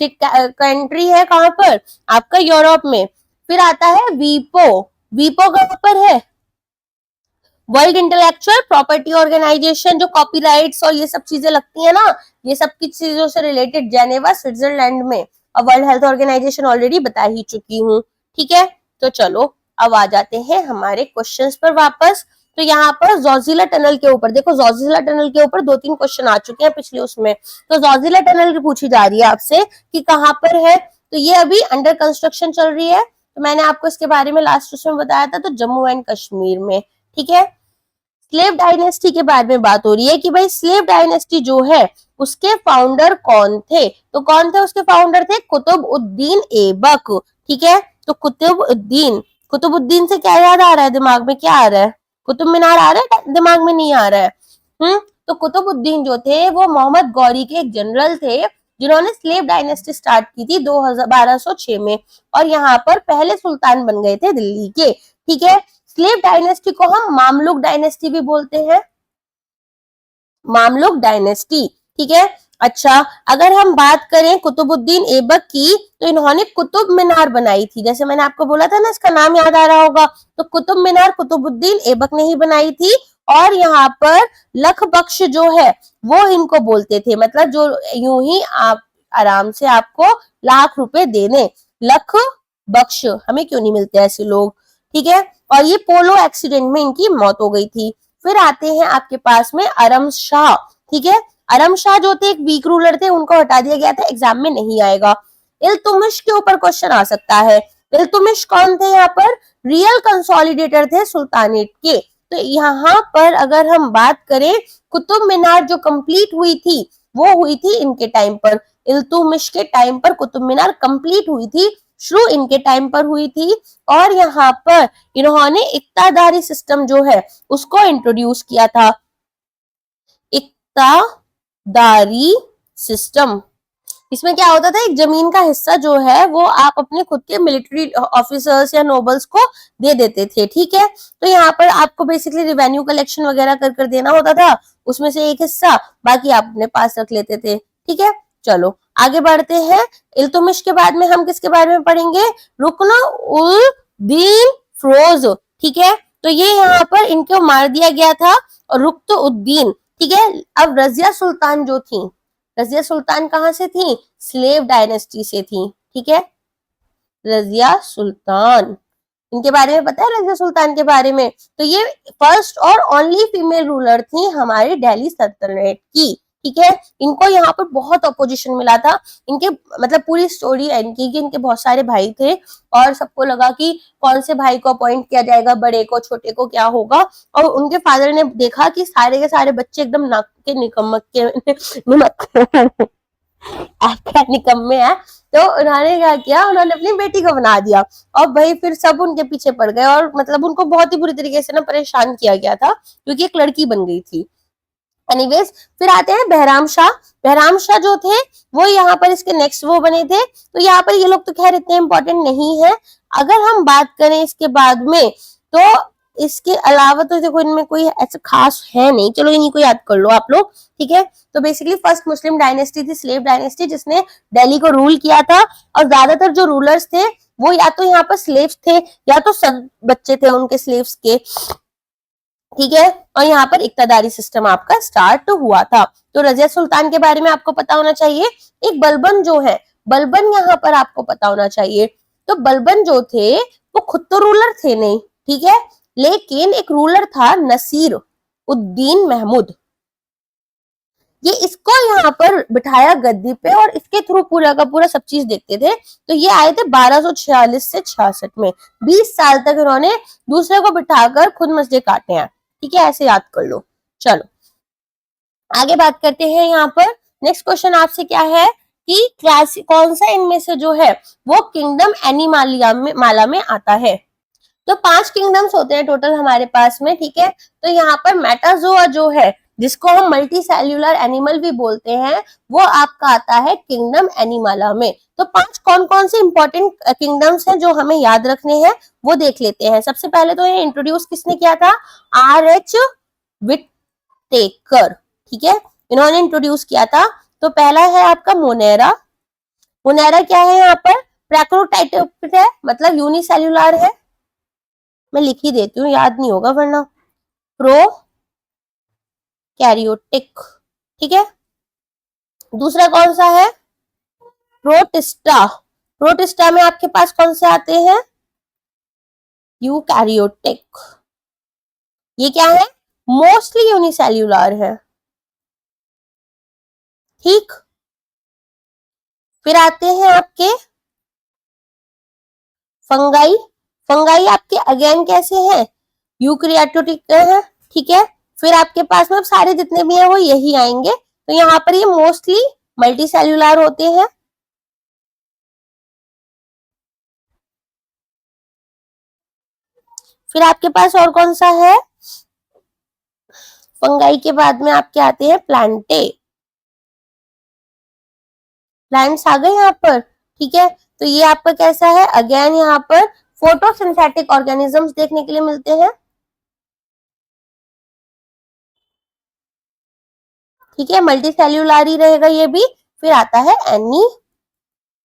कंट्री है कहां पर? आपका यूरोप में। फिर आता है वीपो। वीपो कहां पर है? वर्ल्ड इंटेलेक्चुअल प्रॉपर्टी ऑर्गेनाइजेशन, जो कॉपीराइट्स और ये सब चीजें लगती है ना, ये सब की चीजों से रिलेटेड, जेनेवा, स्विट्जरलैंड में। और वर्ल्ड हेल्थ ऑर्गेनाइजेशन ऑलरेडी बता ही चुकी हूँ, ठीक है। तो चलो अब आ जाते हैं हमारे क्वेश्चंस पर वापस। तो यहाँ पर जोजिला टनल के ऊपर देखो, जोजिला टनल के ऊपर 2-3 क्वेश्चन आ चुके हैं पिछले उसमें। तो जोजिला टनल की पूछी जा रही है आपसे कि कहाँ पर है। तो ये अभी अंडर कंस्ट्रक्शन चल रही है। तो मैंने आपको इसके बारे में लास्ट उसमें बताया था, तो जम्मू एंड कश्मीर में, ठीक है। स्लेव डायनेस्टी के बारे में बात हो रही है कि भाई स्लेव डायनेस्टी जो है उसके फाउंडर कौन थे। तो कौन थे उसके फाउंडर? थे कुतुबउद्दीन ऐबक, ठीक है। तो कुतुबउद्दीन, कुतुबउद्दीन से क्या याद आ रहा है दिमाग में? क्या आ रहा है? कुतुब मीनार आ रहा है दिमाग में? नहीं आ रहा है। तो कुतुबउद्दीन जो थे वो मोहम्मद गौरी के एक जनरल थे, जिन्होंने स्लेव डायनेस्टी स्टार्ट की थी 1206 में, और यहाँ पर पहले सुल्तान बन गए थे दिल्ली के, ठीक है। स्लेव डायनेस्टी को हम मामलुक डायनेस्टी भी बोलते हैं, मामलुक डायनेस्टी, ठीक है। अच्छा, अगर हम बात करें कुतुबउद्दीन ऐबक की, तो इन्होंने कुतुब मीनार बनाई थी। जैसे मैंने आपको बोला था ना, इसका नाम याद आ रहा होगा। तो कुतुब मीनार कुतुबउद्दीन ऐबक ने ही बनाई थी। और यहाँ पर लख बख्श जो है वो इनको बोलते थे, मतलब जो यूं ही आप आराम से आपको लाख रुपए देने, लख बख्श। हमें क्यों नहीं मिलते ऐसे लोग, ठीक है। और ये पोलो एक्सीडेंट में इनकी मौत हो गई थी। फिर आते हैं आपके पास में अरम शाह, ठीक है। अरम शाह जो थे एक वीक रूलर थे, उनको हटा दिया गया था, एग्जाम में नहीं आएगा। इल्तुमिश के ऊपर क्वेश्चन आ सकता है। इल्तुमिश कौन थे? यहाँ पर रियल कंसोलिडेटर थे सुल्तानेट के। तो यहाँ पर अगर हम बात करें, कुतुब मीनार जो कंप्लीट हुई थी वो हुई थी इनके टाइम पर। इल्तुमिश के टाइम पर कुतुब मीनार कंप्लीट हुई थी, शुरू इनके टाइम पर हुई थी। और यहाँ पर इन्होंने इक्तादारी सिस्टम जो है उसको इंट्रोड्यूस किया था, इक्तादारी सिस्टम। इसमें क्या होता था, एक जमीन का हिस्सा जो है वो आप अपने खुद के मिलिट्री ऑफिसर्स या नोबल्स को दे देते थे, ठीक है। तो यहाँ पर आपको बेसिकली रिवेन्यू कलेक्शन वगैरह कर देना होता था, उसमें से एक हिस्सा, बाकी आप अपने पास रख लेते थे, ठीक है। चलो आगे बढ़ते हैं। इल्तुमिश के बाद में हम किसके बारे में पढ़ेंगे? रुकन उल दीन फिरोज, ठीक है। तो ये यहाँ पर इनको मार दिया गया था, और रुकन उद्दीन, ठीक है। अब रजिया सुल्तान जो थी, रजिया सुल्तान कहाँ से थी? स्लेव डायनेस्टी से थी, ठीक है। रजिया सुल्तान, इनके बारे में पता है? रजिया सुल्तान के बारे में, तो ये फर्स्ट और ओनली फीमेल रूलर थी हमारी दिल्ली सल्तनत की, ठीक है। इनको यहाँ पर बहुत अपोजिशन मिला था। इनके मतलब पूरी स्टोरी है इनकी कि इनके बहुत सारे भाई थे, और सबको लगा कि कौन से भाई को अपॉइंट किया जाएगा, बड़े को, छोटे को, क्या होगा। और उनके फादर ने देखा कि सारे के सारे बच्चे एकदम नाक के निकम्मक के आपका निकम्मे है, तो उन्होंने क्या किया, उन्होंने अपनी बेटी को बना दिया। और भाई फिर सब उनके पीछे पड़ गए, और मतलब उनको बहुत ही बुरी तरीके से ना परेशान किया गया था, क्योंकि एक लड़की बन गई थी। एनीवेज, फिर आते हैं बहराम शाह। बहराम शाह जो थे वो यहाँ पर इसके नेक्स्ट वो बने थे। तो यहाँ पर ये लोग तो खैर इतने इंपॉर्टेंट नहीं है। अगर हम बात करें इसके बाद में, तो इसके अलावा तो देखो इनमें कोई ऐसा खास है नहीं। चलो इन्हीं को याद कर लो आप लोग, ठीक है। तो बेसिकली फर्स्ट मुस्लिम डायनेस्टी थी स्लेव डायनेस्टी, जिसने दिल्ली को रूल किया था। और ज्यादातर जो रूलर्स थे वो या तो यहाँ पर स्लेव्स थे, या तो सब बच्चे थे उनके स्लेव्स के, ठीक है। और यहाँ पर इक्तादारी सिस्टम आपका स्टार्ट हुआ था। तो रजिया सुल्तान के बारे में आपको पता होना चाहिए। एक बलबन जो है, बलबन यहाँ पर आपको पता होना चाहिए। तो बलबन जो थे वो खुद तो रूलर थे नहीं, ठीक है, लेकिन एक रूलर था नसीर उद्दीन महमूद। ये इसको यहाँ पर बिठाया गद्दी पे और इसके थ्रू पूरा का पूरा सब चीज देखते थे। तो ये आए थे 1246 से 66 में। 20 साल तक इन्होंने दूसरे को बिठाकर खुद मसले काटे हैं। ठीक है, ऐसे याद कर लो। चलो आगे बात करते हैं। यहाँ पर नेक्स्ट क्वेश्चन आपसे क्या है कि क्लास कौन सा इनमें से जो है वो किंगडम एनिमालिया में माला में आता है। तो 5 किंगडम्स होते हैं टोटल हमारे पास में। ठीक है, तो यहाँ पर मेटाजोआ जो है जिसको हम मल्टी सेल्यूलर एनिमल भी बोलते हैं वो आपका आता है किंगडम एनिमाला में। तो 5 कौन कौन से इंपॉर्टेंट किंगडम्स हैं जो हमें याद रखने हैं वो देख लेते हैं। सबसे पहले तो ये इंट्रोड्यूस किसने किया था? R.H. विटेकर। ठीक है, इन्होंने इंट्रोड्यूस किया था। तो पहला है आपका मोनेरा। मोनेरा क्या है? यहाँ पर प्रोकैरियोटिक है, मतलब यूनिसेल्यूलर है। मैं लिख ही देती हूँ, याद नहीं होगा वरना। प्रोकैरियोटिक। ठीक है, दूसरा कौन सा है? प्रोटिस्टा। प्रोटिस्टा में आपके पास कौन से आते हैं? यूकैरियोटिक। ये क्या है? मोस्टली यूनिसेल्यूलर है। ठीक, फिर आते हैं आपके फंगाई। फंगाई आपके अगेन कैसे हैं? यूकैरियोटिक है। ठीक है, फिर आपके पास में सारे जितने भी हैं वो यही आएंगे। तो यहाँ पर ये मोस्टली मल्टी सेल्यूलर होते हैं। फिर आपके पास और कौन सा है? फंगाई के बाद में आपके आते हैं प्लांटे। प्लांट्स आ गए यहाँ पर। ठीक है, तो ये आपका कैसा है? अगेन यहाँ पर फोटोसिंथेटिक ऑर्गेनिजम्स देखने के लिए मिलते हैं। ठीक है, मल्टी सेल्यूलर ही रहेगा ये भी। फिर आता है एनिमालिया।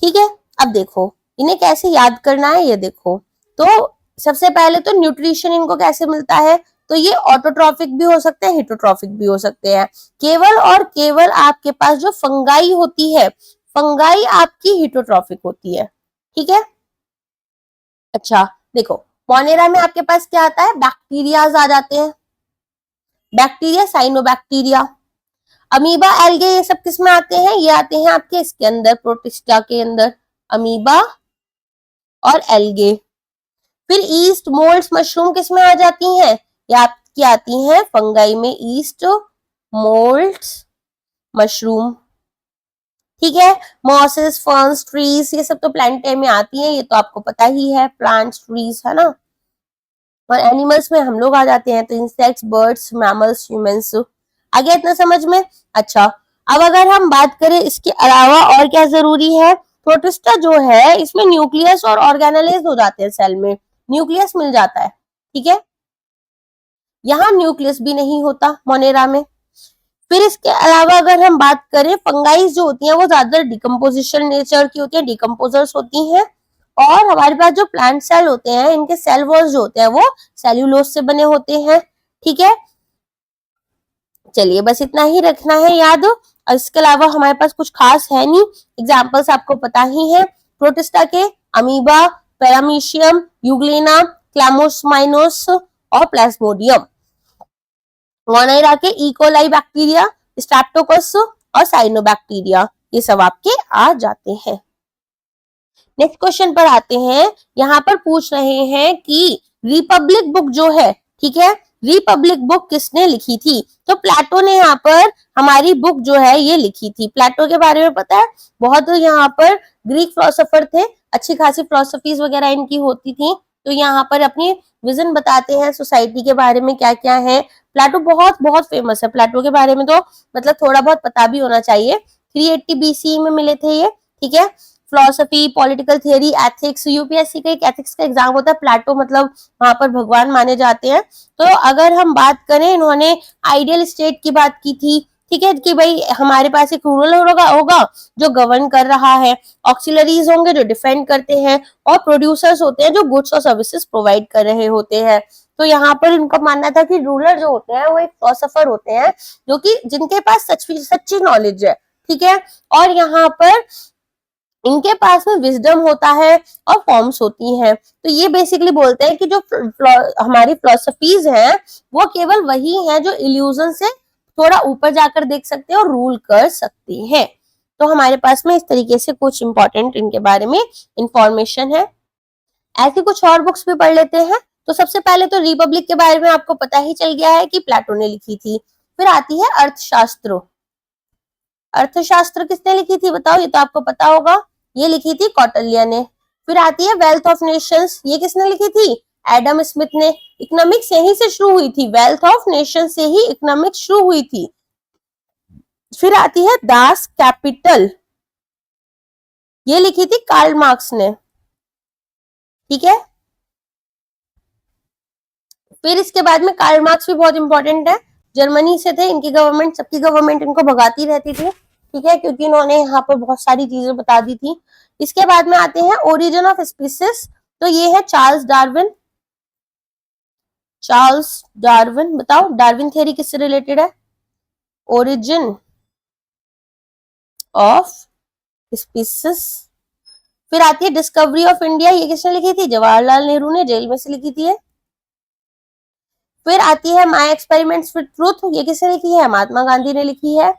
ठीक है, अब देखो इन्हें कैसे याद करना है ये देखो। तो सबसे पहले तो न्यूट्रिशन इनको कैसे मिलता है? तो ये ऑटोट्रॉफिक भी हो सकते हैं, हिटोट्रॉफिक भी हो सकते हैं। केवल और केवल आपके पास जो फंगाई होती है, फंगाई आपकी हिटोट्रॉफिक होती है। ठीक है, अच्छा देखो मोनेरा में आपके पास क्या आता है? बैक्टीरियाज आ जाते हैं। Bacteria, cyanobacteria. अमीबा, एल्गे, ये सब किस में आते हैं? ये आते हैं आपके इसके अंदर, प्रोटिस्टा के अंदर, अमीबा और एल्गे। फिर ईस्ट, मोल्ड्स, मशरूम किस में आ जाती हैं? ये आपकी आती हैं फंगाई में, ईस्ट, मोल्ड्स, मशरूम। ठीक है, मॉसेस, फर्न्स, ट्रीज, ये सब तो प्लांटे में आती हैं, ये तो आपको पता ही है, प्लांट्स, ट्रीज, है ना। और एनिमल्स में हम लोग आ जाते हैं, तो इंसेक्ट्स, बर्ड्स, मैमल्स, ह्यूमंस। आगे इतना समझ में? अच्छा, अब अगर हम बात करें इसके अलावा और क्या जरूरी है। प्रोटिस्टा जो है इसमें न्यूक्लियस और ऑर्गेनेलेज हो जाते हैं, सेल में न्यूक्लियस मिल जाता है। ठीक है, यहाँ न्यूक्लियस भी नहीं होता मोनेरा में। फिर इसके अलावा अगर हम बात करें, फंगाइज जो होती हैं वो ज्यादा डिकम्पोजिशन नेचर की होती है, डिकम्पोजर्स होती हैं। और हमारे पास जो प्लांट सेल होते हैं इनके सेल वॉल्स जो होते हैं वो सेल्यूलोज से बने होते हैं। ठीक है, चलिए बस इतना ही रखना है याद। और इसके अलावा हमारे पास कुछ खास है नहीं। एग्जाम्पल्स आपको पता ही है प्रोटिस्टा के, अमीबा, पैरामीशियम, यूग्लेना, क्लैमोसमाइनोस और प्लाज्मोडियम। मोनेरा के इकोलाई बैक्टीरिया, स्ट्रेप्टोकोकस और साइनोबैक्टीरिया, ये सब आपके आ जाते हैं। नेक्स्ट क्वेश्चन पर आते हैं। यहाँ पर पूछ रहे हैं कि रिपब्लिक बुक जो है, ठीक है, रिपब्लिक बुक किसने लिखी थी? तो प्लेटो ने यहाँ पर हमारी बुक जो है ये लिखी थी। प्लेटो के बारे में पता है, बहुत यहाँ पर ग्रीक फिलोसोफर थे, अच्छी खासी फिलोसफीज वगैरह इनकी होती थी। तो यहाँ पर अपनी विजन बताते हैं सोसाइटी के बारे में क्या क्या है। प्लेटो बहुत बहुत फेमस है। प्लेटो के बारे में तो मतलब थोड़ा बहुत पता भी होना चाहिए। 380 BCE में मिले थे ये। ठीक है, philosophy, political theory, ethics, UPSC का एक एथिक्स का एग्जाम होता है। प्लेटो मतलब वहां पर भगवान माने जाते हैं। तो अगर हम बात करें, इन्होंने आइडियल स्टेट की बात की थी। ठीक है, कि भाई हमारे पास एक रूलर होगा जो गवर्न कर रहा है, ऑक्सिलरीज होंगे जो डिफेंड करते हैं, और प्रोड्यूसर्स होते हैं जो गुड्स और सर्विसेज प्रोवाइड कर रहे होते हैं। तो यहाँ पर इनका मानना था कि रूलर जो होते हैं वो एक फिलोसोफर होते हैं जो कि जिनके पास सच्ची नॉलेज है। ठीक है, और यहाँ पर इनके पास में विजडम होता है और फॉर्म्स होती हैं। तो ये बेसिकली बोलते हैं कि जो हमारी फिलोसफीज हैं वो केवल वही हैं जो इल्यूजन से थोड़ा ऊपर जाकर देख सकते हैं और रूल कर सकते हैं। तो हमारे पास में इस तरीके से कुछ इंपॉर्टेंट इनके बारे में इंफॉर्मेशन है। ऐसी कुछ और बुक्स भी पढ़ लेते हैं। तो सबसे पहले तो रिपब्लिक के बारे में आपको पता ही चल गया है कि प्लेटो ने लिखी थी। फिर आती है अर्थशास्त्र। अर्थशास्त्र किसने लिखी थी बताओ, ये तो आपको पता होगा, ये लिखी थी कौटिल्य ने। फिर आती है वेल्थ ऑफ नेशंस, ये किसने लिखी थी, एडम स्मिथ ने। इकोनॉमिक्स यहीं से शुरू हुई थी, वेल्थ ऑफ नेशन से ही इकोनॉमिक्स शुरू हुई थी। फिर आती है दास कैपिटल, ये लिखी थी कार्ल मार्क्स ने, ठीक है। फिर इसके बाद में कार्ल मार्क्स भी बहुत इंपॉर्टेंट है, जर्मनी से थे, इनकी गवर्नमेंट, सबकी गवर्नमेंट इनको भगाती रहती थी, ठीक है, क्योंकि इन्होंने यहाँ पर बहुत सारी चीजें बता दी थी। इसके बाद में आते हैं ओरिजिन ऑफ स्पीसीज, तो ये है चार्ल्स डार्विन। चार्ल्स डार्विन, बताओ डार्विन थ्योरी किससे रिलेटेड है, ओरिजिन ऑफ स्पीसीज। फिर आती है डिस्कवरी ऑफ इंडिया, ये किसने लिखी थी, जवाहरलाल नेहरू ने, जेल में से लिखी थी। फिर आती है माय एक्सपेरिमेंट्स विद ट्रूथ, ये किसने लिखी है, महात्मा गांधी ने लिखी है।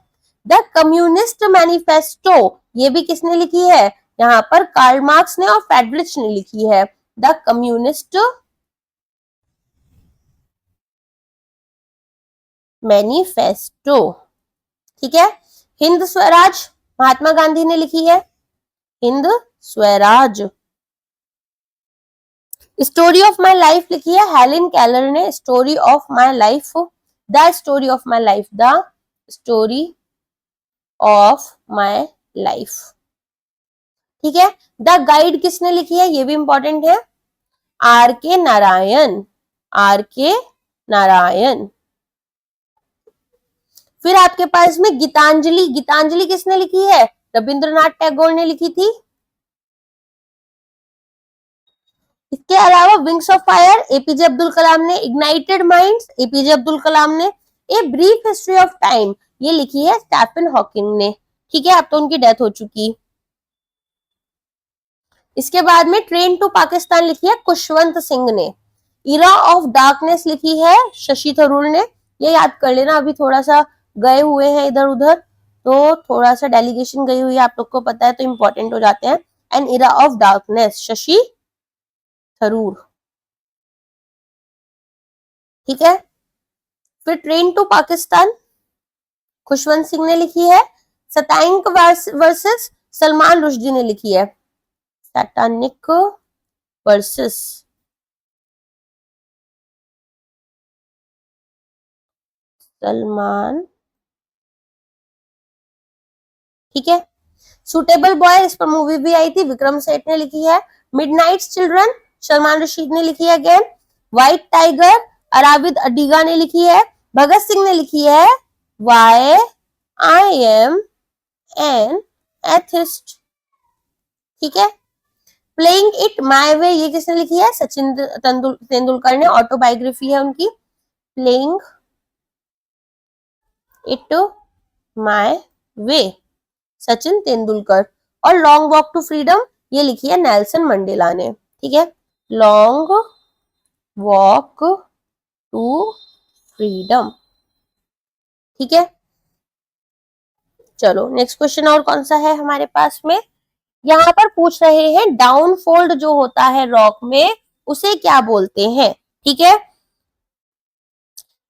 द कम्युनिस्ट मैनिफेस्टो, ये भी किसने लिखी है, यहाँ पर कार्ल मार्क्स ने और फ्रेडरिच ने लिखी है। द कम्युनिस्ट मैनिफेस्टो, ठीक है। हिंद स्वराज, महात्मा गांधी ने लिखी है, Hind Swaraj. Story of my life लिखी है हेलेन केलर ने, story of my life, the story of my life, the story of my life, ठीक है। द गाइड किसने लिखी है, ये भी इंपॉर्टेंट है, आर के नारायण, आर के नारायण। फिर आपके पास में गीतांजलि, गीतांजलि किसने लिखी है, रविंद्रनाथ टैगोर ने लिखी थी। इसके अलावा wings of fire, APJ Abdul Kalam ने। Ignited minds, APJ Abdul Kalam ने। A brief history of time, ये लिखी है स्टीफन हॉकिंग ने, ठीक है, अब तो उनकी डेथ हो चुकी। इसके बाद में ट्रेन टू पाकिस्तान लिखी है खुशवंत सिंह ने। इरा ऑफ डार्कनेस लिखी है शशि थरूर ने, ये याद कर लेना, अभी थोड़ा सा गए हुए हैं इधर उधर, तो थोड़ा सा डेलीगेशन गई हुई है, आप लोग को पता है, तो इंपॉर्टेंट हो जाते हैं। And era of darkness, Shashi Tharoor, ठीक है। फिर ट्रेन टू पाकिस्तान खुशवंत सिंह ने लिखी है। सैटानिक वर्सेस सलमान रुश्दी ने लिखी है, सैटानिक वर्सेस सलमान, ठीक है। सुटेबल बॉय, इस पर मूवी भी आई थी, विक्रम सेठ ने लिखी है। मिडनाइट चिल्ड्रन, सलमान रशीद ने लिखी है again. White Tiger, Aravind Adiga ने लिखी है। भगत सिंह ने लिखी है why I am an atheist, ठीक है। प्लेइंग इट माय वे, ये किसने लिखी है, सचिन तेंदुलकर ने, ऑटोबायोग्राफी है उनकी, playing it my way, Sachin Tendulkar. और लॉन्ग वॉक टू फ्रीडम, ये लिखी है नेल्सन मंडेला ने, ठीक है, लॉन्ग वॉक टू फ्रीडम, ठीक है। चलो नेक्स्ट क्वेश्चन और कौन सा है हमारे पास में, यहाँ पर पूछ रहे हैं डाउनफोल्ड जो होता है रॉक में उसे क्या बोलते हैं, ठीक है,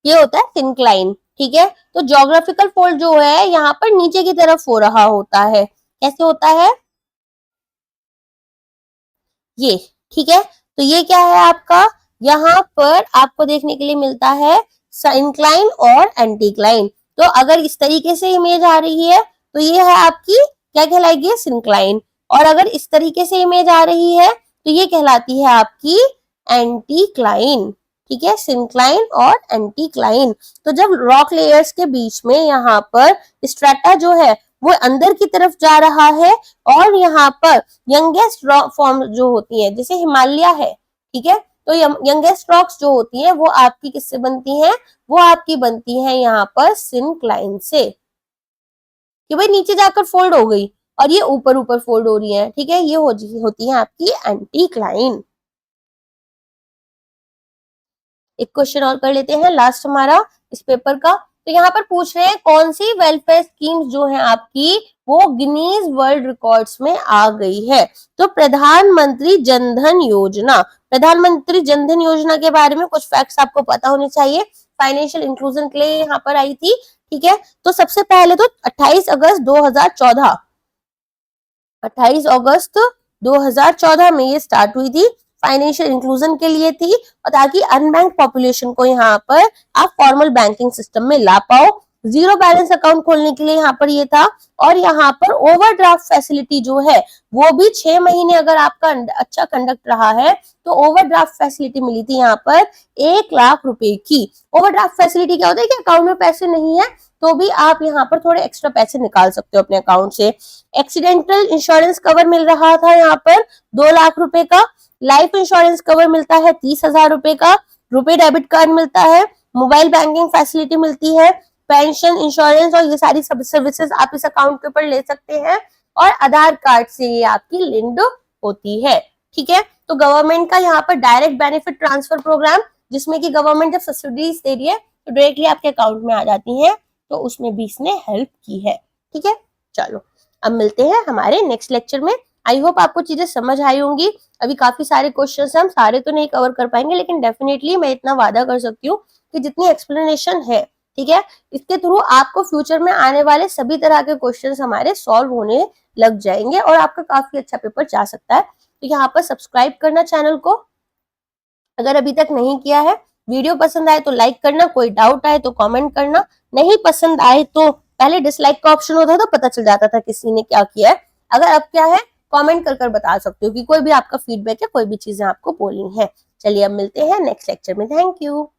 ये होता है सिंक्लाइन, ठीक है। तो ज्योग्राफिकल फोल्ड जो है यहाँ पर नीचे की तरफ हो रहा होता है, कैसे होता है ये, ठीक है। तो ये क्या है आपका, यहाँ पर आपको देखने के लिए मिलता है इंक्लाइन और एंटीक्लाइन। तो अगर इस तरीके से इमेज आ रही है तो ये है आपकी क्या कहलाएगी, सिंक्लाइन। और अगर इस तरीके से इमेज आ रही है तो ये कहलाती है आपकी एंटीक्लाइन, ठीक है, सिंक्लाइन और एंटीक्लाइन। तो जब रॉक लेयर्स के बीच में यहाँ पर स्ट्रेटा जो है वो अंदर की तरफ जा रहा है और यहाँ पर यंगेस्ट रॉक फॉर्म जो होती है जैसे हिमालय है, ठीक है, तो यंगेस्ट रॉक्स जो होती हैं वो आपकी किससे बनती हैं, वो आपकी बनती हैं यहाँ पर सिंक्लाइन से, कि भाई नीचे जाकर फोल्ड हो गई, और ये ऊपर ऊपर फोल्ड हो रही है, ठीक है, ये होती है आपकी एंटीक्लाइन। एक क्वेश्चन और कर लेते हैं, लास्ट हमारा इस पेपर का। तो यहाँ पर पूछ रहे हैं कौन सी वेलफेयर स्कीम्स जो है आपकी वो गिनीज वर्ल्ड रिकॉर्ड्स में आ गई है। तो प्रधानमंत्री जनधन योजना, प्रधानमंत्री जनधन योजना के बारे में कुछ फैक्ट्स आपको पता होने चाहिए, फाइनेंशियल इंक्लूजन के लिए यहाँ पर आई थी, ठीक है। तो सबसे पहले तो 28 अगस्त 2014, 28 अगस्त 2014 में ये स्टार्ट हुई थी, फाइनेंशियल इंक्लूजन के लिए थी, और ताकि अनबैंक पॉपुलेशन को यहाँ पर आप फॉर्मल बैंकिंग सिस्टम में ला पाओ। जीरो बैलेंस अकाउंट खोलने के लिए यहाँ पर ये था, और यहाँ पर ओवरड्राफ्ट फैसिलिटी जो है वो भी 6 महीने अगर आपका अच्छा कंडक्ट रहा है तो ओवरड्राफ्ट फैसिलिटी मिली थी यहाँ पर 1 लाख रुपए की। ओवरड्राफ्ट फैसिलिटी क्या होता है कि अकाउंट में पैसे नहीं है तो भी आप यहाँ पर थोड़े एक्स्ट्रा पैसे निकाल सकते हो अपने अकाउंट से। एक्सीडेंटल इंश्योरेंस कवर मिल रहा था यहाँ पर 2 लाख रुपए का, लाइफ इंश्योरेंस कवर मिलता है 30,000 रुपए का, रुपए डेबिट कार्ड मिलता है, मोबाइल बैंकिंग फैसिलिटी मिलती है, पेंशन इंश्योरेंस और ये सारी सब सर्विसेज आप इस अकाउंट के ऊपर ले सकते हैं, और आधार कार्ड से ये आपकी लिंक्ड होती है, ठीक है। तो गवर्नमेंट का यहाँ पर डायरेक्ट बेनिफिट ट्रांसफर प्रोग्राम, जिसमें कि गवर्नमेंट जब सब्सिडीज दे रही है तो डायरेक्टली आपके अकाउंट में आ जाती है, तो उसमें भी इसने हेल्प की है, ठीक है। चलो अब मिलते हैं हमारे नेक्स्ट लेक्चर में। आई होप आपको चीजें समझ आई होंगी। अभी काफी सारे क्वेश्चंस हम सारे तो नहीं कवर कर पाएंगे, लेकिन डेफिनेटली मैं इतना वादा कर सकती हूँ कि जितनी एक्सप्लेनेशन है, ठीक है, इसके थ्रू आपको फ्यूचर में आने वाले सभी तरह के क्वेश्चंस हमारे सॉल्व होने लग जाएंगे और आपका काफी अच्छा पेपर जा सकता है। तो यहाँ पर सब्सक्राइब करना चैनल को अगर अभी तक नहीं किया है। वीडियो पसंद आए तो लाइक करना, कोई डाउट आए तो कमेंट करना, नहीं पसंद आए तो पहले डिसलाइक का ऑप्शन होता है तो पता चल जाता था किसी ने क्या किया है, अगर अब क्या है कमेंट कर बता सकते हो कि कोई भी आपका फीडबैक है, कोई भी चीजें आपको बोलनी है। चलिए अब मिलते हैं नेक्स्ट लेक्चर में। Thank you.